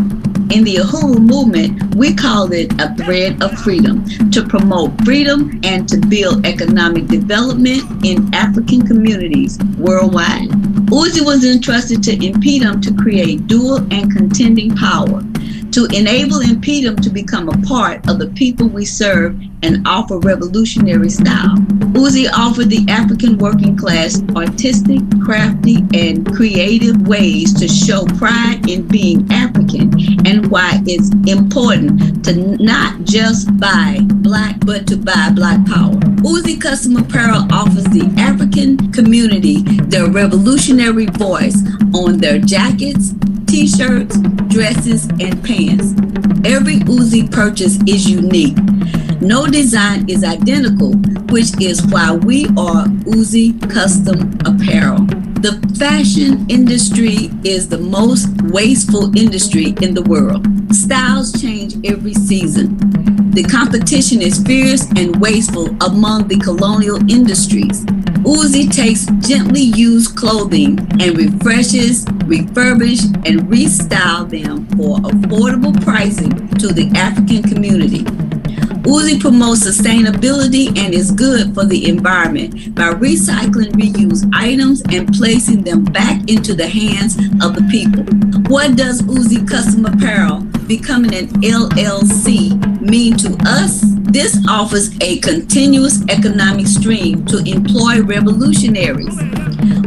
In the Uhuru Movement, we call it a thread of freedom to promote freedom and to build economic development in African communities worldwide. Uzi was entrusted to NPDUM to create dual and contending power, to enable NPDUM to become a part of the people we serve and offer revolutionary style. Uzi offered the African working class artistic, crafty, and creative ways to show pride in being African and why it's important to not just buy Black, but to buy Black power. Uzi Custom Apparel offers the African community their revolutionary voice on their jackets, t-shirts, dresses, and pants. Every Uzi purchase is unique. No design is identical, which is why we are Uzi Custom Apparel. The fashion industry is the most wasteful industry in the world. Styles change every season. The competition is fierce and wasteful among the colonial industries. Uzi takes gently used clothing and refreshes, refurbish, and restyle them for affordable pricing to the African community. Uzi promotes sustainability and is good for the environment by recycling reused items and placing them back into the hands of the people. What does Uzi Custom Apparel becoming an LLC mean to us? This offers a continuous economic stream to employ revolutionaries.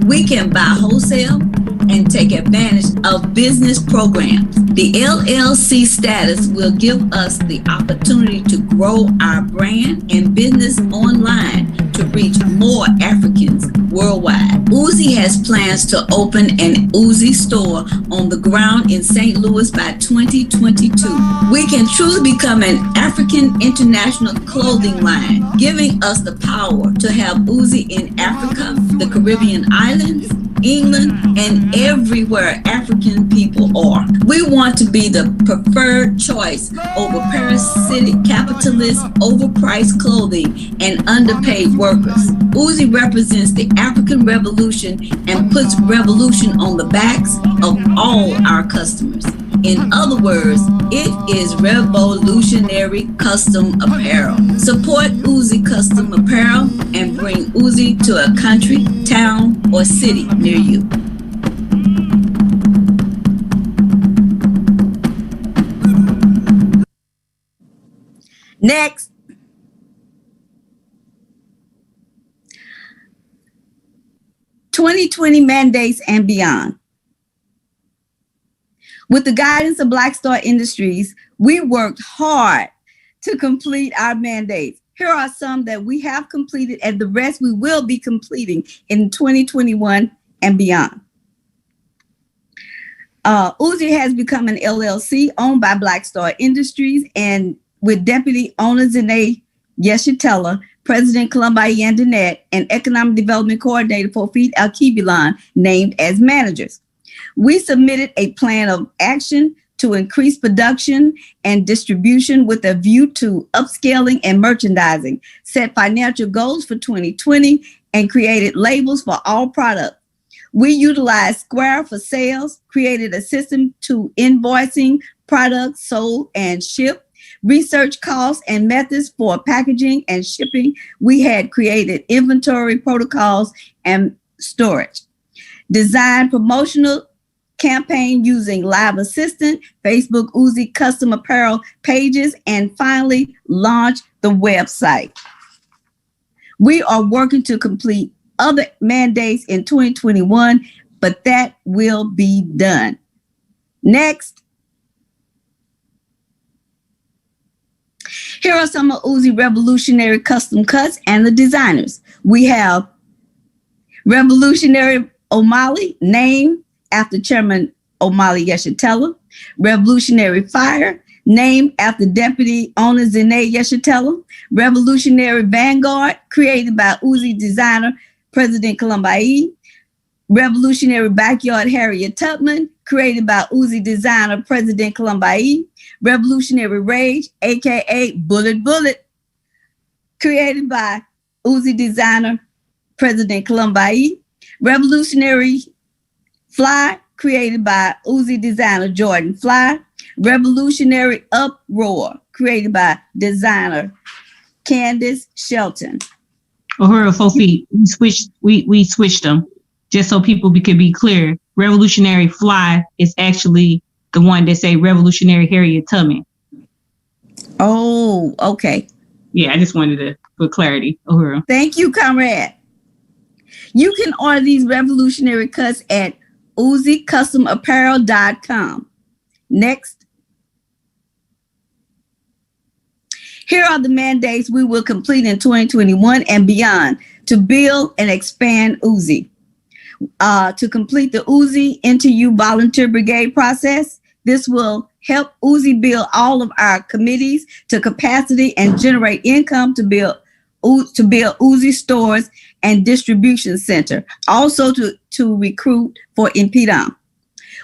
We can buy wholesale and take advantage of business programs. The LLC status will give us the opportunity to grow our brand and business online to reach more Africans worldwide. Uzi has plans to open an Uzi store on the ground in St. Louis by 2022. We can truly become an African international clothing line, giving us the power to have Uzi in Africa, the Caribbean islands, England, and everywhere African people are. We want to be the preferred choice over parasitic capitalist, overpriced clothing, and underpaid workers. Uzi represents the African revolution and puts revolution on the backs of all our customers. In other words, it is revolutionary custom apparel. Support Uzi Custom Apparel and bring Uzi to a country, town, or city near you. Next. "2020 mandates and beyond." With the guidance of Black Star Industries, we worked hard to complete our mandates. Here are some that we have completed, and the rest we will be completing in 2021 and beyond. Uzi has become an LLC owned by Black Star Industries, and with Deputy Owner Zene Yeshitela, President Columbi Yandanet, and Economic Development Coordinator Fofit Alkebulan named as managers. We submitted a plan of action to increase production and distribution with a view to upscaling and merchandising, set financial goals for 2020, and created labels for all products. We utilized Square for sales, created a system to invoicing products sold and shipped, research costs and methods for packaging and shipping. We had created inventory protocols and storage. Design promotional campaign using Live Assistant, Facebook Uzi Custom Apparel pages, and finally launch the website. We are working to complete other mandates in 2021, but that will be done. Next. Here are some of Uzi revolutionary custom cuts and the designers. We have Revolutionary Omali, named after Chairman Omali Yeshitela. Revolutionary Fire, named after Deputy Owner Zene Yeshitela. Revolutionary Vanguard, created by Uzi designer President Columbi. Revolutionary Backyard Harriet Tubman, created by Uzi designer President Columbi. Revolutionary Rage, aka Bullet Bullet, created by Uzi designer President Columbi. Revolutionary Fly, created by Uzi designer Jordan Fly. Revolutionary Uproar, created by designer Candace Shelton. Uhuru Fofi, we switched them just so people can be clear. Revolutionary Fly is actually the one that say Revolutionary Harriet Tubman. Oh, okay. Yeah, I just wanted to put clarity. Uhuru. Thank you, comrade. You can order these revolutionary cuts at UziCustomApparel.com. Next. Here are the mandates we will complete in 2021 and beyond to build and expand Uzi. to complete the Uzi Into You Volunteer Brigade process. This will help Uzi build all of our committees to capacity and generate income to build Uzi stores and distribution center. Also to recruit for Impedum.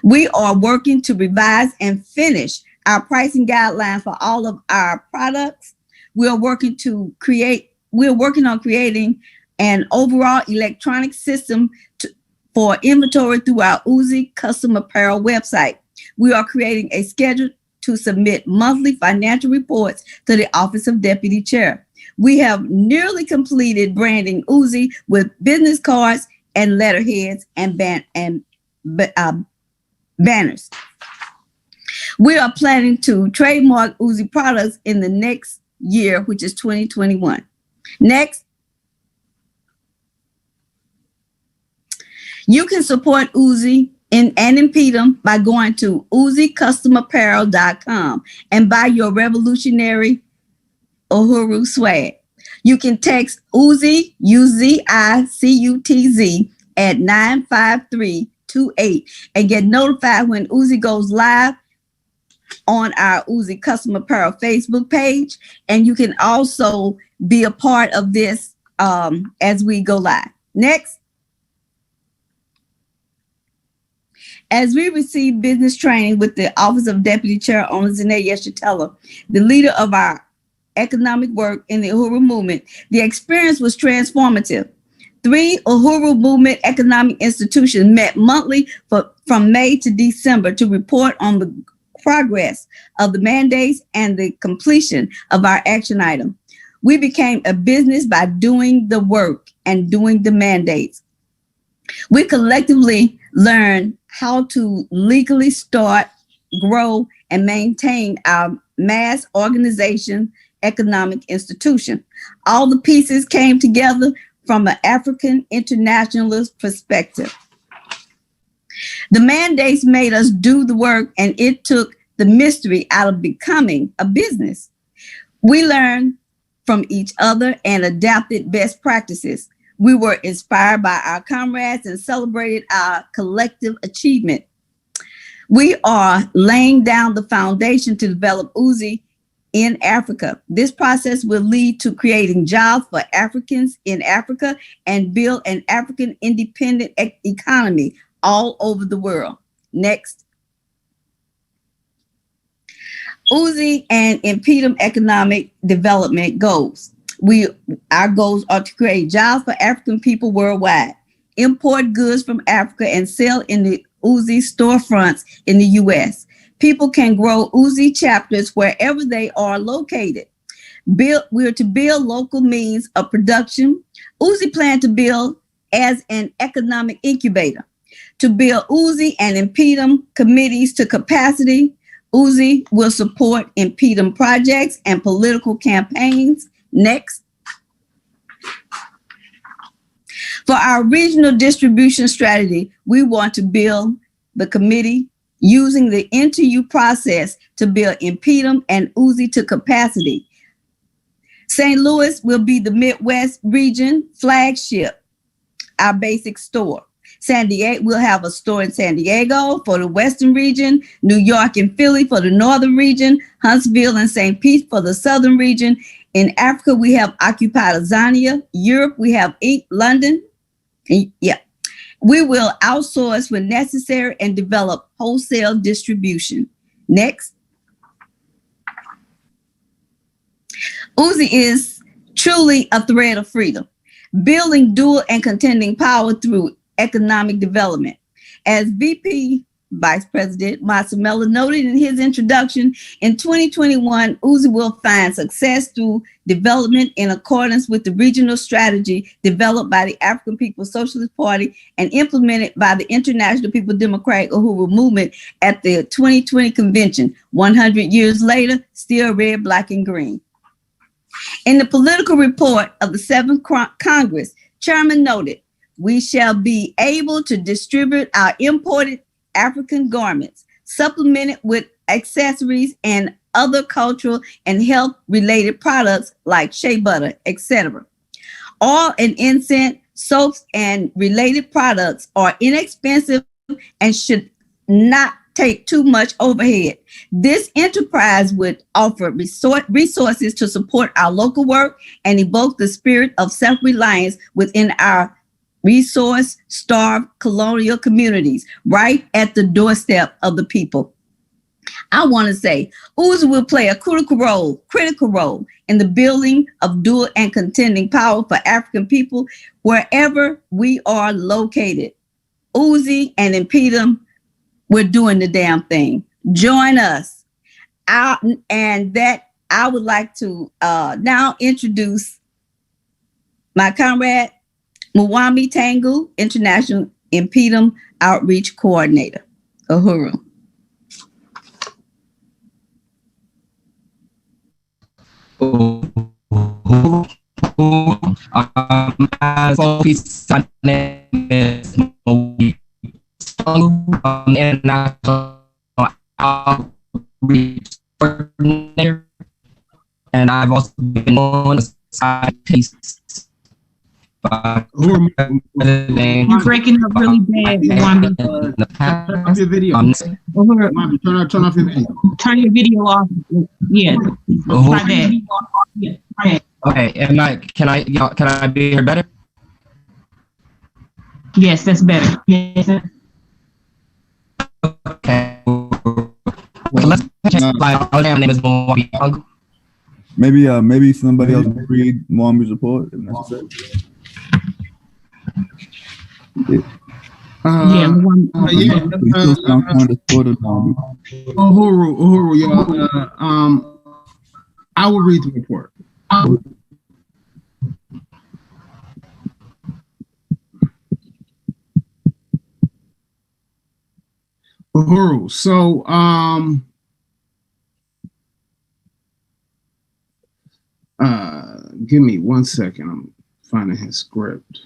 We are working to revise and finish our pricing guidelines for all of our products. We're working on creating an overall electronic system for inventory through our Uzi Custom Apparel website. We are creating a schedule to submit monthly financial reports to the Office of Deputy Chair. We have nearly completed branding Uzi with business cards and letterheads and banners. We are planning to trademark Uzi products in the next year, which is 2021. Next, you can support Uzi and Impedum by going to UziCustomApparel.com and buy your revolutionary Uhuru swag. You can text Uzi, UZICUTZ at 95328 and get notified when Uzi goes live on our Uzi Custom Apparel Facebook page. And you can also be a part of this as we go live. Next. As we receive business training with the Office of Deputy Chair on Zine Yeshitela, the leader of our economic work in the Uhuru movement, the experience was transformative. 3 Uhuru movement economic institutions met monthly from May to December to report on the progress of the mandates and the completion of our action item. We became a business by doing the work and doing the mandates. We collectively learned how to legally start, grow, and maintain our mass organization economic institution. All the pieces came together from an African internationalist perspective. The mandates made us do the work, and it took the mystery out of becoming a business. We learned from each other and adapted best practices. We were inspired by our comrades and celebrated our collective achievement. We are laying down the foundation to develop Uzi in Africa. This process will lead to creating jobs for Africans in Africa and build an African independent economy all over the world. Next. Uzi and Impedum economic development goals. Our goals are to create jobs for African people worldwide, import goods from Africa and sell in the Uzi storefronts in the U.S. People can grow Uzi chapters wherever they are located. We're to build local means of production. Uzi plan to build as an economic incubator. To build Uzi and Impedum committees to capacity, Uzi will support Impedum projects and political campaigns. Next. For our regional distribution strategy, we want to build the committee using the Into You process to build Impedum and Uzi to capacity. St. Louis will be the Midwest region flagship, our basic store. San Diego, we'll have a store in San Diego for the Western region, New York and Philly for the Northern region, Huntsville and St. Pete for the Southern region. In Africa, we have Occupy Tanzania. Europe, we have London. Yeah. We will outsource when necessary and develop wholesale distribution. Next. Uzi is truly a thread of freedom, building dual and contending power through economic development. As VP Vice President Masamela noted in his introduction, in 2021, Uzi will find success through development in accordance with the regional strategy developed by the African People's Socialist Party and implemented by the International People Democratic Uhuru Movement at the 2020 convention. 100 years later, still red, black, and green. In the political report of the 7th Congress, Chairman noted, we shall be able to distribute our imported African garments, supplemented with accessories and other cultural and health-related products like shea butter, etc. Oil and incense soaps, and related products are inexpensive and should not take too much overhead. This enterprise would offer resources to support our local work and evoke the spirit of self-reliance within our resource-starved colonial communities, right at the doorstep of the people. I want to say Uzi will play a critical role in the building of dual and contending power for African people wherever we are located. Uzi and Impedum, we're doing the damn thing. Join us. I would like to now introduce my comrade, Mwami Tangu, International Impedum Outreach Coordinator. Uhuru. As always, my name is Mwami International Outreach Coordinator, and I've also been on a side piece. You're breaking up really bad, Mwami. Turn off your video. Mwami, turn off your video. Turn your video off. Yeah. Try that. Yeah. Okay, can I be here better? Yes, that's better. Yes. Okay. Well, let's check. My name is Mwami. Maybe somebody else can read Mwami's report if necessary. Uhuru, y'all. I will read the report. Uhuru. So, give me 1 second. I'm finding his script.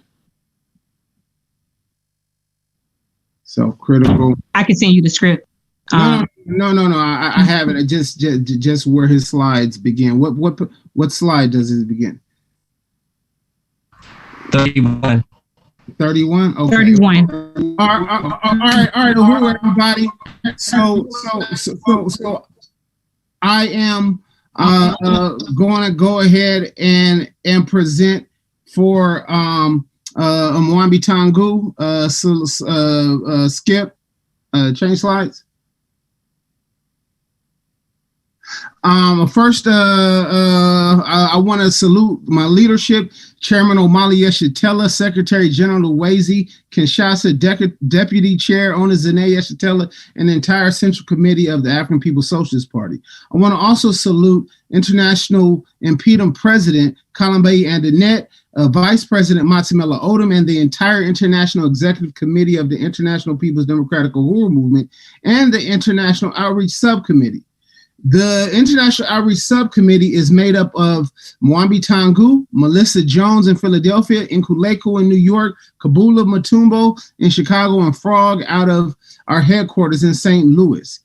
Self-critical. I can send you the script. No. I have it. Just where his slides begin. What slide does it begin? 31. 31. Okay. 31. All right. Hello, everybody. So I am going to go ahead and present for Mwami Tangu. Skip. Change slides. First, I want to salute my leadership, Chairman Omali Yeshitela, Secretary General Uwezi Kinshasa, Deputy Chair Ona Zane Yeshitela, and the entire Central Committee of the African People's Socialist Party. I want to also salute International Impedum President Kalambayi Andanet, Vice President Matamela Odom, and the entire International Executive Committee of the International People's Democratic Uhuru Movement and the International Outreach Subcommittee. The International Outreach Subcommittee is made up of Mwami Tangu, Melissa Jones in Philadelphia, Nkuleko in New York, Kabula Matumbo in Chicago, and Frog out of our headquarters in St. Louis.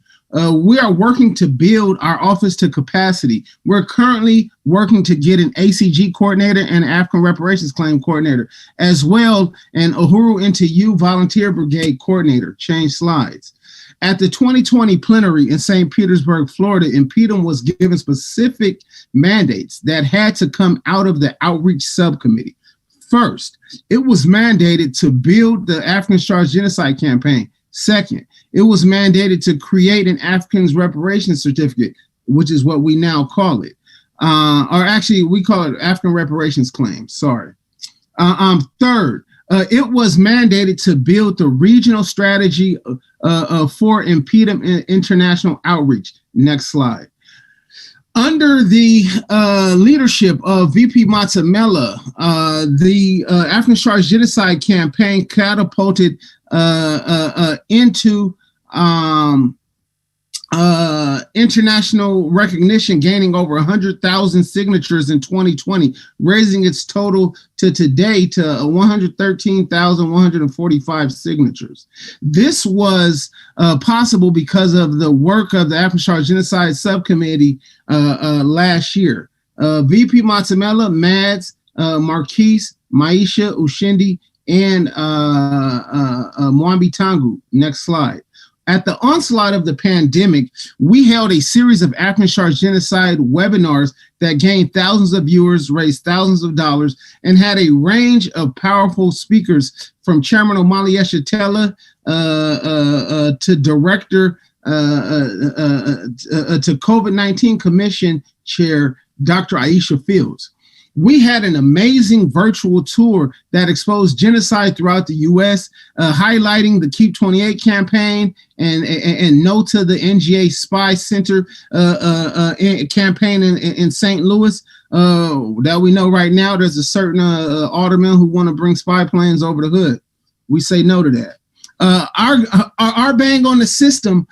We are working to build our office to capacity. We're currently working to get an ACG coordinator and an African reparations claim coordinator, as well an Uhuru Into You volunteer brigade coordinator. Change slides. At the 2020 plenary in St. Petersburg, Florida, Impedum was given specific mandates that had to come out of the outreach subcommittee. First, it was mandated to build the Africans Charged Genocide campaign. Second, it was mandated to create an Africans reparations certificate, which is what we now call it. Or actually, we call it African reparations claim. Sorry. Third, it was mandated to build the regional strategy for Impedum international outreach. Next slide. Under the leadership of VP Matamela, the African Charged Genocide campaign catapulted into international recognition, gaining over 100,000 signatures in 2020, raising its total to today to 113,145 signatures. This was possible because of the work of the African Charged Genocide Subcommittee last year. VP Matamela, Mads, Marquise, Maisha Ushindi, and Mwambi Tangu. Next slide. At the onslaught of the pandemic, we held a series of African Charged Genocide webinars that gained thousands of viewers, raised thousands of dollars, and had a range of powerful speakers from Chairman Omali Yeshitela to Director to COVID-19 Commission Chair, Dr. Aisha Fields. We had an amazing virtual tour that exposed genocide throughout the U.S., highlighting the Keep 28 campaign and No to the NGA Spy Center campaign in St. Louis. That we know right now there's a certain alderman who want to bring spy planes over the hood. We say no to that. Our bang on the system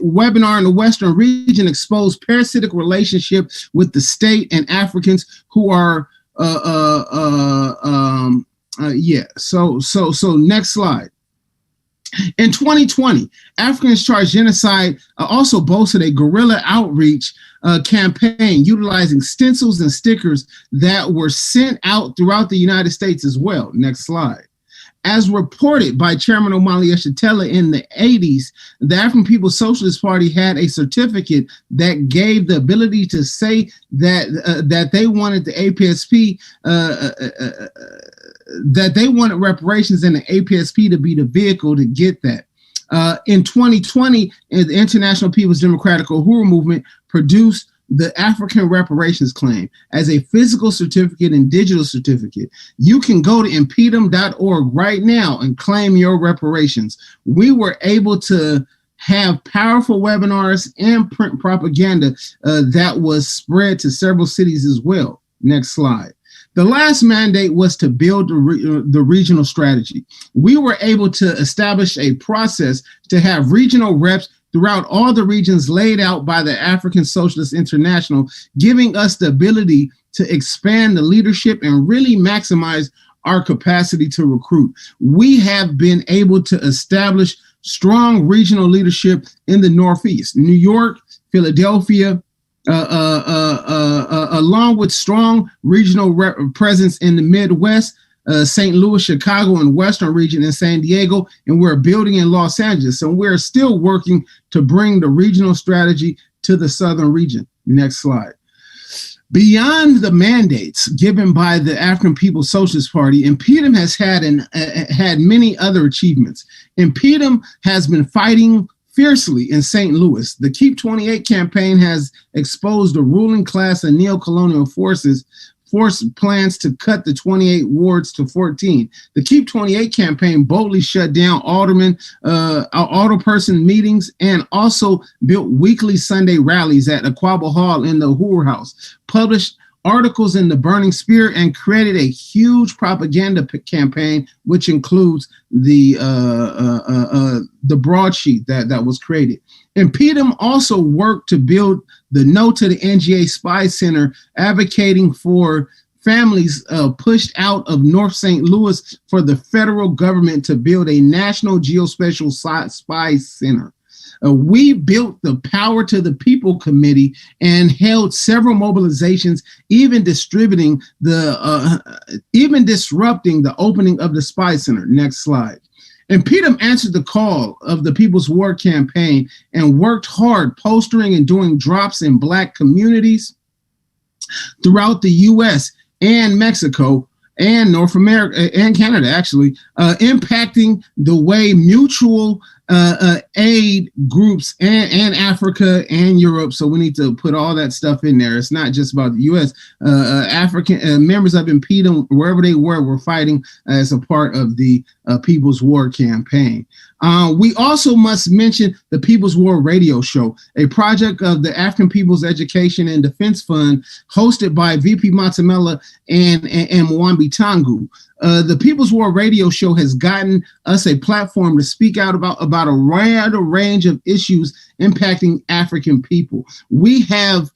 webinar in the Western region exposed parasitic relationship with the state and Africans who are So next slide. In 2020, Africans Charged Genocide also boasted a guerrilla outreach campaign utilizing stencils and stickers that were sent out throughout the United States as well. Next slide. As reported by Chairman Omali Yeshitela in the 80s, the African People's Socialist Party had a certificate that gave the ability to say that they wanted the APSP, that they wanted reparations and the APSP to be the vehicle to get that. In 2020, the International People's Democratic Uhuru Movement produced the African Reparations Claim as a physical certificate and digital certificate. You can go to impedum.org right now and claim your reparations. We were able to have powerful webinars and print propaganda that was spread to several cities as well. Next slide. The last mandate was to build the regional strategy. We were able to establish a process to have regional reps throughout all the regions laid out by the African Socialist International, giving us the ability to expand the leadership and really maximize our capacity to recruit. We have been able to establish strong regional leadership in the Northeast, New York, Philadelphia, along with strong regional presence in the Midwest, St. Louis, Chicago, and Western region in San Diego, and we're building in Los Angeles. So we're still working to bring the regional strategy to the Southern region. Next slide. Beyond the mandates given by the African People's Socialist Party, Impedum has had many other achievements. Impedum has been fighting fiercely in St. Louis. The Keep 28 campaign has exposed the ruling class and neo-colonial force plans to cut the 28 wards to 14. The Keep 28 campaign boldly shut down alderperson meetings and also built weekly Sunday rallies at Aquaba Hall in the Uhuru House, published articles in the Burning Spear, and created a huge propaganda campaign, which includes the broadsheet that was created. Impedum also worked to build the No to the NGA Spy Center, advocating for families pushed out of North St. Louis for the federal government to build a national geospatial spy center. We built the Power to the People Committee and held several mobilizations, even disrupting the opening of the Spy Center. Next slide. Impedum answered the call of the People's War Campaign and worked hard postering and doing drops in Black communities throughout the U.S. and Mexico and North America and Canada, actually, impacting the way mutual aid groups and Africa and Europe. So we need to put all that stuff in there. It's not just about the U.S. African members of Impedum, wherever they were fighting as a part of the People's War Campaign. We also must mention the People's War Radio Show, a project of the African People's Education and Defense Fund, hosted by VP Matamela and Mwambi Tangu. The People's War Radio Show has gotten us a platform to speak out about a wide range of issues impacting African people. We have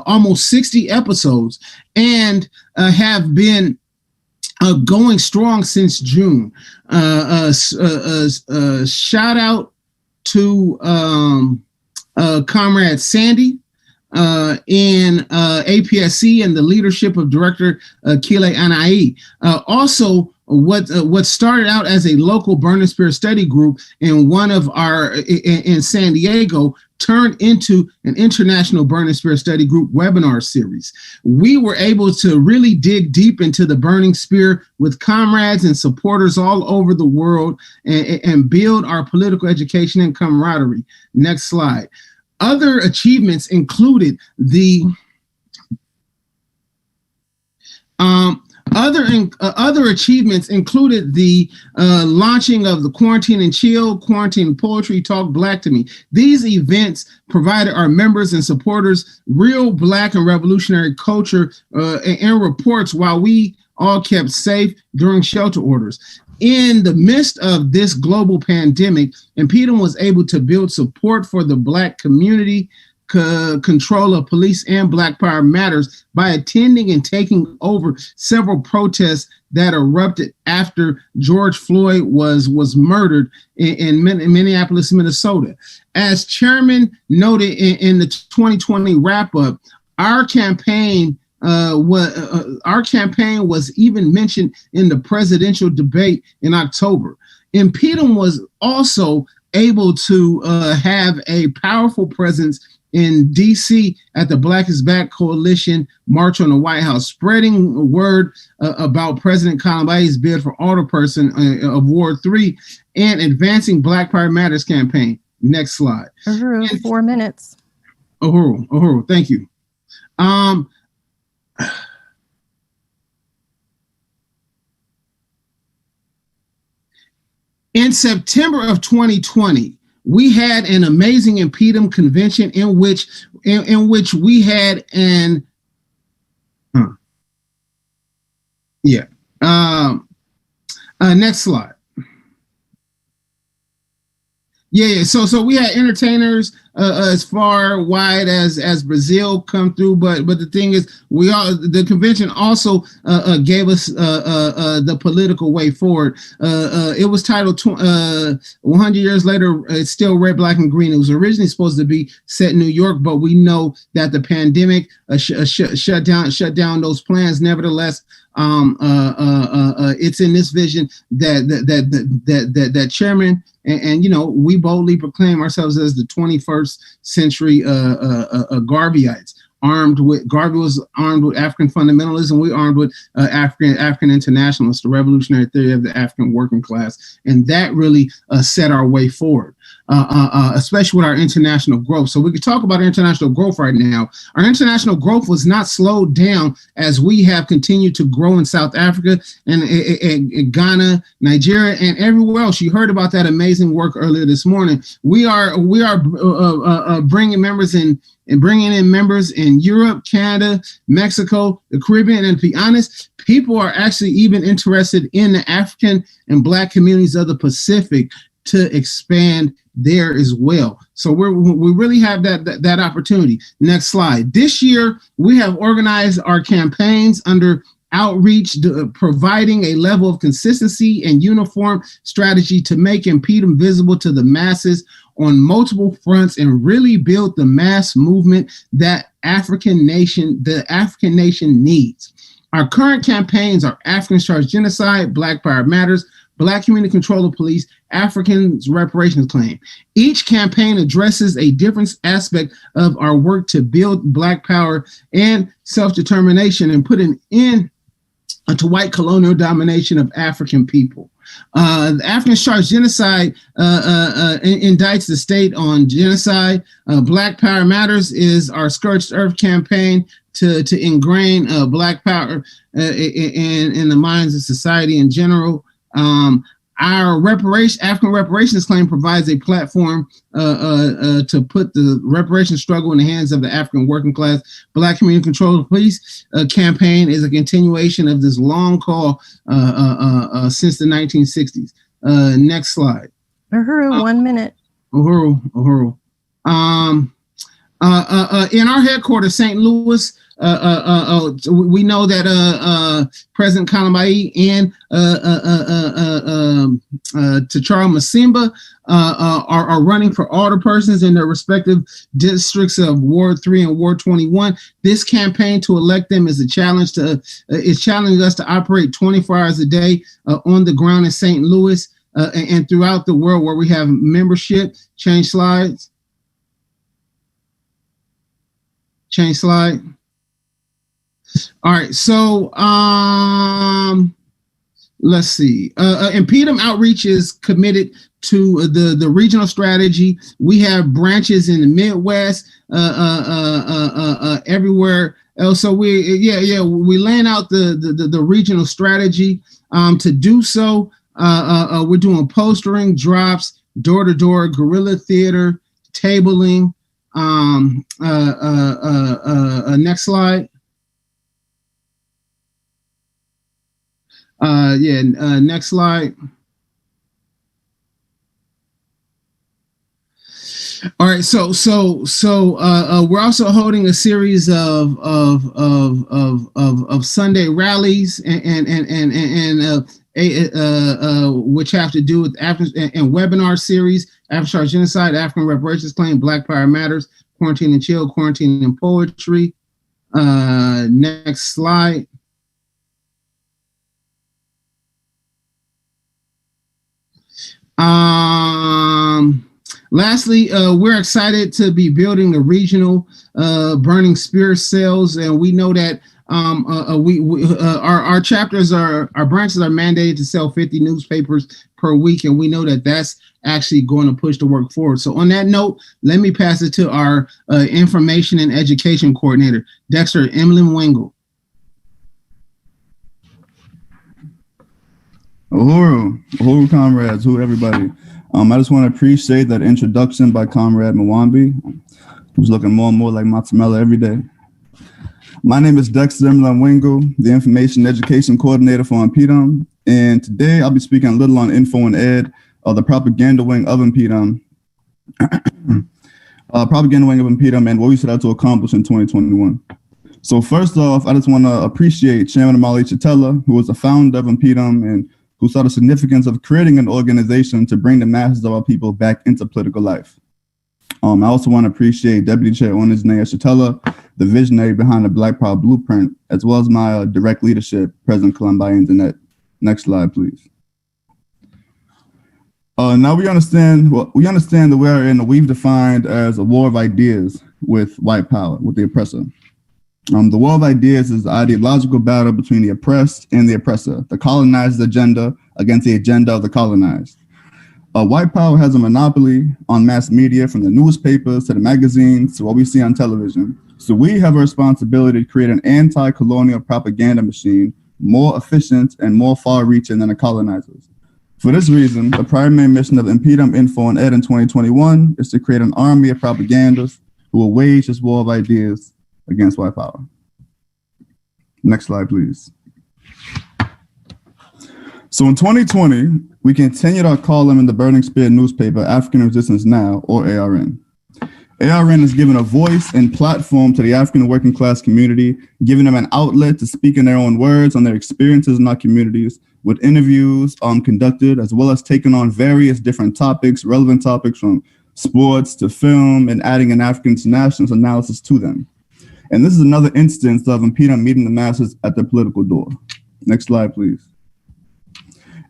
almost 60 episodes and have been going strong since June. Shout out to Comrade Sandy, in APSC and the leadership of Director Kile Anai. Also, what started out as a local Burning Spear study group in one of our in San Diego turned into an international Burning Spear study group webinar series. We were able to really dig deep into the Burning Spear with comrades and supporters all over the world and build our political education and camaraderie. Next slide. Other achievements included the other achievements included the launching of the Quarantine and Chill, Quarantine Poetry Talk Black to Me. These events provided our members and supporters real Black and revolutionary culture and reports while we all kept safe during shelter orders. In the midst of this global pandemic, Impedum was able to build support for the Black community, control of police and Black Power Matters by attending and taking over several protests that erupted after George Floyd was murdered in Minneapolis, Minnesota. As chairman noted in the 2020 wrap-up, our campaign was even mentioned in the presidential debate in October. Impedum was also able to have a powerful presence in DC at the Black is Back Coalition March on the White House, spreading word about President Kalambai's bid for alderperson of Ward 3 and advancing Black Power Matters campaign. Next slide. Uhuru, 4 minutes. Uhuru, thank you. In September of 2020, we had an amazing Impedum convention in which we had an next slide. So we had entertainers as far wide as Brazil come through, but the thing is, the convention also gave us the political way forward. It was titled 100 Years Later, It's Still Red, Black, and Green. It was originally supposed to be set in New York, but we know that the pandemic shut down those plans. Nevertheless, it's in this vision that chairman and we boldly proclaim ourselves as the 21st century Garveyites. Garvey was armed with African fundamentalism. We armed with African internationalists, the revolutionary theory of the African working class, and that really set our way forward, especially with our international growth. So we could talk about international growth right now. Our international growth was not slowed down as we have continued to grow in South Africa and Ghana, Nigeria, and everywhere else. You heard about that amazing work earlier this morning. We are bringing members in. And bringing in members in Europe, Canada, Mexico, the Caribbean, and to be honest, people are actually even interested in the African and Black communities of the Pacific to expand there as well. So we really have that opportunity. Next slide. This year, we have organized our campaigns under outreach, providing a level of consistency and uniform strategy to make Impedum visible to the masses on multiple fronts and really build the mass movement that the African nation needs. Our current campaigns are Africans Charge Genocide, Black Power Matters, Black Community Control of Police, Africans Reparations Claim. Each campaign addresses a different aspect of our work to build Black power and self-determination and put an end to white colonial domination of African people. The Africans Charge Genocide indicts the state on genocide. Black Power Matters is our Scorched Earth campaign to ingrain Black power in the minds of society in general. Our African reparations claim provides a platform to put the reparations struggle in the hands of the African working class. Black Community Control of Police campaign is a continuation of this long call since the 1960s. Next slide. Uhuru, 1 minute. Uhuru. In our headquarters, St. Louis, we know that President Kalama'i and T'Challa Masimba are running for alderpersons in their respective districts of Ward 3 and Ward 21. This campaign to elect them is challenging us to operate 24 hours a day on the ground in St. Louis and throughout the world where we have membership. Change slides. Change slide. All right, so let's see. Impedum Outreach is committed to the regional strategy. We have branches in the Midwest, everywhere else. So we laying out the regional strategy. To do so, we're doing postering, drops, door-to-door, guerrilla theater, tabling. Next slide. Next slide. All right, so we're also holding a series of Sunday rallies and which have to do with and webinar series: After Genocide, African Reparations Claim, Black Power Matters, Quarantine and Chill, Quarantine and Poetry. Next slide. Lastly, we're excited to be building the regional Burning Spear cells, and we know that our chapters our branches are mandated to sell 50 newspapers per week, and we know that that's actually going to push the work forward. So on that note, let me pass it to our information and education coordinator, Dexter Emlyn Wingle. Uhuru comrades, everybody. I just want to appreciate that introduction by Comrade Mwambi, who's looking more and more like Matamela every day. My name is Dexter Emlyn Wingle, the Information Education Coordinator for Impedum, and today I'll be speaking a little on info and ed, the propaganda wing of Impedum, and what we set out to accomplish in 2021. So first off, I just want to appreciate Chairman Amali Chatella, who was the founder of Impedum and who saw the significance of creating an organization to bring the masses of our people back into political life. I also want to appreciate Deputy Chair Onajene Chatella, the visionary behind the Black Power Blueprint, as well as my direct leadership, President Kalambayi Danette. Next slide, please. Now we understand that we're in what we've defined as a war of ideas with white power, with the oppressor. The war of ideas is the ideological battle between the oppressed and the oppressor, the colonized agenda against the agenda of the colonized. White power has a monopoly on mass media, from the newspapers to the magazines to what we see on television. So we have a responsibility to create an anti-colonial propaganda machine more efficient and more far-reaching than the colonizers. For this reason, the primary mission of Impedum Info and Ed in 2021 is to create an army of propagandists who will wage this war of ideas against white power. Next slide, please. So in 2020, we continued our column in the Burning Spear newspaper, African Resistance Now, or ARN. ARN has given a voice and platform to the African working class community, giving them an outlet to speak in their own words on their experiences in our communities, with interviews conducted, as well as taking on various different topics, relevant topics from sports to film, and adding an African nationalist analysis to them. And this is another instance of Impedum meeting the masses at their political door. Next slide, please.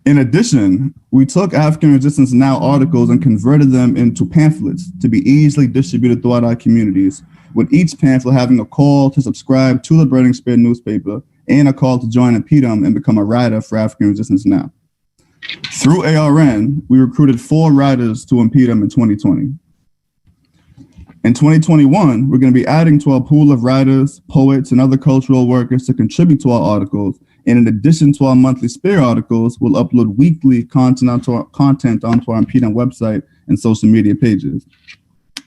In addition, we took African Resistance Now articles and converted them into pamphlets to be easily distributed throughout our communities, with each pamphlet having a call to subscribe to the Burning Spear newspaper and a call to join Impedum and become a writer for African Resistance Now. Through ARN, we recruited 4 writers to Impedum in 2020. In 2021, we're going to be adding to our pool of writers, poets, and other cultural workers to contribute to our articles. And in addition to our monthly Spear articles, we'll upload weekly content onto our Impedum website and social media pages.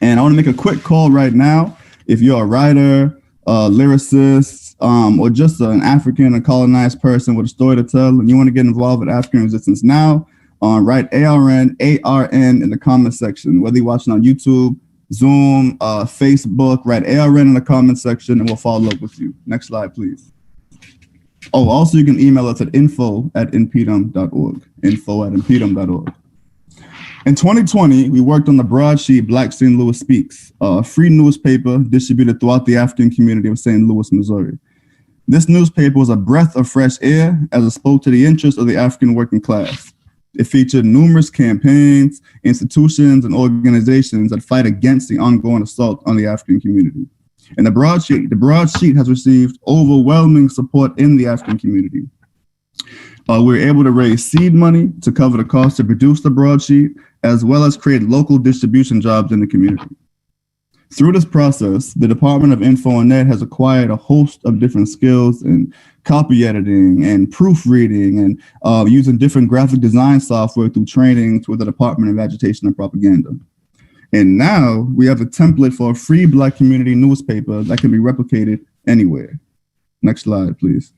And I want to make a quick call right now. If you're a writer, a lyricist, or just an African or colonized person with a story to tell, and you want to get involved with African Resistance Now, write ARN in the comment section, whether you're watching on YouTube, Zoom, Facebook, write ARN in the comment section and we'll follow up with you. Next slide, please. Oh, also you can email us at info@npdm.org, info@npdm.org. In 2020, we worked on the broadsheet Black St. Louis Speaks, a free newspaper distributed throughout the African community of St. Louis, Missouri. This newspaper was a breath of fresh air as it spoke to the interests of the African working class. It featured numerous campaigns, institutions, and organizations that fight against the ongoing assault on the African community. And the broadsheet has received overwhelming support in the African community. We were able to raise seed money to cover the cost to produce the broadsheet, as well as create local distribution jobs in the community. Through this process, the Department of Info and Ed has acquired a host of different skills in copy editing and proofreading and using different graphic design software through trainings with the Department of Agitation and Propaganda. And now we have a template for a free Black community newspaper that can be replicated anywhere. Next slide, please.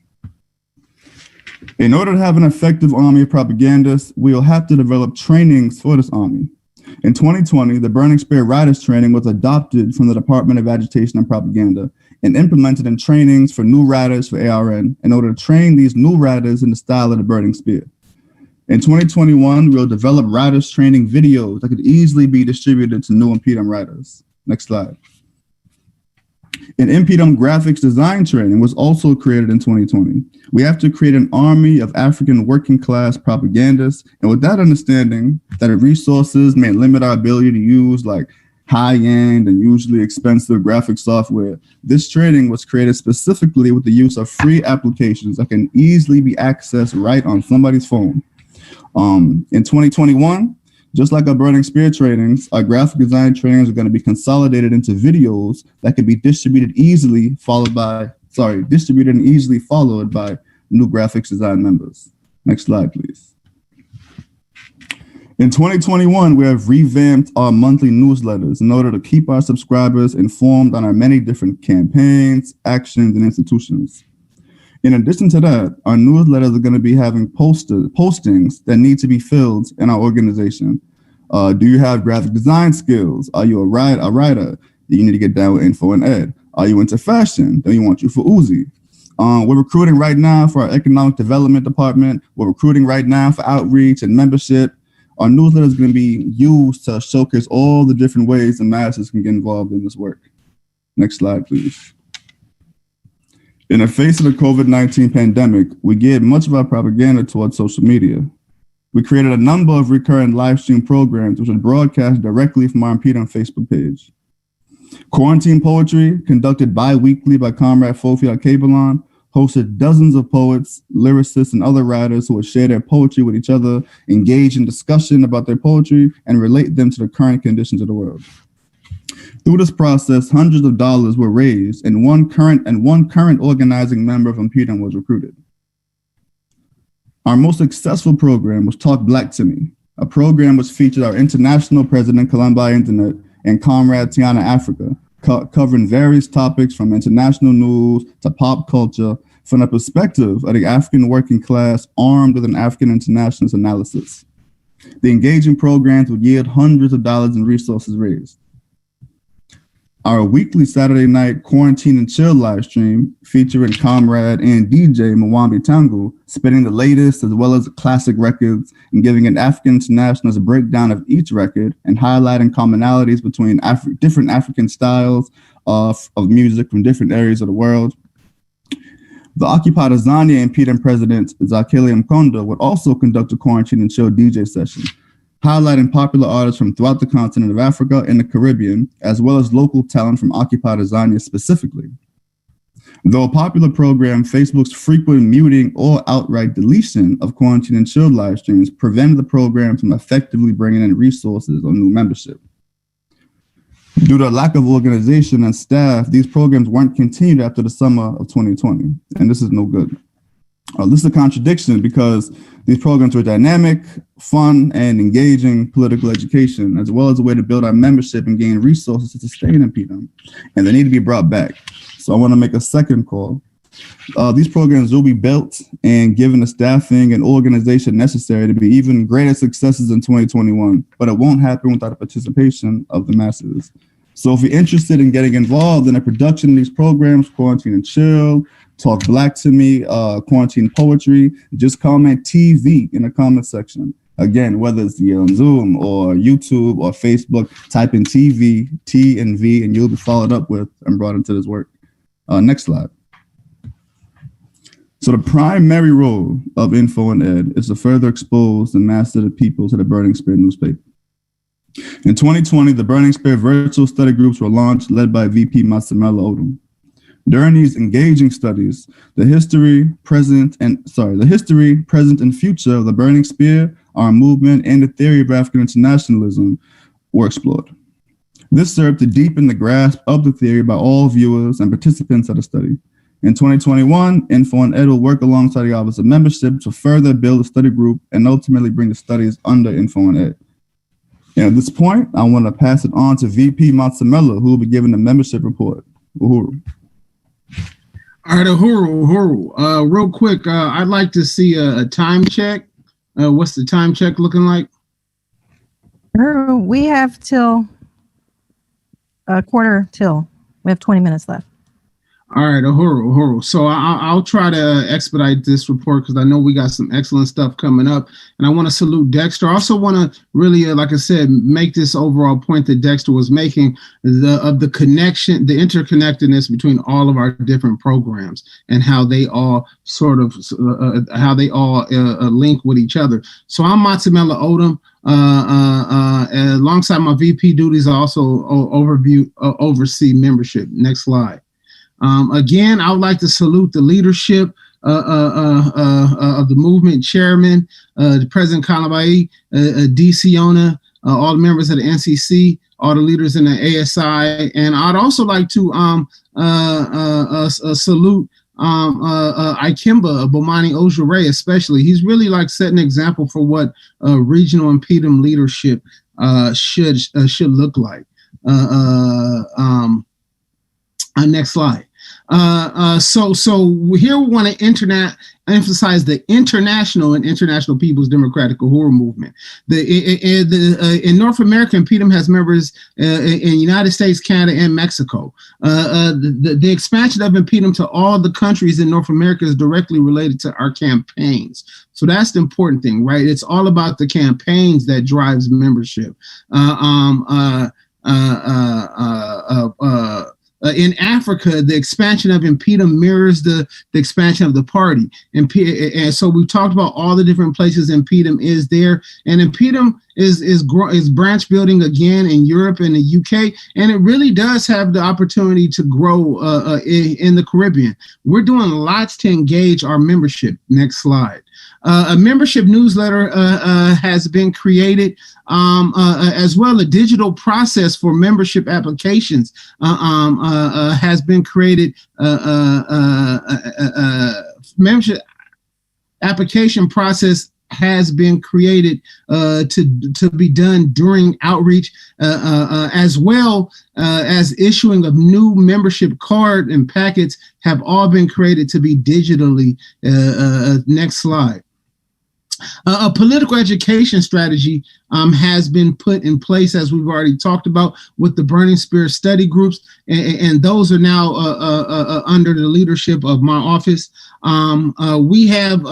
In order to have an effective army of propagandists, we'll have to develop trainings for this army. In 2020, the Burning Spear Riders training was adopted from the Department of Agitation and Propaganda and implemented in trainings for new riders for ARN in order to train these new riders in the style of the Burning Spear. In 2021, we'll develop riders training videos that could easily be distributed to new NPDM riders. Next slide. An NPDM graphics design training was also created in 2020. We have to create an army of African working class propagandists, and with that understanding that our resources may limit our ability to use like high-end and usually expensive graphic software, this training was created specifically with the use of free applications that can easily be accessed right on somebody's phone. In 2021, just like our Burning Spear trainings, our graphic design trainings are going to be consolidated into videos that can be distributed and easily followed by new graphics design members. Next slide, please. In 2021, we have revamped our monthly newsletters in order to keep our subscribers informed on our many different campaigns, actions, and institutions. In addition to that, our newsletters are going to be having postings that need to be filled in our organization. Do you have graphic design skills? Are you a writer? You need to get down with Info and Ed. Are you into fashion? Then you want you for Uzi. We're recruiting right now for our economic development department. We're recruiting right now for outreach and membership. Our newsletter is going to be used to showcase all the different ways the masses can get involved in this work. Next slide, please. In the face of the COVID-19 pandemic, we geared much of our propaganda towards social media. We created a number of recurrent live stream programs which are broadcast directly from our NPDM Facebook page. Quarantine Poetry, conducted bi-weekly by Comrade Fofi Al-Kabilon, hosted dozens of poets, lyricists, and other writers who would share their poetry with each other, engage in discussion about their poetry, and relate them to the current conditions of the world. Through this process, hundreds of dollars were raised, and one current organizing member of NPDM was recruited. Our most successful program was Talk Black to Me, a program which featured our international president, Columbi Internet, and Comrade Tiana Africa, covering various topics from international news to pop culture from the perspective of the African working class armed with an African internationalist analysis. The engaging programs would yield hundreds of dollars in resources raised. Our weekly Saturday night Quarantine and Chill live stream featuring Comrade and DJ Mwambi Tangu spinning the latest as well as classic records and giving an African internationalist a breakdown of each record and highlighting commonalities between different African styles of music from different areas of the world. The Occupy Tanzania NPDM president Zakele Mkonda would also conduct a Quarantine and Chill DJ session, highlighting popular artists from throughout the continent of Africa and the Caribbean, as well as local talent from Occupy Tanzania specifically. Though a popular program, Facebook's frequent muting or outright deletion of Quarantine and Chill live streams prevented the program from effectively bringing in resources or new membership. Due to a lack of organization and staff, these programs weren't continued after the summer of 2020, and this is no good. This is a contradiction because these programs were dynamic, fun, and engaging political education, as well as a way to build our membership and gain resources to sustain NPDM, and they need to be brought back. So I want to make a second call. These programs will be built and given the staffing and organization necessary to be even greater successes in 2021, but it won't happen without the participation of the masses. So if you're interested in getting involved in the production of these programs, Quarantine and Chill, Talk Black to Me, Quarantine Poetry, just comment TV in the comment section. Again, whether it's on Zoom or YouTube or Facebook, type in TV, T and V, and you'll be followed up with and brought into this work. Next slide. So the primary role of Info and Ed is to further expose and master the people to the Burning Spear newspaper. In 2020, the Burning Spear virtual study groups were launched, led by VP Masamela Odom. During these engaging studies, the history, present, and future of the Burning Spear, our movement, and the theory of African internationalism were explored. This served to deepen the grasp of the theory by all viewers and participants of the study. In 2021, Info and Ed will work alongside the Office of Membership to further build a study group and ultimately bring the studies under Info and Ed. And at this point, I want to pass it on to VP Matsamela, who will be giving the membership report. Uhuru. All right, Uhuru. Real quick, I'd like to see a time check. What's the time check looking like? We have till a quarter till. We have 20 minutes left. All right, Uhuru. So I'll try to expedite this report because I know we got some excellent stuff coming up. And I want to salute Dexter. I also want to really, like I said, make this overall point that Dexter was making of the connection, the interconnectedness between all of our different programs and how they all link with each other. So I'm Matsamela Odom. Alongside my VP duties, I also oversee membership. Next slide. Again, I would like to salute the leadership of the movement chairman, the President Kalabai, DC Ona, all the members of the NCC, all the leaders in the ASI, and I'd also like to salute Ikemba Bomani Ojure, especially. He's really like setting an example for what regional and PDM leadership should look like. Next slide. So here we want to emphasize the international People's Democratic Uhuru movement. In North America, PDM has members in United States, Canada, and Mexico. The expansion of PDM to all the countries in North America is directly related to our campaigns. So that's the important thing, right? It's all about the campaigns that drives membership. In Africa, the expansion of PDM mirrors the expansion of the party. And so we've talked about all the different places PDM is there. And PDM is branch building again in Europe and the UK. And it really does have the opportunity to grow in the Caribbean. We're doing lots to engage our membership. Next slide. A membership newsletter has been created, as well. A digital process for membership applications has been created. Membership application process has been created to be done during outreach, as well as issuing of new membership card and packets have all been created to be digitally. Next slide. A political education strategy has been put in place, as we've already talked about, with the Burning Spear study groups, and those are now under the leadership of my office. We have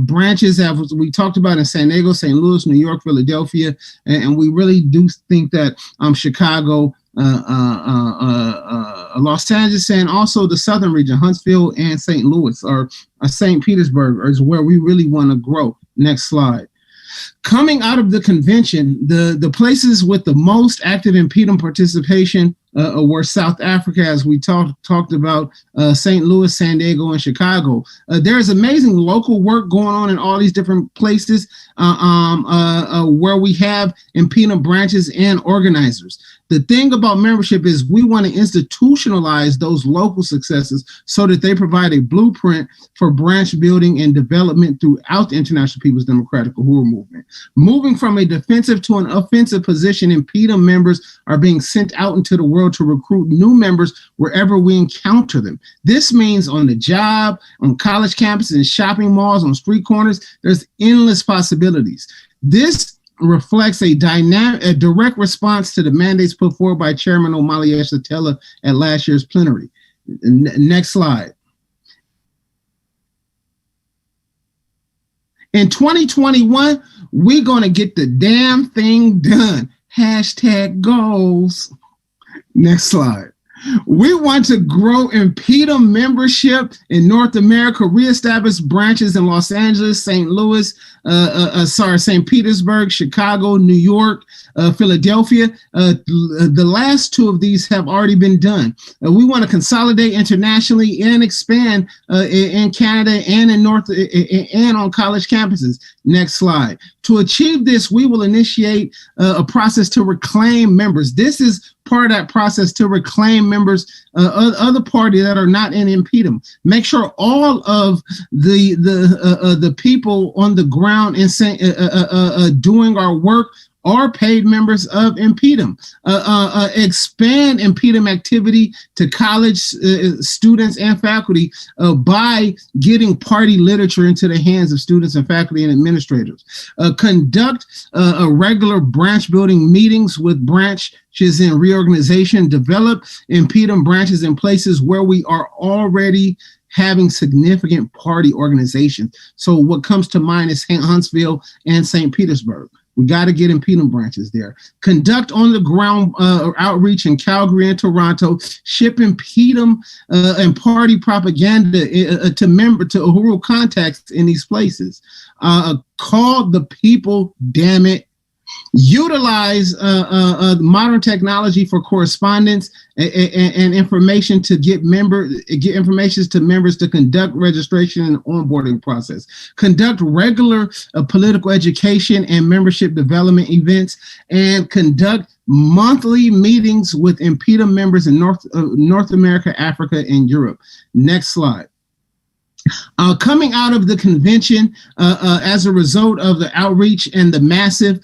branches, as we talked about, in San Diego, St. Louis, New York, Philadelphia, and we really do think that Chicago, Los Angeles, and also the southern region, Huntsville and St. Louis, or St. Petersburg, is where we really want to grow. Next slide. Coming out of the convention, the places with the most active PDM participation were South Africa, as we talked about, St. Louis, San Diego, and Chicago. There's amazing local work going on in all these different places where we have PDM branches and organizers. The thing about membership is we want to institutionalize those local successes so that they provide a blueprint for branch building and development throughout the International People's Democratic Uhuru movement. Moving from a defensive to an offensive position, PDM members are being sent out into the world to recruit new members wherever we encounter them. This means on the job, on college campuses, in shopping malls, on street corners. There's endless possibilities. This reflects a direct response to the mandates put forward by Chairman Omali Yeshitela at last year's plenary. Next slide. In 2021, we're going to get the damn thing done. Hashtag goals. Next slide. We want to grow Impedum membership in North America, reestablish branches in Los Angeles, St. Louis, St. Petersburg, Chicago, New York, Philadelphia. The last two of these have already been done. We want to consolidate internationally and expand in Canada and in and on college campuses. Next slide. To achieve this, we will initiate a process to reclaim members. This is part of that process to reclaim members, other parties that are not in Impedum. Make sure all of the people on the ground and doing our work are paid members of Impedum. Expand Impedum activity to college students and faculty by getting party literature into the hands of students and faculty and administrators. Conduct regular branch building meetings with branches in reorganization. Develop Impedum branches in places where we are already having significant party organizations. So what comes to mind is Huntsville and St. Petersburg. We got to get Impedum branches there. Conduct on the ground outreach in Calgary and Toronto. Ship Impedum and party propaganda to Uhuru contacts in these places. Call the people, damn it. Utilize modern technology for correspondence and information to get information to members to conduct registration and onboarding process. Conduct regular political education and membership development events, and conduct monthly meetings with Impedum members in North America, Africa, and Europe. Next slide. Coming out of the convention as a result of the outreach and the massive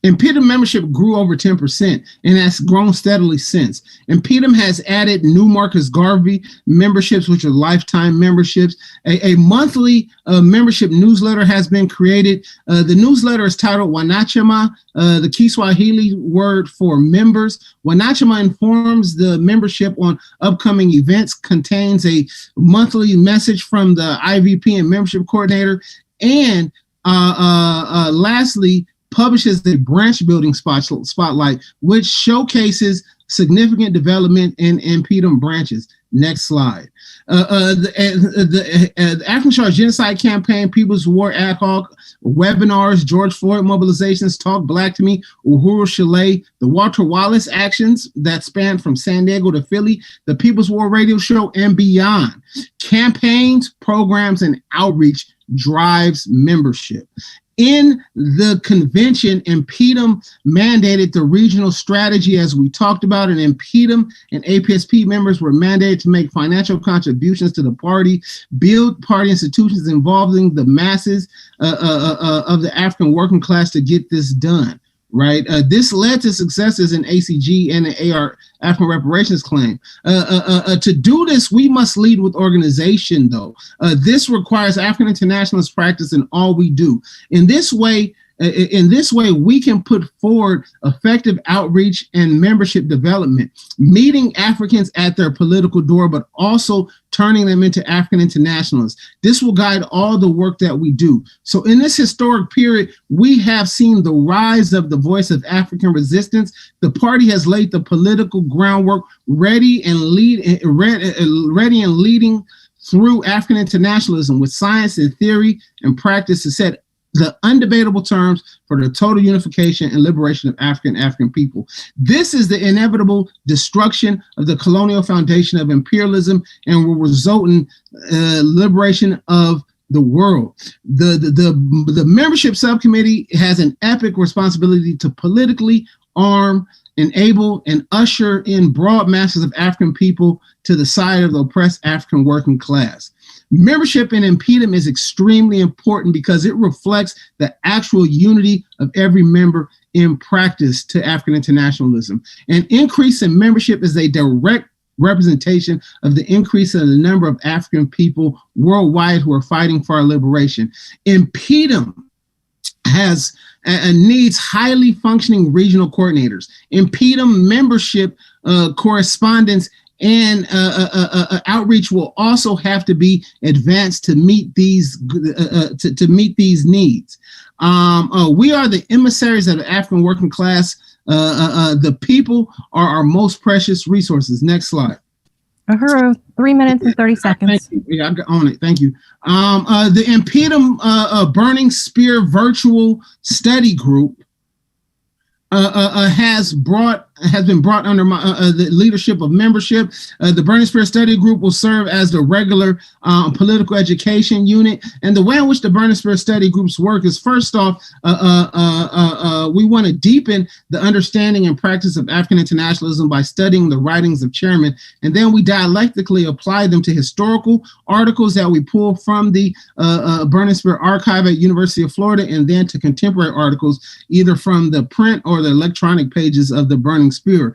Impedum membership grew over 10% and has grown steadily since. Impedum has added new Marcus Garvey memberships, which are lifetime memberships. A monthly membership newsletter has been created. The newsletter is titled Wanachama, the Kiswahili word for members. Wanachama informs the membership on upcoming events, contains a monthly message from the IVP and membership coordinator, and lastly, publishes the branch building spotlight, which showcases significant development in Impedum branches. Next slide. The African Charge Genocide Campaign, People's War Ad Hoc, webinars, George Floyd mobilizations, Talk Black to Me, Uhuru Chalet, the Walter Wallace actions that span from San Diego to Philly, the People's War Radio Show, and beyond. Campaigns, programs, and outreach drives membership. In the convention, Impedum mandated the regional strategy, as we talked about, and Impedum and APSP members were mandated to make financial contributions to the party, build party institutions involving the masses of the African working class to get this done. Right. This led to successes in ACG and the AR African reparations claim. To do this, we must lead with organization, though. This requires African internationalist practice in all we do. In this way, we can put forward effective outreach and membership development, meeting Africans at their political door, but also turning them into African internationalists. This will guide all the work that we do. So in this historic period, we have seen the rise of the voice of African resistance. The party has laid the political groundwork ready and leading through African internationalism with science and theory and practice to set the undebatable terms for the total unification and liberation of African people. This is the inevitable destruction of the colonial foundation of imperialism and will result in liberation of the world. The membership subcommittee has an epic responsibility to politically arm, enable, and usher in broad masses of African people to the side of the oppressed African working class. Membership in Impedum is extremely important because it reflects the actual unity of every member in practice to African internationalism. An increase in membership is a direct representation of the increase of the number of African people worldwide who are fighting for our liberation. Impedum has needs highly functioning regional coordinators. Impedum membership correspondence and outreach will also have to be advanced to meet these needs. We are the emissaries of the African working class. The people are our most precious resources. Next slide. Uhuru, 3 minutes and 30 seconds. Thank you. Yeah, I got on it. Thank you. The Impedum Burning Spear Virtual Study Group has been brought under the leadership of membership. The Burning Spear Study Group will serve as the regular political education unit. And the way in which the Burning Spear Study Groups work is, first off, we want to deepen the understanding and practice of African internationalism by studying the writings of chairmen. And then we dialectically apply them to historical articles that we pull from the Burning Spear Archive at University of Florida, and then to contemporary articles, either from the print or the electronic pages of the Burning Spear.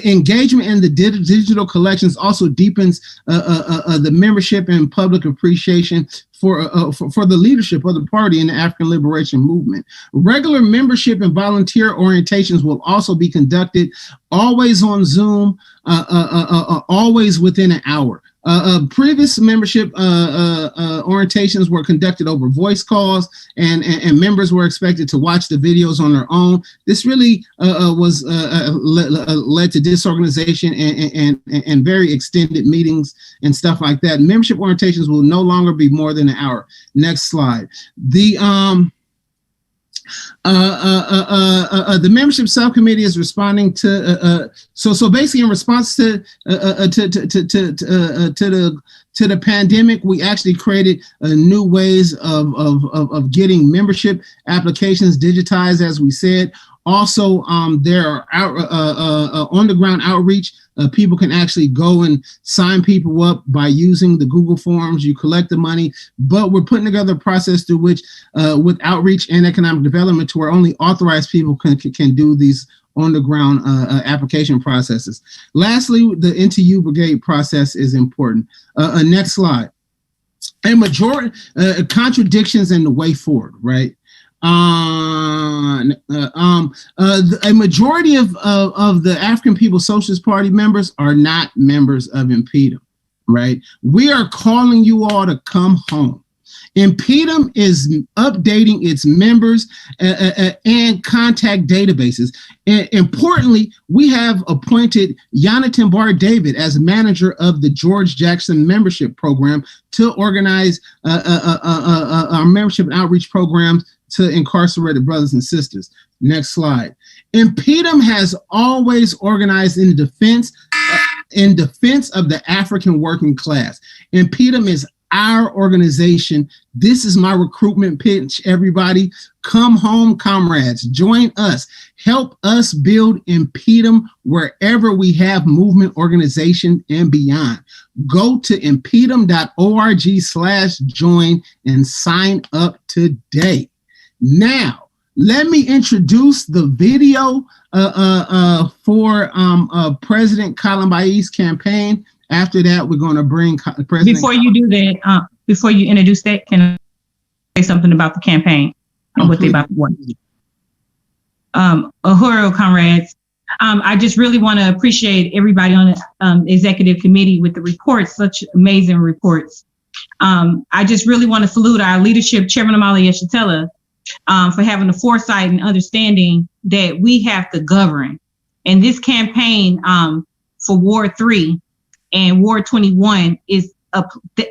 Engagement in the digital collections also deepens the membership and public appreciation for the leadership of the party in the African liberation movement. Regular membership and volunteer orientations will also be conducted, always on Zoom, always within an hour. Previous membership orientations were conducted over voice calls, and members were expected to watch the videos on their own. This really was led to disorganization and very extended meetings and stuff like that. Membership orientations will no longer be more than an hour. Next slide. The membership subcommittee is responding to so basically in response to the pandemic, we actually created new ways of getting membership applications digitized, as we said. Also, there are on the ground outreach. People can actually go and sign people up by using the Google Forms. You collect the money, but we're putting together a process through which, with outreach and economic development, to where only authorized people can do these on the ground application processes. Lastly, the NTU Brigade process is important. Next slide. A majority contradictions in the way forward, right? A majority of the African People's Socialist Party members are not members of Impedum, right? We are calling you all to come home. Impedum is updating its members and contact databases. And importantly, we have appointed Yonatan Bar David as manager of the George Jackson membership program to organize our membership and outreach programs to incarcerated brothers and sisters. Next slide. Impedum has always organized in defense of the African working class. Impedum is our organization. This is my recruitment pitch, everybody. Come home, comrades. Join us. Help us build Impedum wherever we have movement, organization, and beyond. Go to impedum.org/join and sign up today. Now, let me introduce the video for President Kalambai's campaign. After that, we're going to bring President. Before you do that, before you introduce that, can I say something about the campaign? What they about to work? Uhuru, comrades. I just really want to appreciate everybody on the executive committee with the reports, such amazing reports. I just really want to salute our leadership, Chairman Amali Yeshatela, for having the foresight and understanding that we have to govern. And this campaign for Ward 3 and Ward 21 is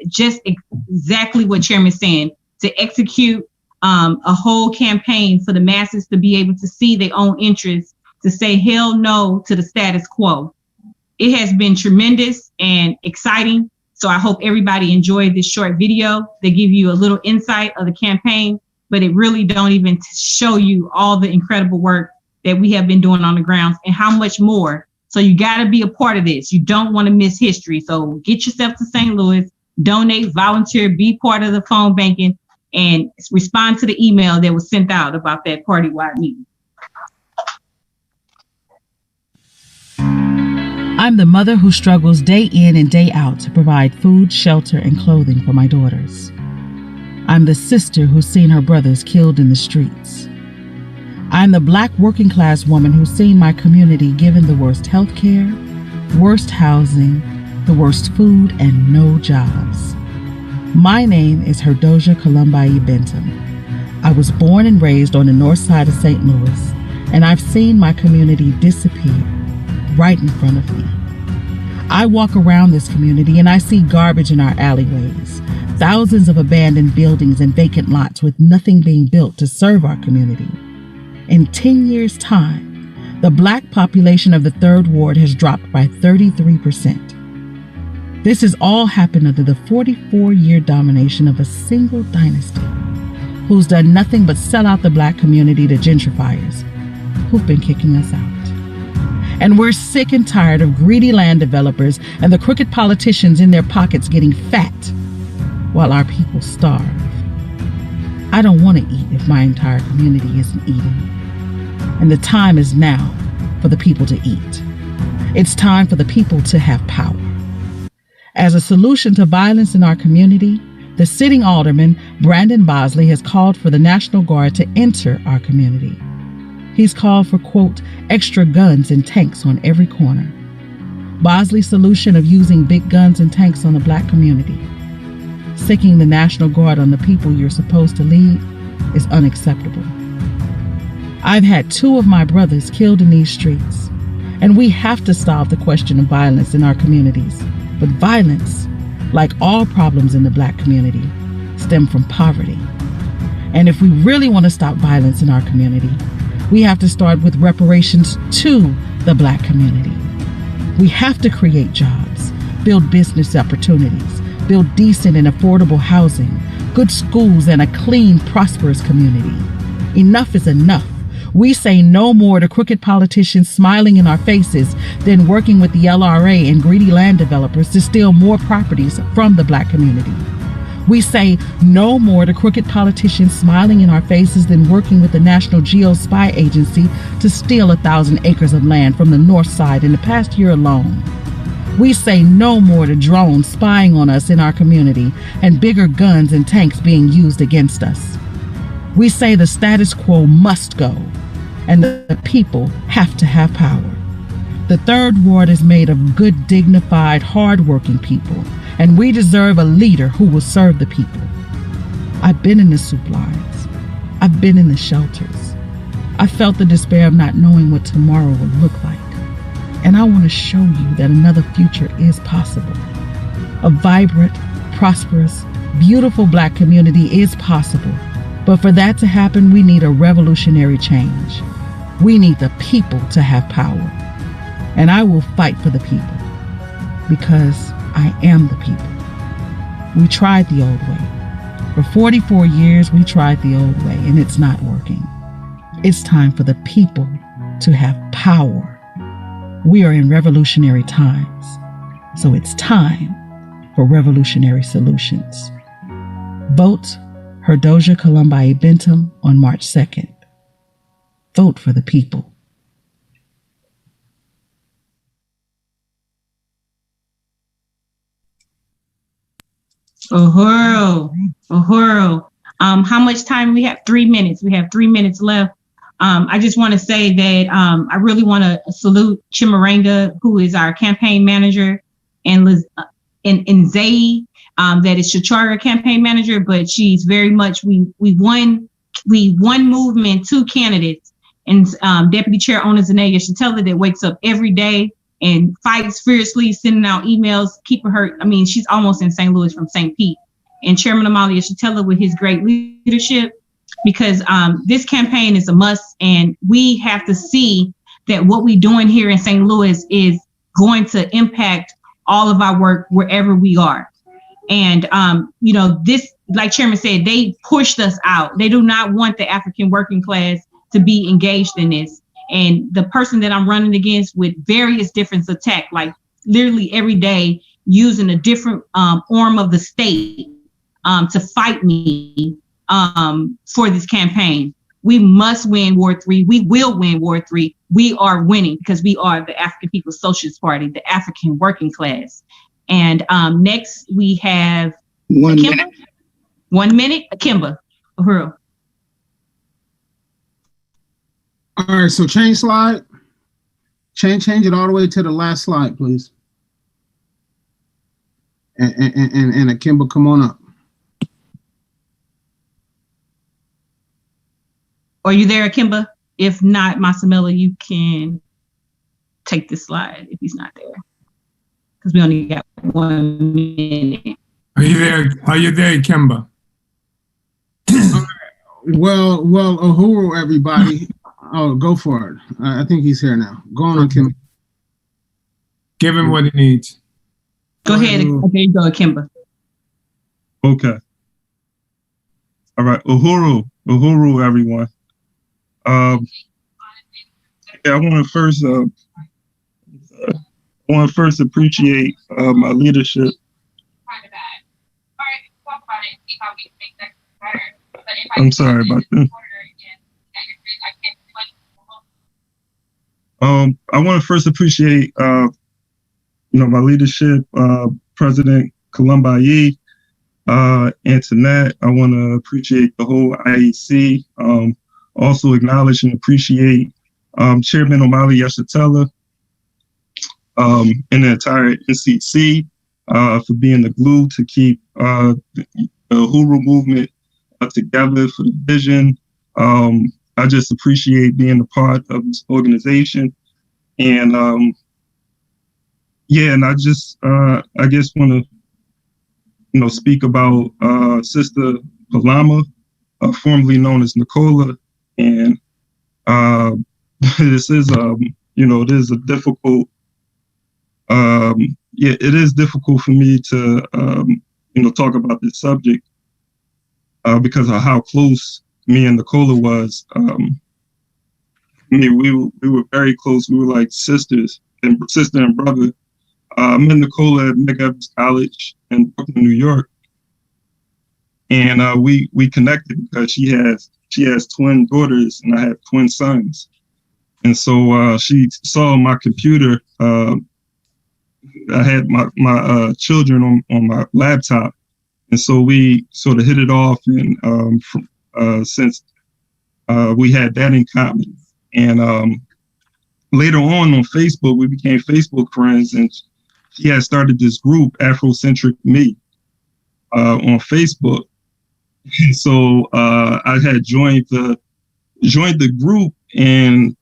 just exactly what Chairman's saying, to execute a whole campaign for the masses to be able to see their own interests, to say hell no to the status quo. It has been tremendous and exciting. So I hope everybody enjoyed this short video. They give you a little insight of the campaign, but it really don't even show you all the incredible work that we have been doing on the grounds and how much more. So you got to be a part of this. You don't want to miss history. So get yourself to St. Louis, donate, volunteer, be part of the phone banking, and respond to the email that was sent out about that party-wide meeting. I I'm the mother who struggles day in and day out to provide food, shelter, and clothing for my daughters. I'm the sister who's seen her brothers killed in the streets. I'm the Black working class woman who's seen my community given the worst health care, worst housing, the worst food, and no jobs. My name is Herdoja Columbai Bentham. I was born and raised on the north side of St. Louis, and I've seen my community disappear right in front of me. I walk around this community and I see garbage in our alleyways, thousands of abandoned buildings and vacant lots with nothing being built to serve our community. In 10 years' time, the Black population of the 3rd Ward has dropped by 33%. This has all happened under the 44-year domination of a single dynasty who's done nothing but sell out the Black community to gentrifiers who've been kicking us out. And we're sick and tired of greedy land developers and the crooked politicians in their pockets getting fat while our people starve. I don't want to eat if my entire community isn't eating. And the time is now for the people to eat. It's time for the people to have power. As a solution to violence in our community, the sitting alderman, Brandon Bosley, has called for the National Guard to enter our community. He's called for, quote, extra guns and tanks on every corner. Bosley's solution of using big guns and tanks on the Black community, sicking the National Guard on the people you're supposed to lead, is unacceptable. I've had 2 of my brothers killed in these streets, and we have to solve the question of violence in our communities. But violence, like all problems in the Black community, stem from poverty. And if we really want to stop violence in our community, we have to start with reparations to the Black community. We have to create jobs, build business opportunities, build decent and affordable housing, good schools, and a clean, prosperous community. Enough is enough. We say no more to crooked politicians smiling in our faces than working with the LRA and greedy land developers to steal more properties from the Black community. We say no more to crooked politicians smiling in our faces than working with the National Geospy Agency to steal 1,000 acres of land from the north side in the past year alone. We say no more to drones spying on us in our community and bigger guns and tanks being used against us. We say the status quo must go, and the people have to have power. The 3rd Ward is made of good, dignified, hard-working people, and we deserve a leader who will serve the people. I've been in the soup lines. I've been in the shelters. I felt the despair of not knowing what tomorrow would look like. And I want to show you that another future is possible. A vibrant, prosperous, beautiful Black community is possible. But for that to happen, we need a revolutionary change. We need the people to have power. And I will fight for the people because I am the people. We tried the old way. For 44 years, we tried the old way, and it's not working. It's time for the people to have power. We are in revolutionary times, so it's time for revolutionary solutions. Vote Herdoja Columbai Bentham on March 2nd. Vote for the people. Uhuru. How much time we have? 3 minutes. We have 3 minutes left. I just want to say that I really want to salute Chimaranga, who is our campaign manager, and Zayi, that is Shachara campaign manager, but she's very much, we won movement, 2 candidates, and Deputy Chair Ona Zanaya Shatella that wakes up every day and fights fiercely, sending out emails, keeping her, she's almost in St. Louis from St. Pete. And Chairman Amalia Shatella with his great leadership, because this campaign is a must, and we have to see that what we're doing here in St. Louis is going to impact all of our work wherever we are. And, this, like Chairman said, they pushed us out. They do not want the African working class to be engaged in this. And the person that I'm running against with various different attacks, like literally every day using a different arm of the state to fight me for this campaign. We must win Ward 3. We will win Ward 3. we are winning because we are the African People's Socialist Party, the African working class. And next we have Akimba. 1 minute, Akimba Uhuru. All right, so change slide. Change it all the way to the last slide, please. And Akimba, come on up. Are you there, Akimba? If not, Masamela, you can take this slide if he's not there. Because we only got 1 minute. Are you there? Are you there, Akimba? Well, Uhuru, everybody. Oh, go for it. I think he's here now. Go on, Akimba. Give him what he needs. Go ahead. Okay, you go, Akimba. Okay. All right, Uhuru, everyone. I want to first appreciate my leadership. I'm sorry about that. I want to first appreciate, my leadership, President Columbayi, Antoinette. I want to appreciate the whole IEC. Also acknowledge and appreciate Chairman Omali Yeshitela and the entire NCC for being the glue to keep the Uhuru movement together for the vision. I just appreciate being a part of this organization. And and I just I guess want to speak about Sister Palama, formerly known as Nicola. And this is it is a difficult it is difficult for me to talk about this subject because of how close me and Nicola was. We were very close. We were like sister and brother. I met Nicola at McEvans College in Brooklyn, New York, and we connected because she has twin daughters and I have twin sons, and so she saw my computer. I had my children on my laptop, and so we sort of hit it off, and since we had that in common, and later on Facebook we became Facebook friends, and she had started this group, Afrocentric Me, on Facebook. And so I had joined the group, and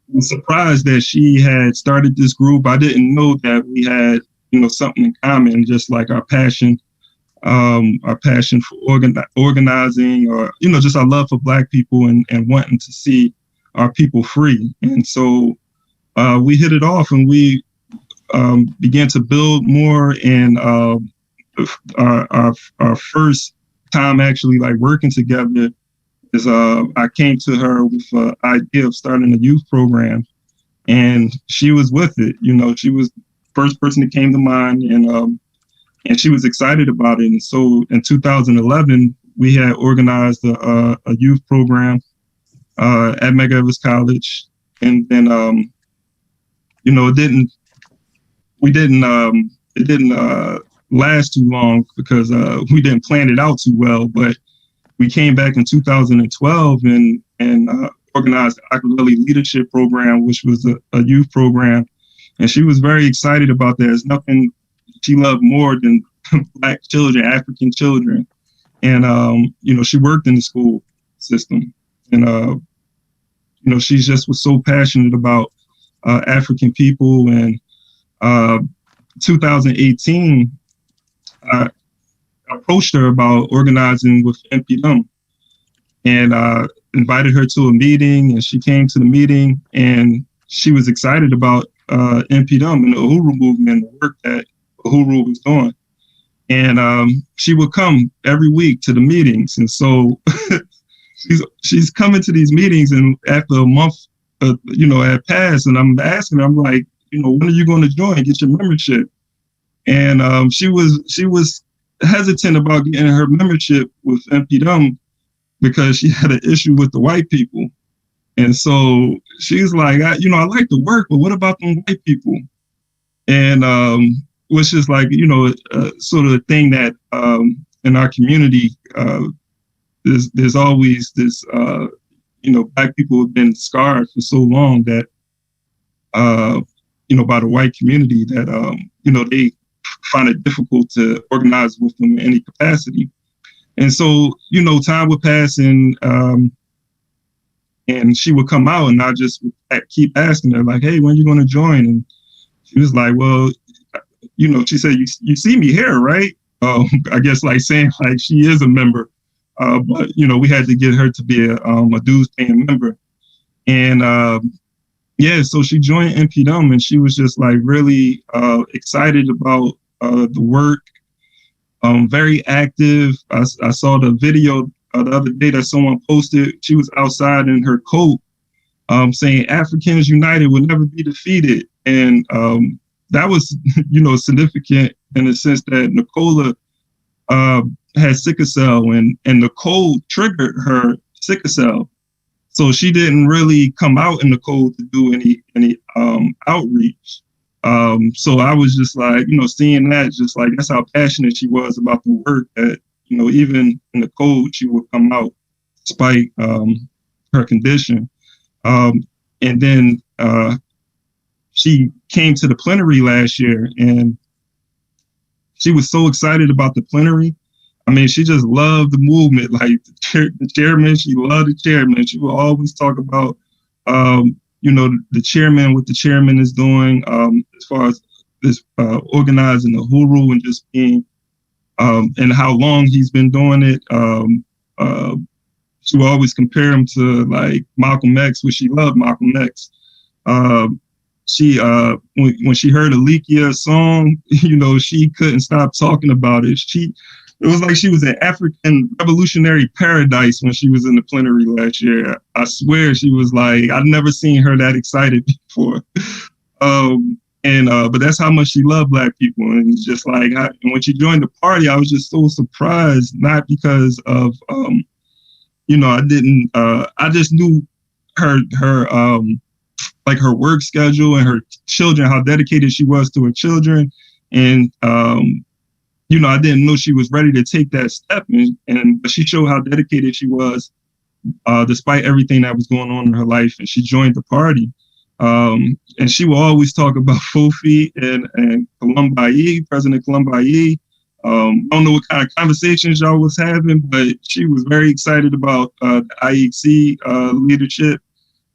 was surprised that she had started this group. I didn't know that we had something in common, just like our passion for organizing, or just our love for Black people and wanting to see our people free. And so we hit it off, and we began to build more. And our first time actually like working together is I came to her with the idea of starting a youth program, and she was with it. She was the first person that came to mind, and she was excited about it. And so in 2011, we had organized a youth program at McEvans College, and then it didn't last too long because we didn't plan it out too well. But we came back in 2012 and organized the Akaleli Leadership Program, which was a youth program. And she was very excited about that. There's nothing she loved more than Black children, African children. And, she worked in the school system. And, she just was so passionate about African people. And 2018, I approached her about organizing with NPDM, and invited her to a meeting, and she came to the meeting, and she was excited about NPDM and the Uhuru movement and the work that Uhuru was doing. And she would come every week to the meetings. And so she's coming to these meetings, and after a month, had passed, and I'm asking her, I'm like, when are you going to join, get your membership? And she was hesitant about getting her membership with NPDM because she had an issue with the white people. And so she's like, I like to work, but what about them white people? And which is like, sort of a thing that in our community, there's always this, Black people have been scarred for so long that, by the white community that, they find it difficult to organize with them in any capacity. And so, time would pass and she would come out and I just would keep asking her like, hey, when are you going to join? And she was like, well, she said, you see me here, right? I guess like saying like she is a member. But, we had to get her to be a dues paying member. And so she joined NPDM and she was just like really excited about the work, very active. I saw the video the other day that someone posted. She was outside in her coat saying Africans United will never be defeated. And that was, significant in the sense that Nicola had sickle cell and the cold triggered her sickle cell. So she didn't really come out in the cold to do any outreach. So I was just like, seeing that, just like that's how passionate she was about the work that, even in the cold, she would come out despite her condition. And then she came to the plenary last year and she was so excited about the plenary. I mean, she just loved the movement, like the chairman, she loved the chairman. She would always talk about, the chairman, what the chairman is doing as far as this organizing the Huru and just being, and how long he's been doing it. She would always compare him to like Malcolm X, which she loved Malcolm X. She when she heard Alikia song, she couldn't stop talking about it. It was like she was in African revolutionary paradise when she was in the plenary last year. I swear she was like, I've never seen her that excited before. But that's how much she loved Black people. And just like, and when she joined the party, I was just so surprised, not because of, I just knew her like her work schedule and her children, how dedicated she was to her children. And, I didn't know she was ready to take that step, but she showed how dedicated she was, despite everything that was going on in her life. And she joined the party. And she will always talk about Fofi and Columbayi, President Columbayi. I don't know what kind of conversations y'all was having, but she was very excited about the IEC leadership.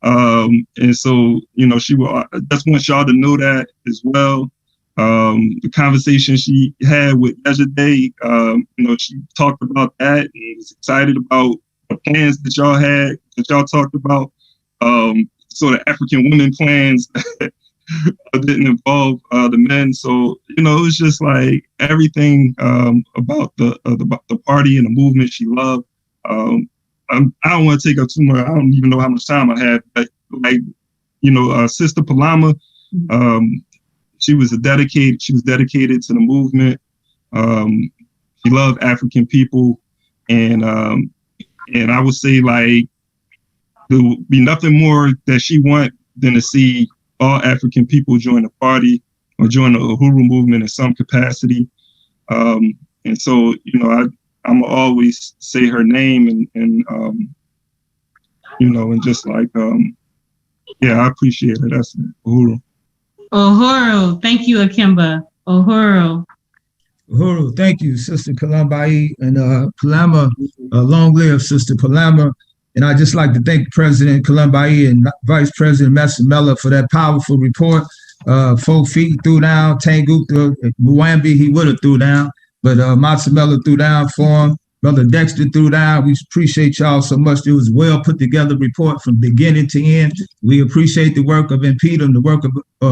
And so, she will just want y'all to know that as well. The conversation she had with Ejide, she talked about that and was excited about the plans that y'all had, that y'all talked about. Sort of African women plans that didn't involve the men. So, it was just like everything about the party and the movement she loved. I don't want to take up too much. I don't even know how much time I have, but like, Sister Palama, she was dedicated to the movement. She loved African people. And I would say like, there would be nothing more that she want than to see all African people join the party or join the Uhuru movement in some capacity. And so, I'm always say her name and just like, I appreciate it. That's it. Uhuru. Uhuru. Thank you, Akimba. Uhuru. Uhuru. Thank you, Sister Columbayi and Palama. Long live Sister Palama. And I'd just like to thank President Columbayi and Vice President Masamela for that powerful report. 4 feet threw down, Tengu Mwambi, he would have threw down, but Masamela threw down for him. Brother Dexter threw down. We appreciate y'all so much. It was a well put together report from beginning to end. We appreciate the work of Impedum. The work of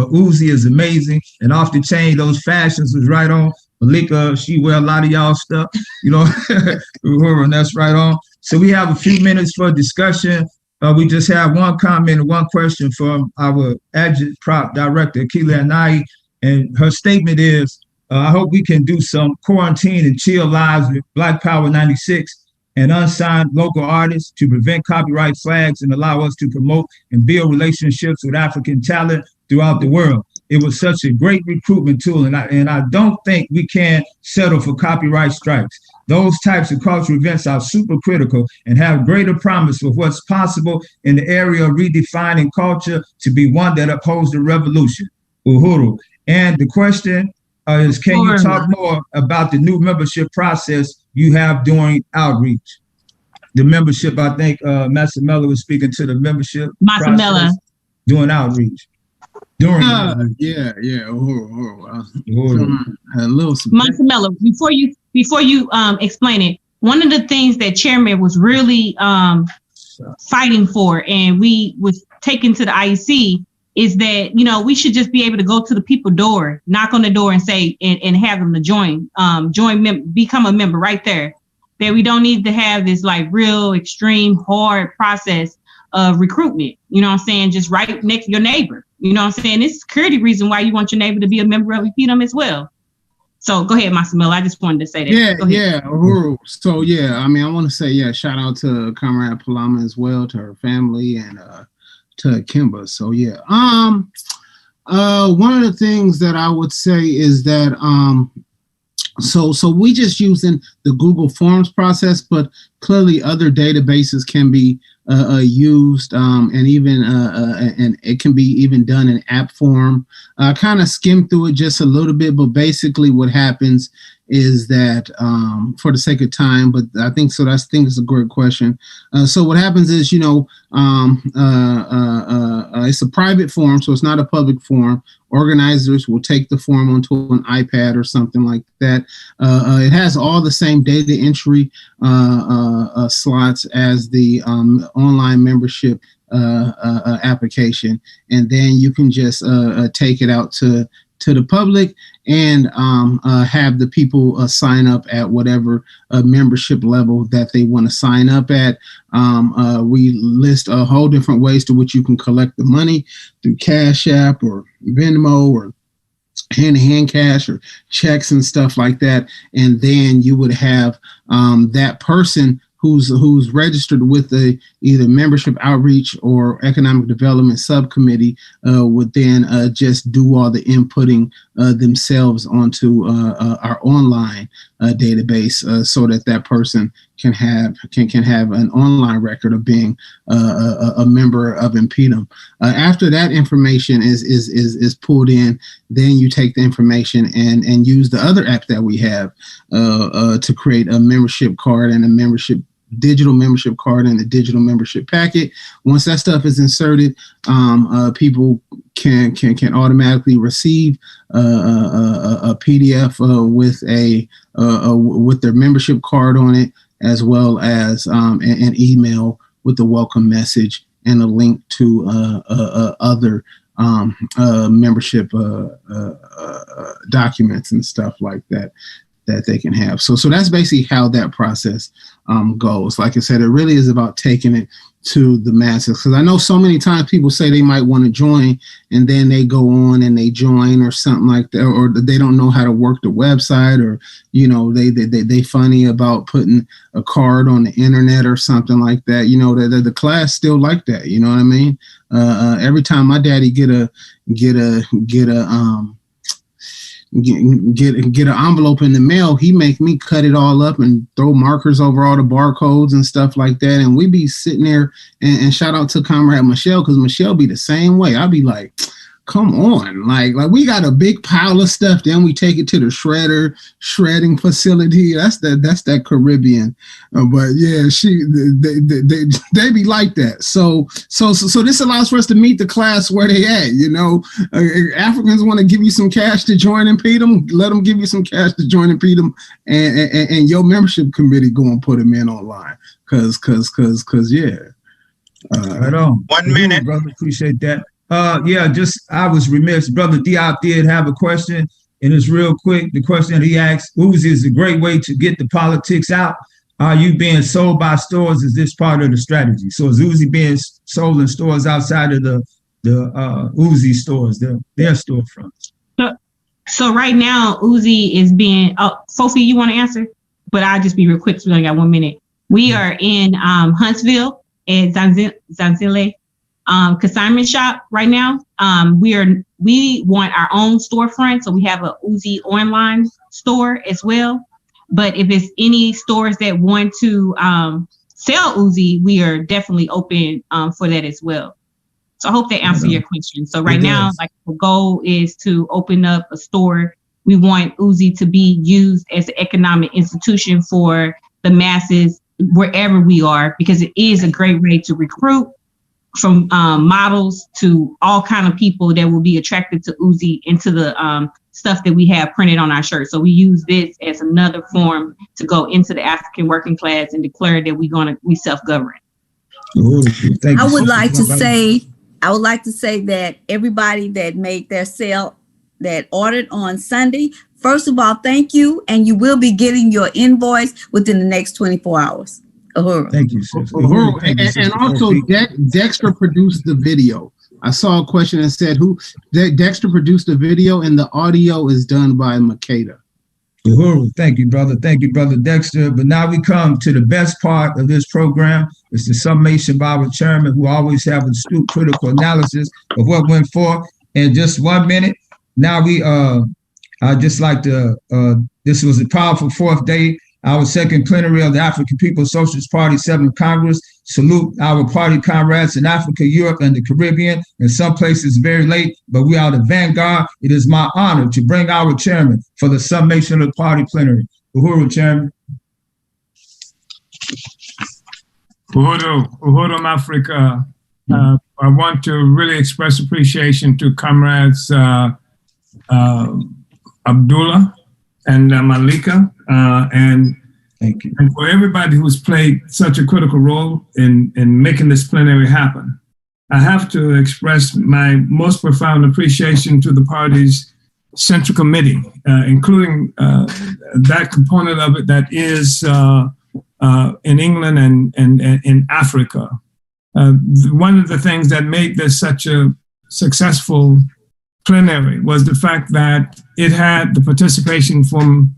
Uzi is amazing. And off the chain, those fashions was right on. Malika, she wear a lot of y'all stuff, and that's right on. So we have a few minutes for discussion. We just have one comment and one question from our adjunct prop director, Akila Anai. And her statement is, I hope we can do some quarantine and chill lives with Black Power 96 and unsigned local artists to prevent copyright flags and allow us to promote and build relationships with African talent throughout the world. It was such a great recruitment tool, and I don't think we can settle for copyright strikes. Those types of cultural events are super critical and have greater promise for what's possible in the area of redefining culture to be one that upholds the revolution. Uhuru. And the question is, can you talk more about the new membership process you have during outreach? The membership, I think Massimella was speaking to the membership process doing outreach. Massimella, before you explain it, one of the things that Chairman was really fighting for, and we was taken to the IEC, is that, you know, we should just be able to go to the people door, knock on the door and say, and have them to become a member right there. That we don't need to have this like real extreme hard process of recruitment, you know what I'm saying? Just right next to your neighbor, you know what I'm saying? This is security reason why you want your neighbor to be a member of EPDM as well. So go ahead, Massimella. I just wanted to say that. Uhuru. So I mean, I want to say, shout out to Comrade Palama as well, to her family, and to Kimba. So one of the things that I would say is that so we just using the Google Forms process, but clearly other databases can be used, and even and it can be even done in app form. I kind of skimmed through it just a little bit, but basically what happens is that, for the sake of time, but I think it's a great question. So what happens is, you know, it's a private forum, so it's not a public forum. Organizers will take the form onto an iPad or something like that. It has all the same data entry slots as the online membership application, and then you can just take it out to the public and have the people sign up at whatever membership level that they want to sign up at. We list a whole different ways to which you can collect the money through Cash App or Venmo or hand-to-hand cash or checks and stuff like that. And then you would have that person who's registered with the either membership outreach or economic development subcommittee would then just do all the inputting themselves onto our online database, so that person can have an online record of being a member of Impedum. After that information is pulled in, then you take the information and use the other app that we have to create a membership card and a digital membership card and the digital membership packet. Once that stuff is inserted, people can automatically receive a PDF with their membership card on it, as well as an email with the welcome message and a link to other membership documents and stuff like that they can have. So that's basically how that process goes. Like I said, it really is about taking it to the masses, because I know so many times people say they might want to join and then they go on and they join or something like that, or they don't know how to work the website, or you know they funny about putting a card on the internet or something like that. You know, the class still like that. You know what I mean? Every time my daddy get an envelope in the mail, he make me cut it all up and throw markers over all the barcodes and stuff like that. And we be sitting there, and shout out to Comrade Michelle, because Michelle be the same way. I be like, come on, like we got a big pile of stuff, then we take it to the shredding facility. That's that Caribbean, but yeah, they be like that. So this allows for us to meet the class where they at. You know, Africans want to give you some cash to join Impedum, let them give you some cash to join Impedum, and your membership committee go and put them in online, cause yeah. Right on. 1 minute, brother. Appreciate that. I was remiss. Brother Diop did have a question, and it's real quick. The question that he asked, Uzi is a great way to get the politics out. Are you being sold by stores? Is this part of the strategy? So is Uzi being sold in stores outside of the Uzi stores, their storefronts? So right now, Uzi is being, Sophie, you want to answer? But I'll just be real quick, so we only got 1 minute. We are in Huntsville at Zanzile consignment shop right now. We want our own storefront, so we have a Uzi online store as well. But if it's any stores that want to sell Uzi, we are definitely open for that as well. So I hope that answers your question. So right now, like the goal is to open up a store. We want Uzi to be used as an economic institution for the masses wherever we are, because it is a great way to recruit from models to all kind of people that will be attracted to Uzi into the stuff that we have printed on our shirts. So we use this as another form to go into the African working class and declare that we self-govern. I would like to say that everybody that made their sale, that ordered on Sunday, first of all, thank you, and you will be getting your invoice within the next 24 hours. Uhuru. Thank you, sis. And also, Dexter produced the video. I saw a question that said, Dexter produced the video, and the audio is done by Makeda. Uhuru, thank you, brother. Thank you, brother Dexter. But now we come to the best part of this program. It's the summation by our chairman, who always have an astute critical analysis of what went forth in just 1 minute. Now I just like to, this was a powerful fourth day, our second plenary of the African People's Socialist Party 7th Congress. Salute our party comrades in Africa, Europe, and the Caribbean. In some places very late, but we are the vanguard. It is my honor to bring our chairman for the summation of the party plenary. Uhuru, Chairman. Uhuru, Africa. I want to really express appreciation to comrades Abdullah and Malika, and thank you. And for everybody who's played such a critical role in making this plenary happen. I have to express my most profound appreciation to the party's Central Committee, including that component of it that is in England and in Africa. One of the things that made this such a successful plenary was the fact that it had the participation from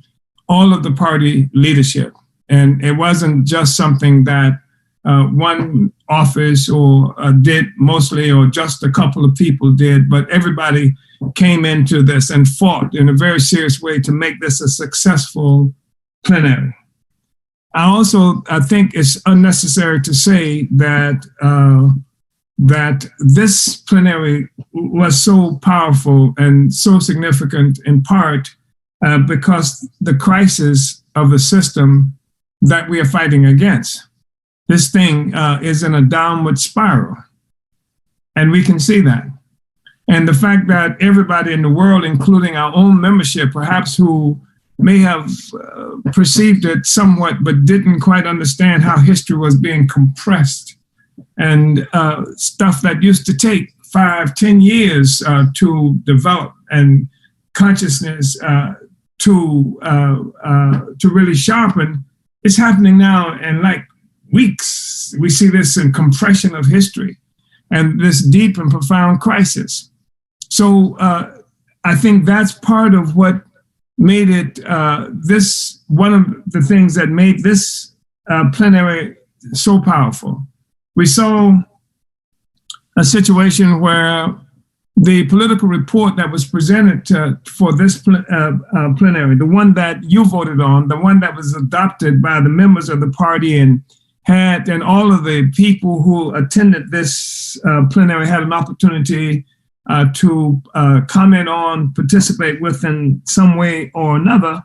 all of the party leadership. And it wasn't just something that one office or did mostly, or just a couple of people did, but everybody came into this and fought in a very serious way to make this a successful plenary. I think it's unnecessary to say that that this plenary was so powerful and so significant in part because the crisis of the system that we are fighting against. This thing is in a downward spiral, and we can see that. And the fact that everybody in the world, including our own membership, perhaps who may have perceived it somewhat, but didn't quite understand how history was being compressed, and stuff that used to take 5-10 years to develop, and consciousness to really sharpen, it's happening now in like weeks. We see this in compression of history and this deep and profound crisis. So I think that's part of what made it one of the things that made this plenary so powerful. We saw a situation where the political report that was presented for this plenary, the one that you voted on, the one that was adopted by the members of the party and all of the people who attended this plenary had an opportunity to comment on, participate with in some way or another.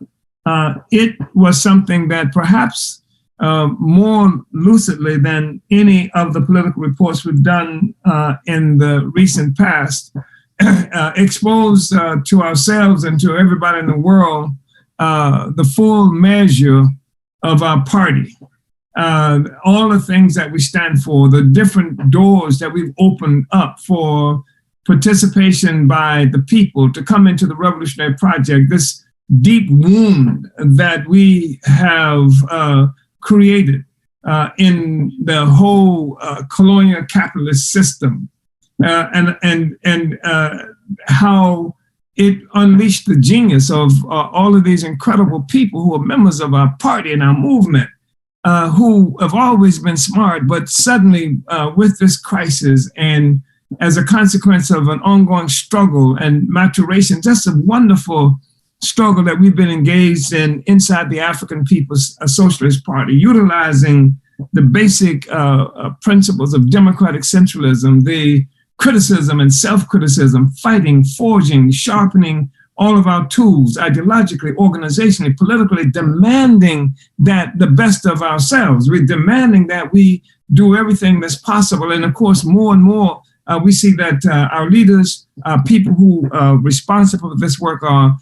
It was something that perhaps more lucidly than any of the political reports we've done in the recent past, exposed to ourselves and to everybody in the world the full measure of our party. All the things that we stand for, the different doors that we've opened up for participation by the people to come into the revolutionary project, this deep wound that we have created in the whole colonial capitalist system, and how it unleashed the genius of all of these incredible people who are members of our party and our movement. who have always been smart, but suddenly with this crisis and as a consequence of an ongoing struggle and maturation, just a wonderful struggle that we've been engaged in inside the African People's Socialist Party, utilizing the basic principles of democratic centralism, the criticism and self-criticism, fighting, forging, sharpening all of our tools, ideologically, organizationally, politically, demanding that the best of ourselves. We're demanding that we do everything that's possible. And of course, more and more, we see that our leaders, people who are responsible for this work are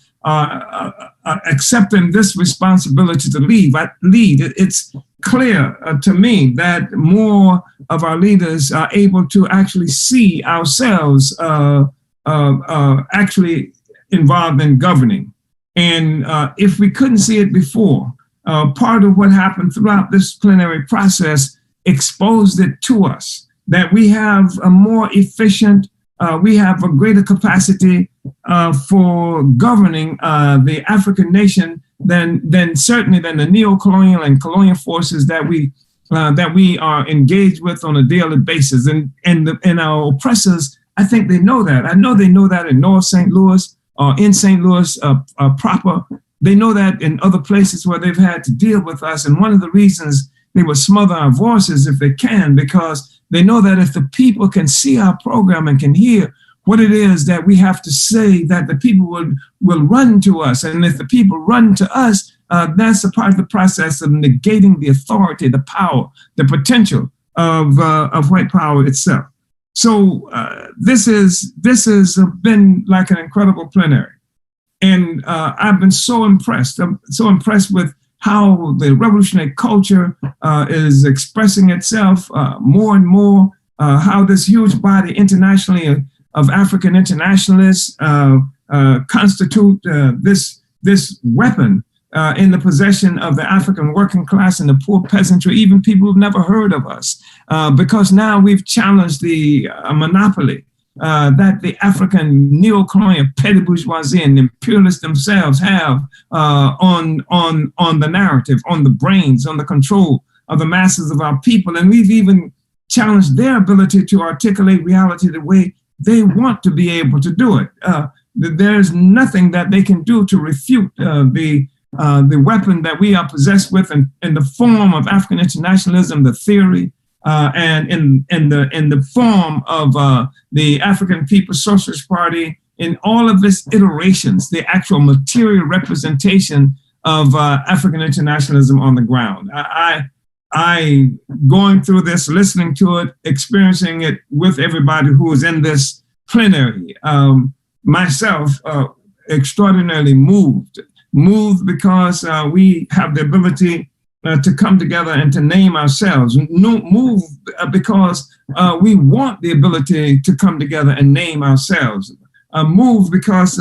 accepting this responsibility to lead. It's clear to me that more of our leaders are able to actually see ourselves actually involved in governing. And if we couldn't see it before, part of what happened throughout this plenary process exposed it to us, that we have a more efficient, we have a greater capacity for governing the African nation than certainly than the neo-colonial and colonial forces that we are engaged with on a daily basis. And our oppressors, I think they know that. I know they know that in North St. Louis or in St. Louis proper. They know that in other places where they've had to deal with us. And one of the reasons they will smother our voices if they can, because they know that if the people can see our program and can hear what it is that we have to say, that the people will run to us. And if the people run to us, that's a part of the process of negating the authority, the power, the potential of white power itself. So this has been like an incredible plenary. And I've been so impressed. I'm so impressed with how the revolutionary culture is expressing itself more and more, how this huge body internationally of African internationalists constitute this weapon in the possession of the African working class and the poor peasantry, even people who've never heard of us, because now we've challenged the monopoly that the African neo-colonial petty bourgeoisie and imperialists themselves have on the narrative, on the brains, on the control of the masses of our people. And we've even challenged their ability to articulate reality the way they want to be able to do it. There's nothing that they can do to refute the weapon that we are possessed with in the form of African internationalism, the theory, and in the form of the African People's Socialist Party, in all of its iterations, the actual material representation of African internationalism on the ground. I going through this, listening to it, experiencing it with everybody who is in this plenary, myself extraordinarily moved because we have the ability to come together and to name ourselves. Move because we want the ability to come together and name ourselves. Move because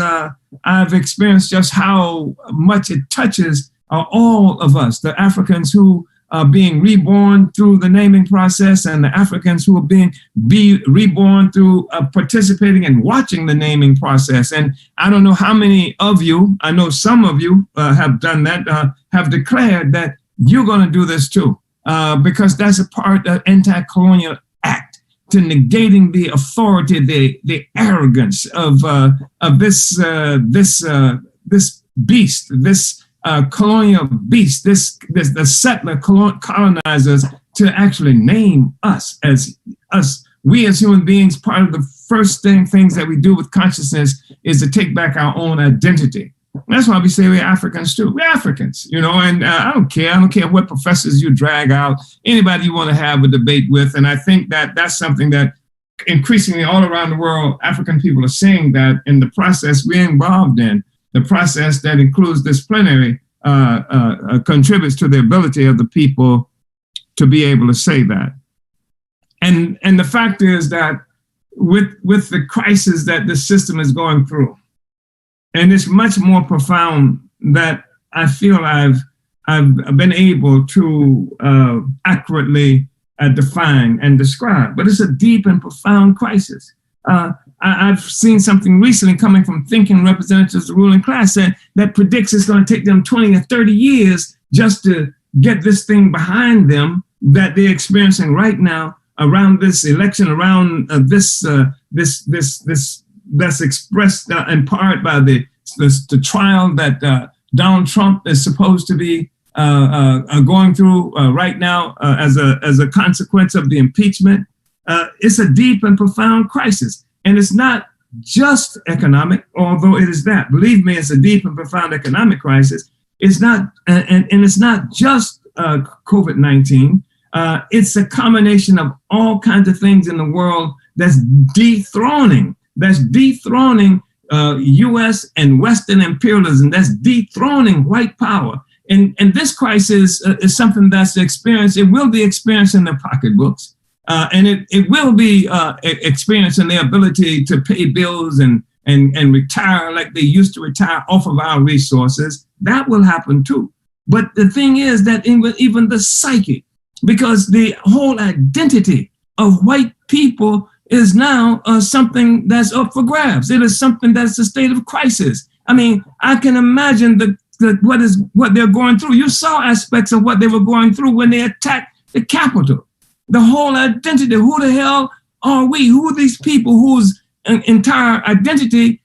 I've experienced just how much it touches all of us, the Africans who are being reborn through the naming process, and the Africans who are being reborn through participating and watching the naming process. And I don't know how many of you, I know some of you have done that, have declared that you're going to do this too, because that's a part of anti-colonial act to negating the authority, the arrogance of this beast, this colonial beast, the settler colonizers, to actually name us as us. We as human beings, part of the first things that we do with consciousness is to take back our own identity. That's why we say we're Africans too. We're Africans, you know, and I don't care what professors you drag out, anybody you want to have a debate with. And I think that that's something that increasingly all around the world, African people are seeing that in the process we're involved in. The process that includes this plenary contributes to the ability of the people to be able to say that. And the fact is that with the crisis that the system is going through, and it's much more profound that I feel I've been able to accurately define and describe, but it's a deep and profound crisis. I've seen something recently coming from thinking representatives of the ruling class that predicts it's going to take them 20 or 30 years just to get this thing behind them that they're experiencing right now around this election, around this that's expressed in part by the trial that Donald Trump is supposed to be going through right now as a consequence of the impeachment. It's a deep and profound crisis, and it's not just economic, although it is that. Believe me, it's a deep and profound economic crisis. It's not, and it's not just COVID-19. It's a combination of all kinds of things in the world that's dethroning U.S. and Western imperialism, that's dethroning white power. And this crisis is something that's experienced. It will be experienced in their pocketbooks, and it will be experienced in their ability to pay bills and retire like they used to retire off of our resources. That will happen too. But the thing is that even the psyche, because the whole identity of white people is now something that's up for grabs. It is something that's a state of crisis. I mean, I can imagine what they're going through. You saw aspects of what they were going through when they attacked the Capitol. The whole identity, who the hell are we? Who are these people whose entire identity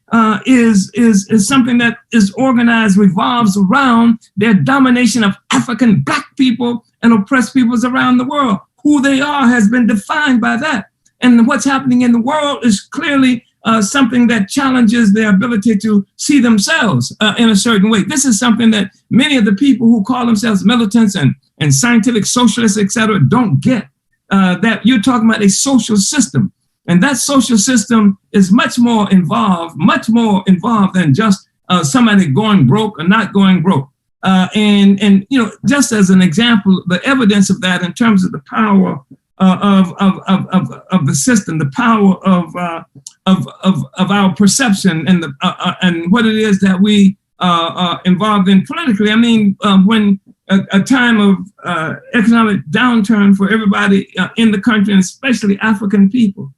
is something that is organized, revolves around their domination of African Black people and oppressed peoples around the world? Who they are has been defined by that. And what's happening in the world is clearly something that challenges their ability to see themselves in a certain way. This is something that many of the people who call themselves militants and scientific socialists, et cetera, don't get. That you're talking about a social system. And that social system is much more involved than just somebody going broke or not going broke. And you know, just as an example, the evidence of that in terms of the power of the system, the power of our perception and what it is that we are involved in politically. I mean, when a time of economic downturn for everybody in the country, and especially African people.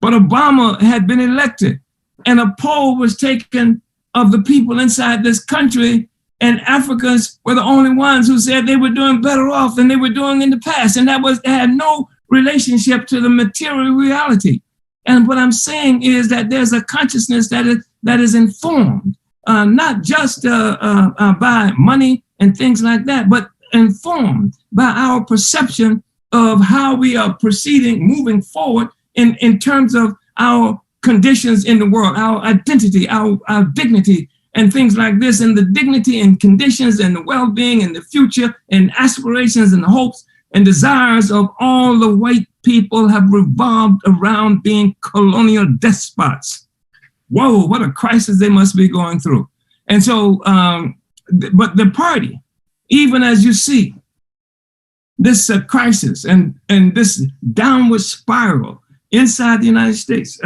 But Obama had been elected, and a poll was taken of the people inside this country, and Africans were the only ones who said they were doing better off than they were doing in the past. And that had no relationship to the material reality. And what I'm saying is that there's a consciousness that is informed, not just by money and things like that, but informed by our perception of how we are proceeding, moving forward in terms of our conditions in the world, our identity, our dignity, and things like this, and the dignity and conditions and the well-being and the future and aspirations and hopes and desires of all the white people have revolved around being colonial despots. Whoa, what a crisis they must be going through. And so, but the party, even as you see this crisis and this downward spiral inside the United States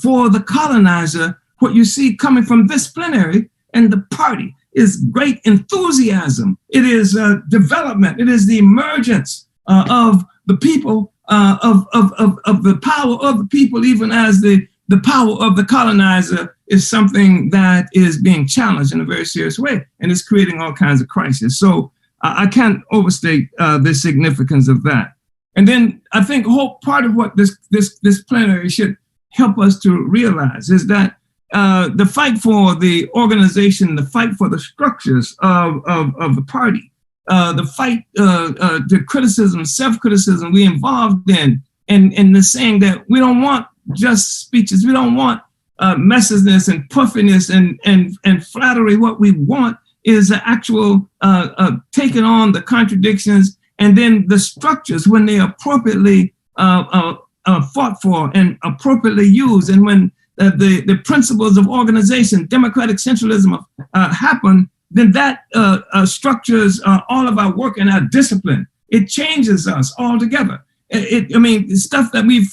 for the colonizer, what you see coming from this plenary and the party is great enthusiasm. It is development. It is the emergence of the people, of the power of the people, even as the power of the colonizer is something that is being challenged in a very serious way, and it's creating all kinds of crises. So I can't overstate the significance of that. And then I think a whole part of what this plenary should help us to realize is that the fight for the organization, the fight for the structures of the party, the fight, the criticism, self-criticism we involved in the saying that we don't want just speeches, we don't want messiness and puffiness and flattery. What we want is the actual taking on the contradictions and then the structures when they appropriately fought for and appropriately used, and when the principles of organization, democratic centralism happen, then that structures all of our work and our discipline. It changes us altogether. I mean, stuff that we've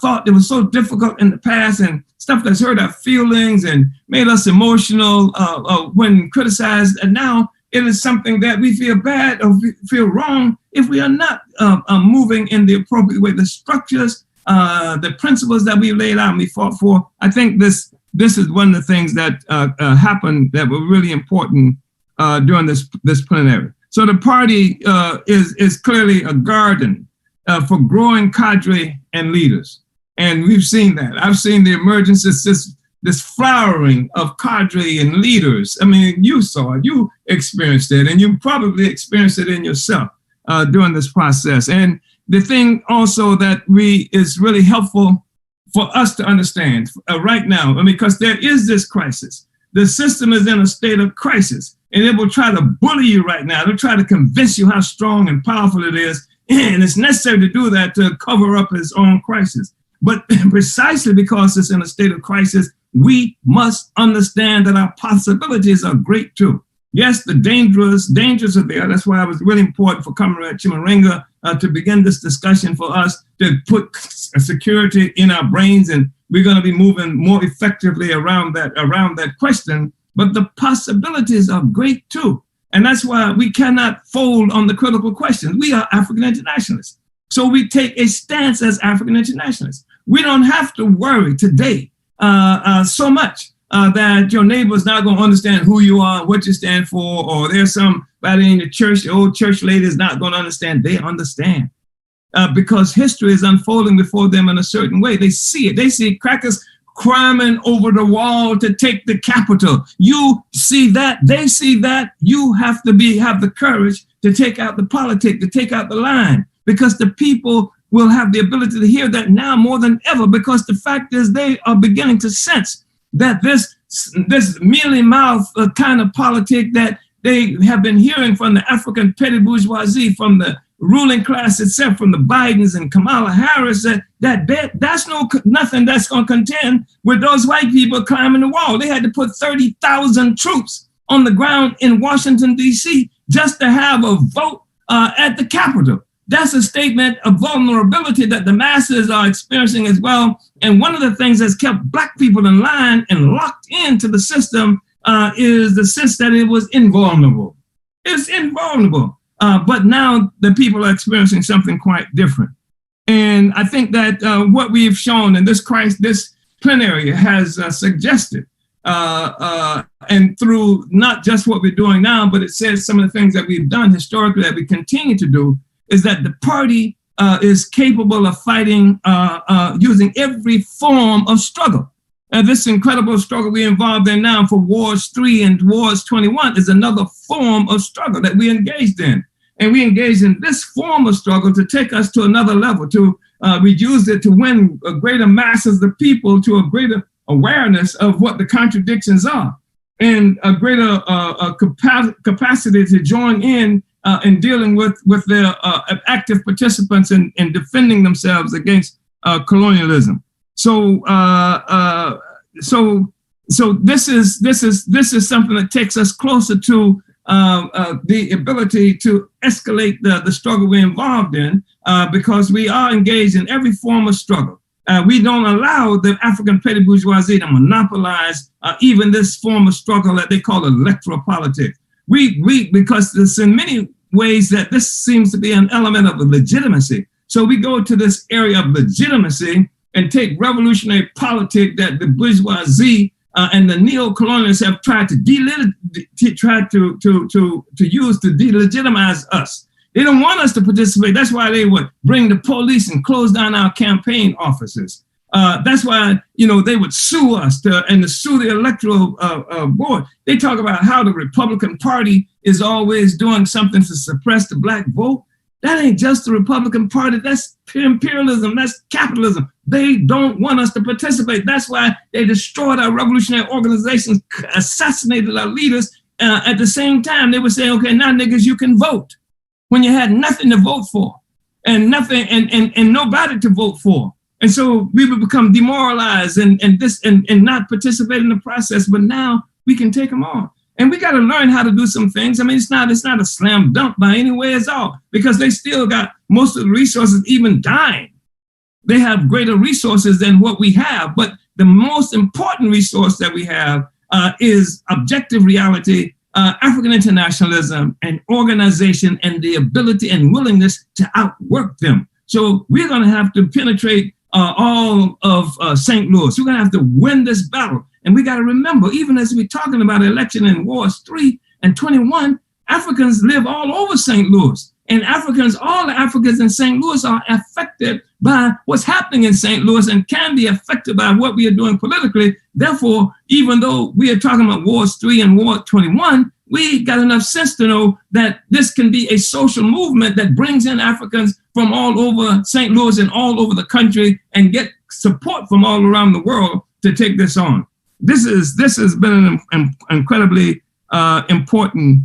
thought that was so difficult in the past and stuff that's hurt our feelings and made us emotional when criticized, and now it is something that we feel bad or feel wrong if we are not moving in the appropriate way. The structures, the principles that we laid out and we fought for, I think this is one of the things that happened that were really important during this plenary. So the party is clearly a garden for growing cadre and leaders. And we've seen that. I've seen the emergence of this flowering of cadre and leaders. I mean, you saw it, you experienced it, and you probably experienced it in yourself during this process. And the thing also that is really helpful for us to understand right now, because there is this crisis. The system is in a state of crisis, and it will try to bully you right now. They'll try to convince you how strong and powerful it is, and it's necessary to do that to cover up its own crisis. But precisely because it's in a state of crisis, we must understand that our possibilities are great too. Yes, the dangers are there. That's why it was really important for Comrade Chimurenga to begin this discussion for us to put security in our brains, and we're going to be moving more effectively around that question. But the possibilities are great too. And that's why we cannot fold on the critical questions. We are African internationalists. So we take a stance as African internationalists. We don't have to worry today so much that your neighbor's not going to understand who you are, what you stand for, or there's somebody in the church, the old church lady is not going to understand. They understand because history is unfolding before them in a certain way. They see it. They see crackers climbing over the wall to take the Capitol. You see that. They see that. You have to have the courage to take out the politics, to take out the line, because the people will have the ability to hear that now more than ever, because the fact is they are beginning to sense that this mealy mouth kind of politic that they have been hearing from the African petty bourgeoisie, from the ruling class itself, from the Bidens and Kamala Harris, that's nothing that's going to contend with those white people climbing the wall. They had to put 30,000 troops on the ground in Washington, D.C. just to have a vote at the Capitol. That's a statement of vulnerability that the masses are experiencing as well. And one of the things that's kept Black people in line and locked into the system is the sense that it was invulnerable. It's invulnerable. But now the people are experiencing something quite different. And I think that what we've shown in this plenary has suggested, and through not just what we're doing now, but it says some of the things that we've done historically that we continue to do, is that the party is capable of fighting using every form of struggle. And this incredible struggle we're involved in now for Wars 3 and Wars 21 is another form of struggle that we engaged in. And we engaged in this form of struggle to take us to another level, we used it to win greater masses of people to a greater awareness of what the contradictions are, and a greater capacity to join in dealing with their active participants in defending themselves against colonialism. So this is something that takes us closer to the ability to escalate the struggle we're involved in, because we are engaged in every form of struggle. We don't allow the African petty bourgeoisie to monopolize even this form of struggle that they call electoral politics. Because there's in many ways that this seems to be an element of legitimacy. So we go to this area of legitimacy and take revolutionary politics that the bourgeoisie and the neo-colonialists have tried to use to delegitimize us. They don't want us to participate. That's why they would bring the police and close down our campaign offices. That's why, they would sue us and sue the electoral board. They talk about how the Republican Party is always doing something to suppress the Black vote. That ain't just the Republican Party. That's imperialism. That's capitalism. They don't want us to participate. That's why they destroyed our revolutionary organizations, assassinated our leaders. At the same time, they were saying, okay, now niggas, you can vote, when you had nothing to vote for and nothing and nobody to vote for. And so we would become demoralized and not participate in the process. But now we can take them on. And we got to learn how to do some things. I mean, it's not a slam dunk by any way at all, because they still got most of the resources even dying. They have greater resources than what we have. But the most important resource that we have is objective reality, African internationalism and organization, and the ability and willingness to outwork them. So we're going to have to penetrate all of St. Louis. We're going to have to win this battle. And we got to remember, even as we're talking about election in Wars 3 and 21, Africans live all over St. Louis, and all the Africans in St. Louis are affected by what's happening in St. Louis and can be affected by what we are doing politically. Therefore, even though we are talking about Wards 3 and Ward 21, we got enough sense to know that this can be a social movement that brings in Africans from all over St. Louis and all over the country and get support from all around the world to take this on. This has been an incredibly important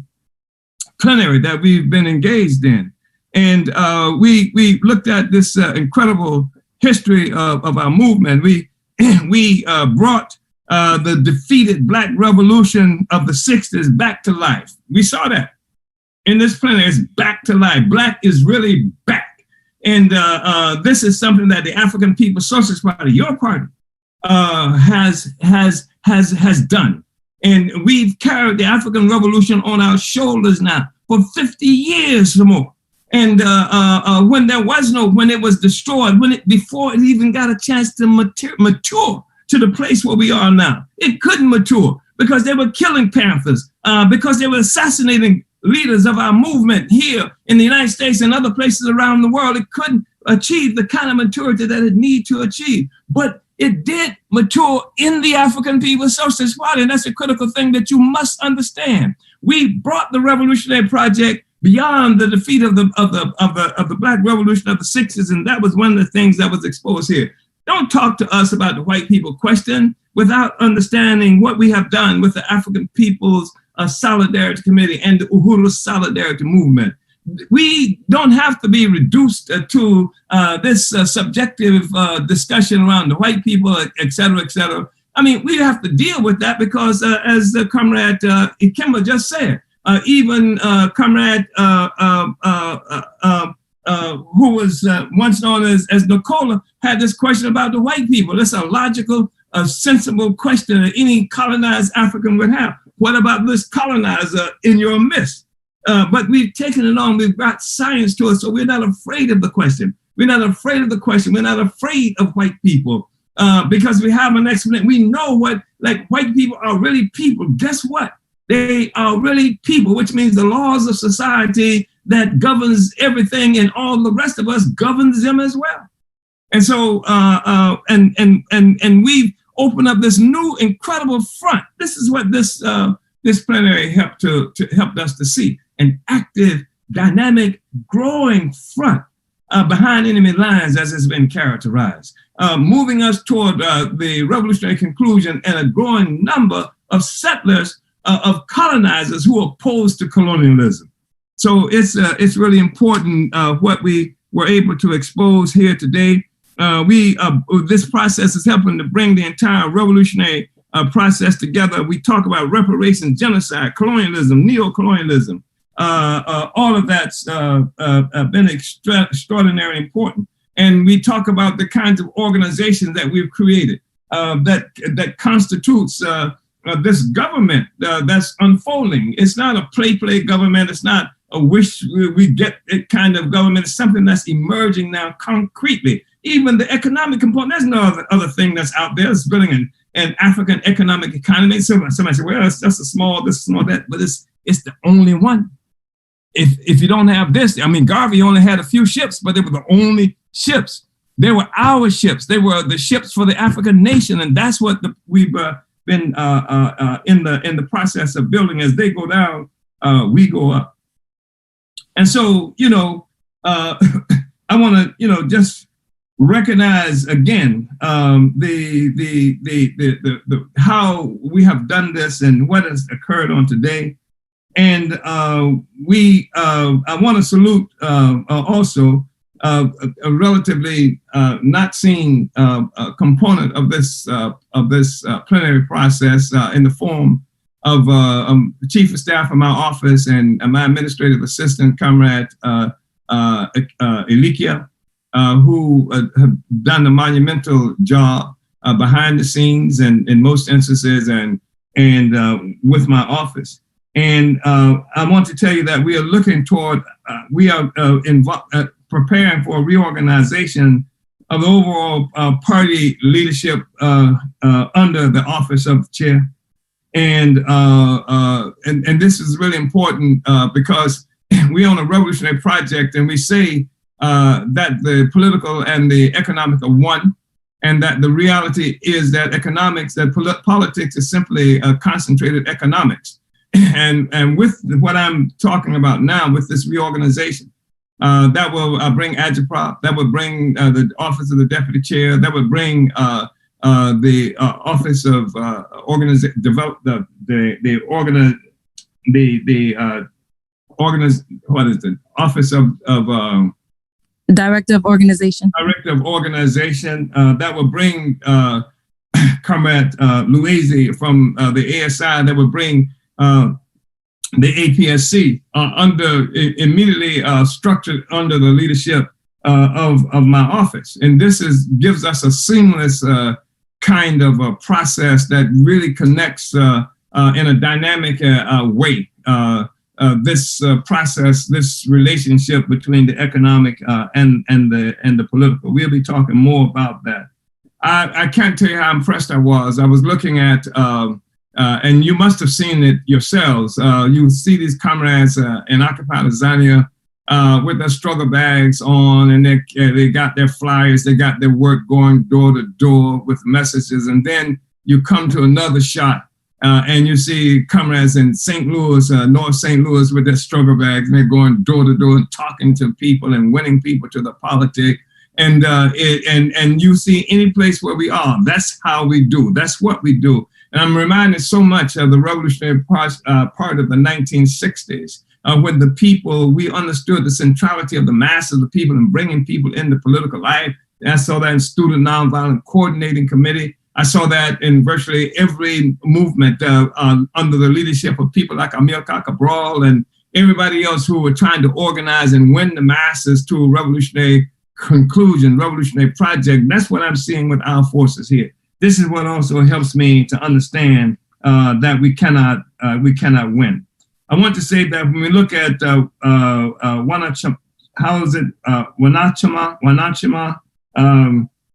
plenary that we've been engaged in. And we looked at this incredible history of our movement. We brought the defeated Black Revolution of the 60s back to life. We saw that in this plenary. It's back to life. Black is really back. And this is something that the African People's Socialist Party, your party, has done. And we've carried the African Revolution on our shoulders now for 50 years or more. And when it was destroyed, before it even got a chance to mature to the place where we are now, it couldn't mature because they were killing Panthers, because they were assassinating leaders of our movement here in the United States and other places around the world. It couldn't achieve the kind of maturity that it needed to achieve. But it did mature in the African People's Socialist Party, and that's a critical thing that you must understand. We brought the revolutionary project beyond the defeat of the Black Revolution of the 60s, and that was one of the things that was exposed here. Don't talk to us about the white people question without understanding what we have done with the African People's Solidarity Committee and the Uhuru Solidarity Movement. We don't have to be reduced to this subjective discussion around the white people, et cetera, et cetera. I mean, we have to deal with that because, as the Comrade Ikemba just said, even Comrade who was once known as Nicola had this question about the white people. That's a logical, sensible question that any colonized African would have. What about this colonizer in your midst? But we've taken it on. We've got science to it, so we're not afraid of the question. We're not afraid of the question. We're not afraid of white people because we have an explanation. We know white people are really people. Guess what? They are really people, which means the laws of society that governs everything and all the rest of us governs them as well. And so, and we've opened up this new incredible front. This is what this plenary helped us to see. An active, dynamic, growing front behind enemy lines as has been characterized, moving us toward the revolutionary conclusion and a growing number of settlers, of colonizers who are opposed to colonialism. So it's really important what we were able to expose here today. This process is helping to bring the entire revolutionary process together. We talk about reparations, genocide, colonialism, neo-colonialism. All of that's been extraordinarily important. And we talk about the kinds of organizations that we've created that constitutes this government that's unfolding. It's not a play government. It's not a wish we get it kind of government. It's something that's emerging now concretely. Even the economic component, there's no other thing that's out there. It's building an African economic economy. Somebody said, well, it's just a small, this, small, that, but it's the only one. If you don't have this, I mean, Garvey only had a few ships, but they were the only ships. They were our ships. They were the ships for the African nation. And that's what we've been in the process of building. As they go down, we go up. And so, I want to, just recognize again the how we have done this and what has occurred on today. And I want to salute also a relatively not seen component of this plenary process in the form of the Chief of Staff of my office and my administrative assistant, Comrade Elikia, who have done a monumental job behind the scenes and in most instances and with my office. And I want to tell you that we are looking toward, we are preparing for a reorganization of the overall party leadership under the office of chair. And this is really important because we own a revolutionary project, and we say that the political and the economic are one, and that the reality is that economics, that politics is simply concentrated economics. And with what I'm talking about now, with this reorganization, that will bring Agitprop, that would bring the Office of the Deputy Chair, that would bring the Office of Office of Director of Organization. Director of Organization. That will bring Comrade Luizy from the ASI. That will bring the APSC immediately structured under the leadership of my office. And this gives us a seamless kind of a process that really connects in a dynamic way. This process, this relationship between the economic and the political. We'll be talking more about that. I can't tell you how impressed I was. I was looking at, and you must have seen it yourselves. You see these comrades in Occupy Lasagna with their struggle bags on, and they got their flyers, they got their work going door to door with messages. And then you come to another shot. And you see comrades in St. Louis, North St. Louis, with their struggle bags, and they're going door to door and talking to people and winning people to the politic. And you see any place where we are, that's how we do. That's what we do. And I'm reminded so much of the revolutionary part of the 1960s, when the people, we understood the centrality of the mass of the people and bringing people into political life. And I saw that in Student Nonviolent Coordinating Committee. I saw that in virtually every movement under the leadership of people like Amilcar Cabral and everybody else who were trying to organize and win the masses to a revolutionary conclusion, revolutionary project. That's what I'm seeing with our forces here. This is what also helps me to understand that we cannot win. I want to say that when we look at Wanachama,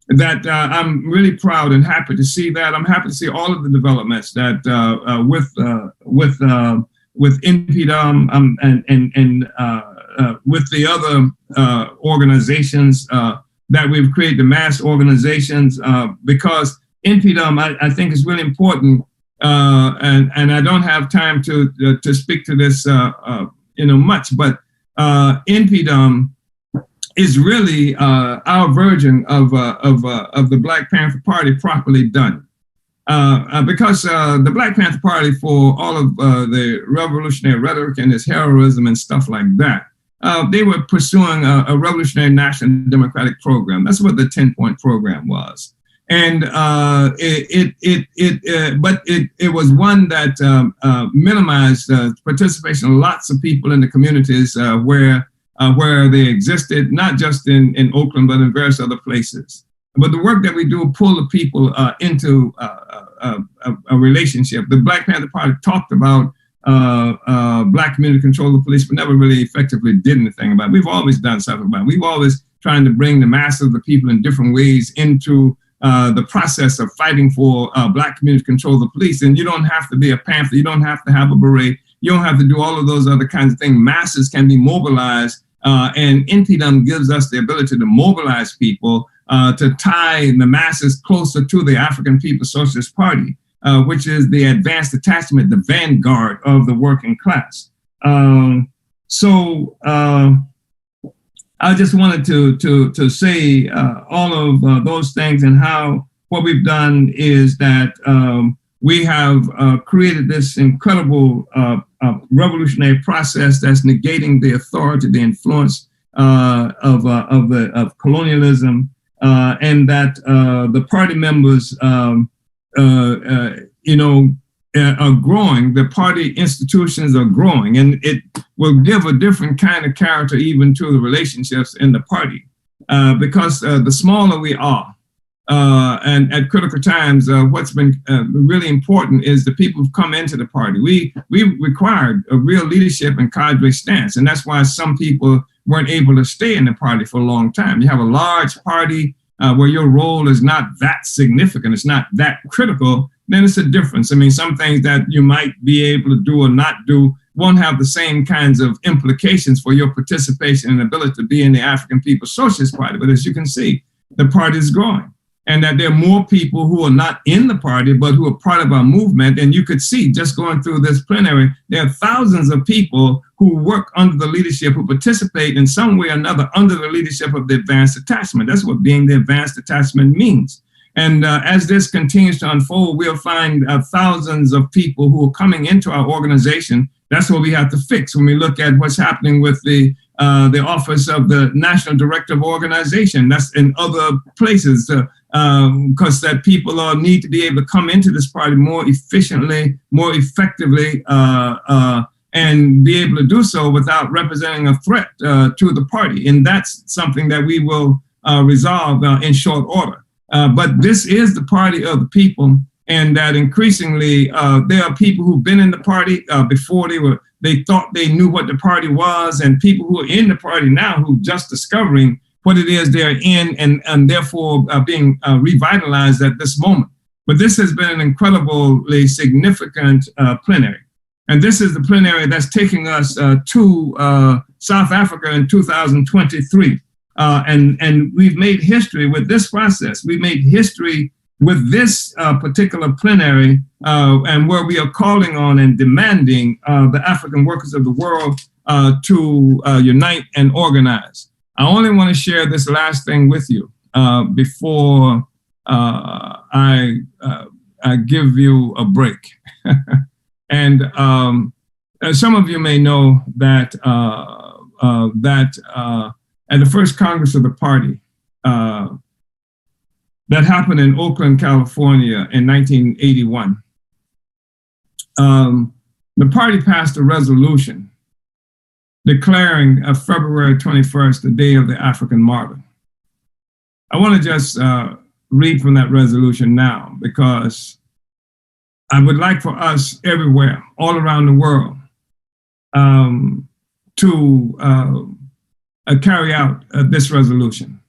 that I'm really proud and happy to see that. I'm happy to see all of the developments that with NPDOM and with the other organizations that we've created, the mass organizations, because NPDOM I think is really important, and I don't have time to speak to this much, but NPDOM is really our version of the Black Panther Party properly done. Because the Black Panther Party, for all of the revolutionary rhetoric and its heroism and stuff like that, they were pursuing a revolutionary national democratic program. That's what the 10-point program was. And it was one that minimized participation of lots of people in the communities where they existed, not just in Oakland, but in various other places. But the work that we do pull the people into a relationship. The Black Panther Party talked about Black community control of the police, but never really effectively did anything about it. We've always done something about it. We've always trying to bring the masses of the people in different ways into the process of fighting for Black community control of the police. And you don't have to be a Panther. You don't have to have a beret. You don't have to do all of those other kinds of things. Masses can be mobilized. And NPDOM gives us the ability to mobilize people to tie the masses closer to the African People's Socialist Party, which is the advanced attachment, the vanguard of the working class. So I just wanted to say all of those things, and how what we've done is that we have created this incredible revolutionary process that's negating the authority, the influence of colonialism, and that the party members, are growing. The party institutions are growing, and it will give a different kind of character even to the relationships in the party, because the smaller we are, and at critical times, what's been really important is the people who've come into the party. We required a real leadership and cadre stance, and that's why some people weren't able to stay in the party for a long time. You have a large party where your role is not that significant, it's not that critical, then it's a difference. I mean, some things that you might be able to do or not do won't have the same kinds of implications for your participation and ability to be in the African People's Socialist Party. But as you can see, the party is growing, and that there are more people who are not in the party, but who are part of our movement. And you could see, just going through this plenary, there are thousands of people who work under the leadership, who participate in some way or another under the leadership of the advanced attachment. That's what being the advanced attachment means. And as this continues to unfold, we'll find thousands of people who are coming into our organization. That's what we have to fix when we look at what's happening with the office of the National Director of Organization. That's in other places, because that people need to be able to come into this party more efficiently, more effectively, and be able to do so without representing a threat to the party. And that's something that we will resolve in short order. But this is the party of the people, and that increasingly there are people who've been in the party before they thought they knew what the party was, and people who are in the party now who are just discovering what it is they're in, and therefore being revitalized at this moment. But this has been an incredibly significant plenary. And this is the plenary that's taking us to South Africa in 2023. And we've made history with this process. We've made history with this particular plenary, and where we are calling on and demanding the African workers of the world to unite and organize. I only want to share this last thing with you before I give you a break. And some of you may know that at the first Congress of the party that happened in Oakland, California in 1981, the party passed a resolution declaring February 21st, the Day of the African Martyr. I want to just read from that resolution now, because I would like for us everywhere, all around the world, to carry out this resolution.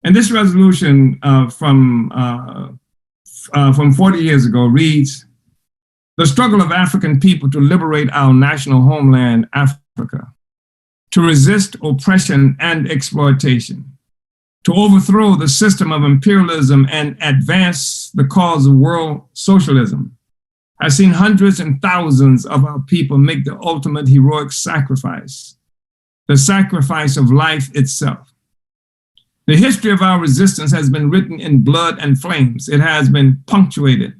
And this resolution from 40 years ago reads, "The struggle of African people to liberate our national homeland, Africa, to resist oppression and exploitation, to overthrow the system of imperialism and advance the cause of world socialism, has seen hundreds and thousands of our people make the ultimate heroic sacrifice, the sacrifice of life itself. The history of our resistance has been written in blood and flames. It has been punctuated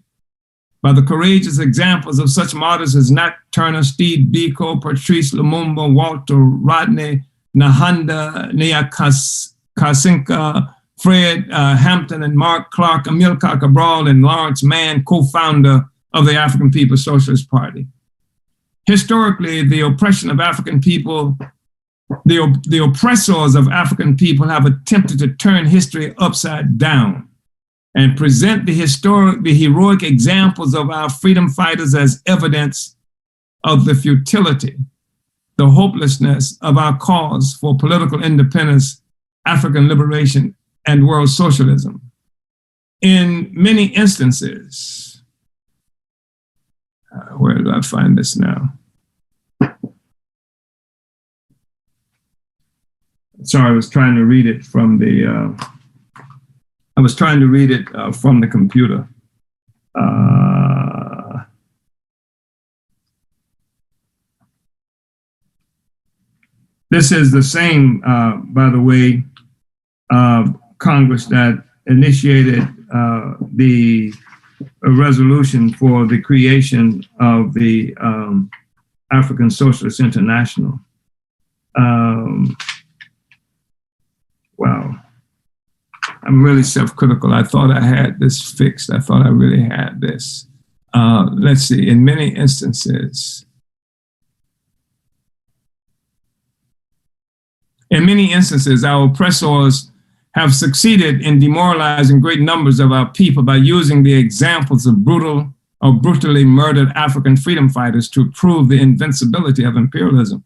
by the courageous examples of such martyrs as Nat Turner, Steve Biko, Patrice Lumumba, Walter Rodney, Nahanda Nyakasinka, Fred Hampton, and Mark Clark, Amilcar Cabral, and Lawrence Mann, co-founder of the African People's Socialist Party. Historically, the oppression of African people, the oppressors of African people have attempted to turn history upside down and present the heroic examples of our freedom fighters as evidence of the futility, the hopelessness of our cause for political independence, African liberation, and world socialism. In many instances, where did I find this now? Sorry, I was trying to read it from the. From the computer. This is the same, by the way, Congress that initiated the resolution for the creation of the African Socialist International. Wow. I'm really self-critical. I thought I had this fixed. I thought I really had this. Let's see, in many instances, our oppressors have succeeded in demoralizing great numbers of our people by using the examples of brutally murdered African freedom fighters to prove the invincibility of imperialism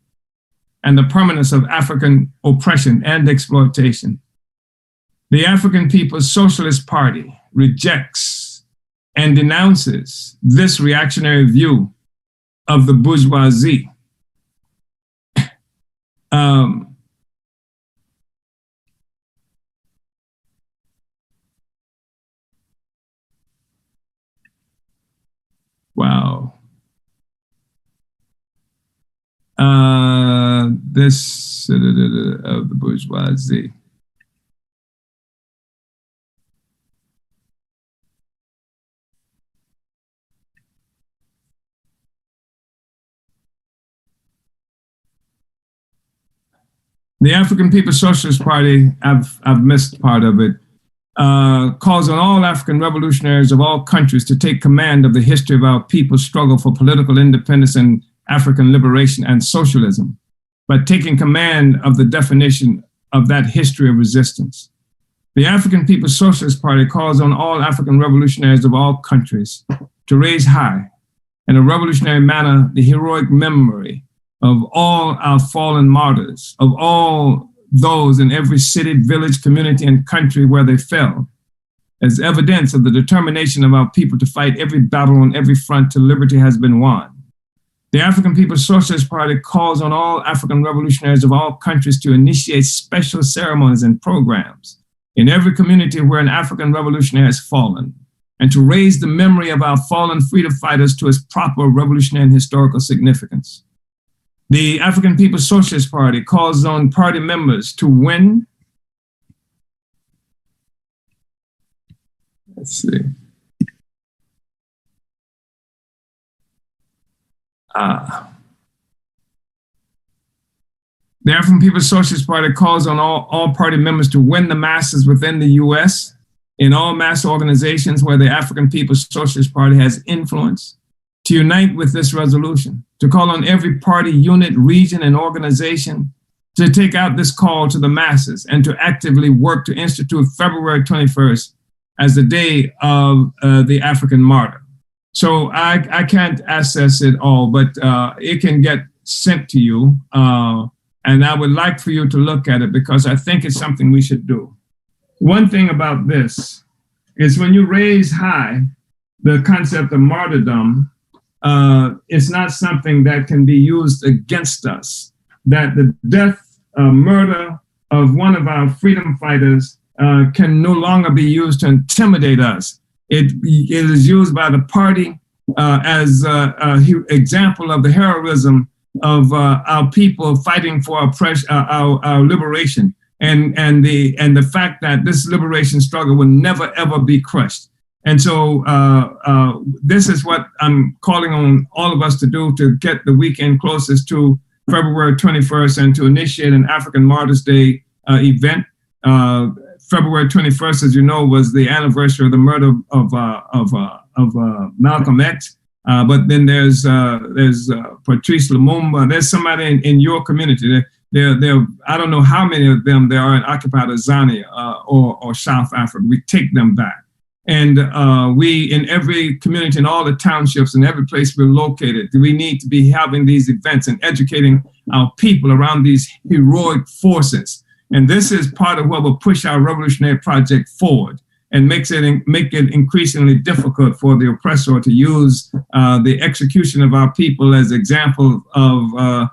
and the permanence of African oppression and exploitation. The African People's Socialist Party rejects and denounces this reactionary view of the bourgeoisie. Wow. This of the bourgeoisie. The African People's Socialist Party, I've missed part of it, calls on all African revolutionaries of all countries to take command of the history of our people's struggle for political independence and African liberation and socialism, by taking command of the definition of that history of resistance. The African People's Socialist Party calls on all African revolutionaries of all countries to raise high, in a revolutionary manner, the heroic memory of all our fallen martyrs, of all those in every city, village, community, and country where they fell, as evidence of the determination of our people to fight every battle on every front till liberty has been won. The African People's Socialist Party calls on all African revolutionaries of all countries to initiate special ceremonies and programs in every community where an African revolutionary has fallen, and to raise the memory of our fallen freedom fighters to its proper revolutionary and historical significance. The African People's Socialist Party calls on party members to win. Let's see. The African People's Socialist Party calls on all party members to win the masses within the U.S. in all mass organizations where the African People's Socialist Party has influence, to unite with this resolution, to call on every party, unit, region, and organization to take out this call to the masses and to actively work to institute February 21st as the day of the African martyr. So I can't access it all, but it can get sent to you. And I would like for you to look at it because I think it's something we should do. One thing about this is when you raise high the concept of martyrdom, it's not something that can be used against us, that the death, murder of one of our freedom fighters can no longer be used to intimidate us. It is used by the party as an example of the heroism of our people fighting for our liberation, and the fact that this liberation struggle will never ever be crushed. And so this is what I'm calling on all of us to do to get the weekend closest to February 21st and to initiate an African Martyrs Day event. February 21st, as you know, was the anniversary of the murder of Malcolm X. But then there's Patrice Lumumba. There's somebody in your community. There, I don't know how many of them there are in occupied Tanzania or South Africa. We take them back. And we, in every community, in all the townships, in every place we're located, we need to be having these events and educating our people around these heroic forces. And this is part of what will push our revolutionary project forward and make it increasingly difficult for the oppressor to use the execution of our people as example of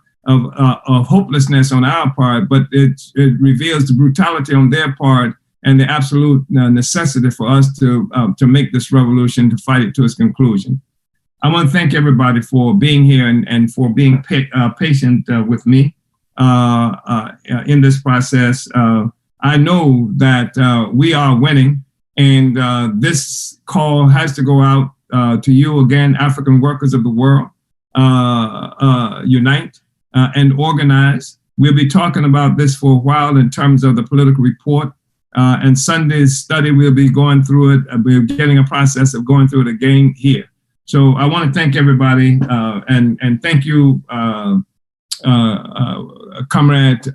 hopelessness on our part, but it reveals the brutality on their part and the absolute necessity for us to make this revolution, to fight it to its conclusion. I want to thank everybody for being here and for being patient with me in this process. I know that we are winning, and this call has to go out to you again, African workers of the world. Unite and organize. We'll be talking about this for a while in terms of the political report. And Sunday's study, we'll be going through it. We're getting a process of going through it again here. So I want to thank everybody and thank you, Comrade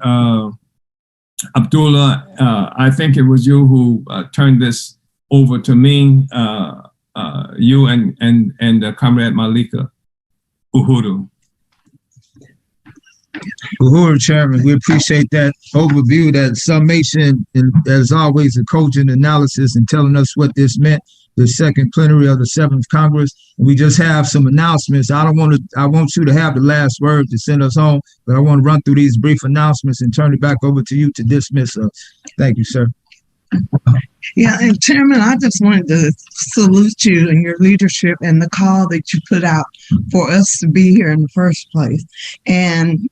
Abdullah. I think it was you who turned this over to me, you and Comrade Malika Uhuru. Uhuru, Chairman, we appreciate that overview, that summation, and as always, a cogent analysis and telling us what this meant. the second plenary of the 7th Congress. We just have some announcements. I want you to have the last word to send us home, but I want to run through these brief announcements and turn it back over to you to dismiss us. Thank you, sir. Yeah, and Chairman, I just wanted to salute you and your leadership and the call that you put out for us to be here in the first place. And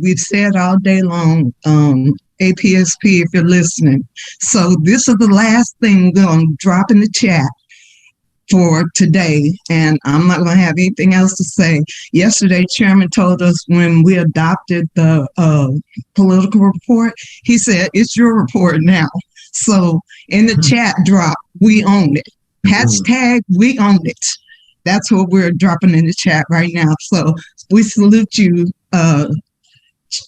we've said all day long, APSP, if you're listening. So this is the last thing we're going to drop in the chat for today, and I'm not going to have anything else to say. Yesterday, Chairman told us when we adopted the political report, he said, it's your report now. So in the chat drop, we own it. Hashtag we own it. That's what we're dropping in the chat right now. So we salute you,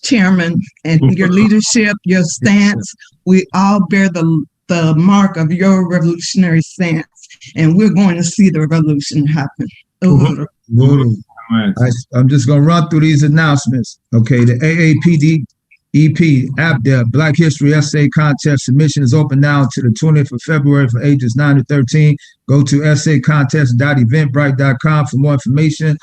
Chairman, and your leadership, your stance. We all bear the mark of your revolutionary stance, and we're going to see the revolution happen. I'm just going to run through these announcements. Okay, the AAPD EP ABDEP Black History Essay Contest submission is open now to the 20th of February for ages 9 to 13. Go to essaycontest.eventbrite.com for more information.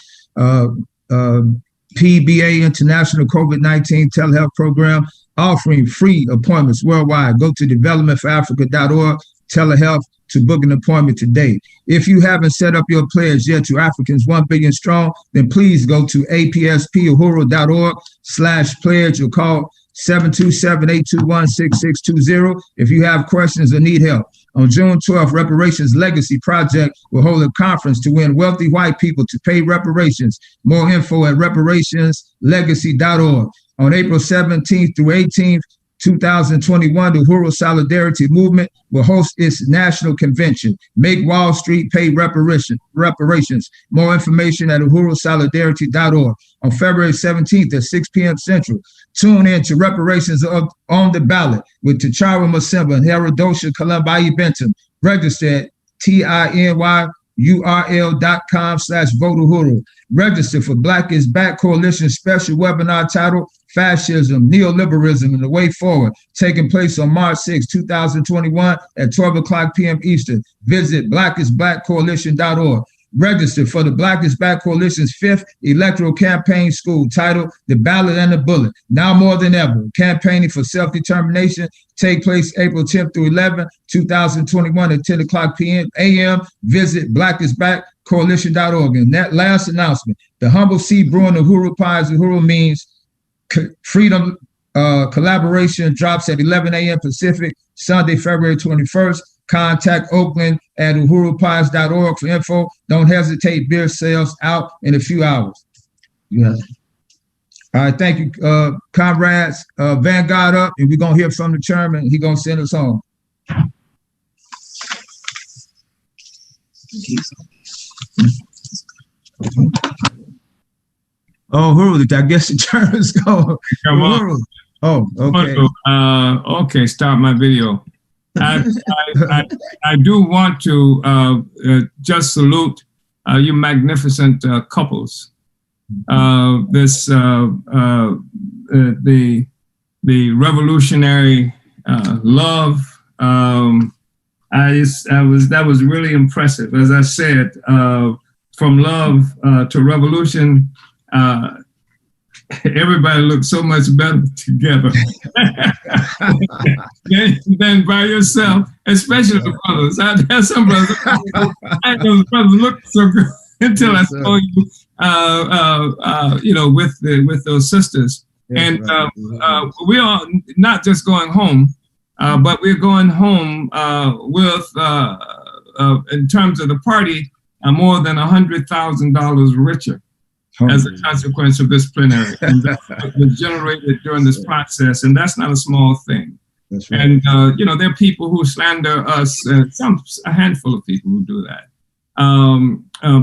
PBA International COVID-19 Telehealth Program offering free appointments worldwide. Go to developmentforafrica.org telehealth to book an appointment today. If you haven't set up your pledge yet to Africans 1 Billion Strong, then please go to apspuhuru.org/pledge or call 727-821-6620 if you have questions or need help. On June 12th, Reparations Legacy Project will hold a conference to win wealthy white people to pay reparations. More info at reparationslegacy.org. On April 17th through 18th, 2021, the Uhuru Solidarity Movement will host its national convention. Make Wall Street pay reparations. More information at uhurusolidarity.org. On February 17th at 6 p.m. Central, tune in to Reparations on the Ballot with T'Challa Masimba and Herodosha Kalambayi Bentham. Register at tinyurl.com/vote-uhuru. Register for Black is Back Coalition special webinar titled Fascism, Neoliberalism, and the Way Forward, taking place on March 6, 2021 at 12 o'clock p.m. Eastern. Visit blackisblackcoalition.org. Register for the Black is Back Coalition's 5th electoral campaign school titled The Ballot and the Bullet. Now more than ever, campaigning for self-determination take place April 10th through 11th, 2021 at 10 o'clock a.m. Visit blackisbackcoalition.org. And that last announcement, the Humble Sea Brewing Uhuru Pies Uhuru Means Freedom collaboration drops at 11 a.m. Pacific, Sunday, February 21st. Contact Oakland at uhurupies.org for info. Don't hesitate. Beer sales out in a few hours. Yeah. All right. Thank you, comrades. Vanguard up, and we're going to hear from the chairman. He's going to send us home. Oh, Uhuru, I guess the chairman's going. Come on. Oh, okay. Okay, start my video. I do want to just salute you magnificent couples. The revolutionary love. That was really impressive. As I said, from love to revolution. Everybody looks so much better together than by yourself, especially the brothers. I had some brothers. Those brothers looked so good until I saw you, with those sisters. And we are not just going home, but we're going home with, in terms of the party, more than $100,000 richer. As a consequence of this plenary, and that was generated during this process, and that's not a small thing. That's right. And there are people who slander us. A handful of people who do that.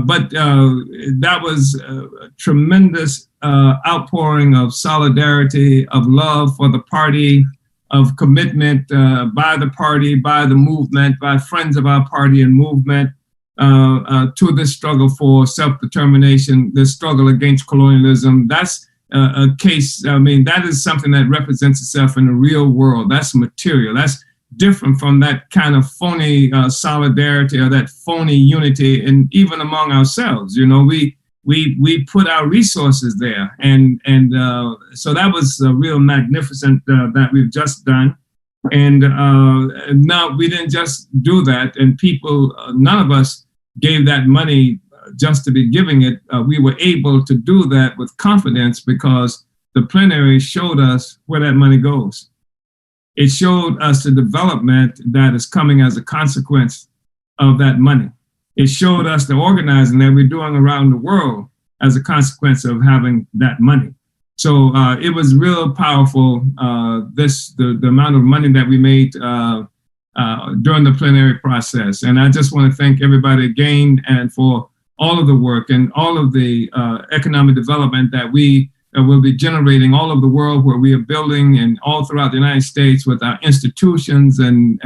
But that was a tremendous outpouring of solidarity, of love for the party, of commitment by the party, by the movement, by friends of our party and movement. To this struggle for self-determination, this struggle against colonialism. That's a case, that is something that represents itself in the real world. That's material. That's different from that kind of phony solidarity or that phony unity, and even among ourselves. You know, we put our resources there, and so that was real magnificent that we've just done. And now we didn't just do that, and people, none of us gave that money just to be giving it. We were able to do that with confidence because the plenary showed us where that money goes. It showed us the development that is coming as a consequence of that money. It showed us the organizing that we're doing around the world as a consequence of having that money. So it was real powerful, the amount of money that we made during the plenary process. And I just want to thank everybody again and for all of the work and all of the economic development that we will be generating all over the world, where we are building and all throughout the United States with our institutions and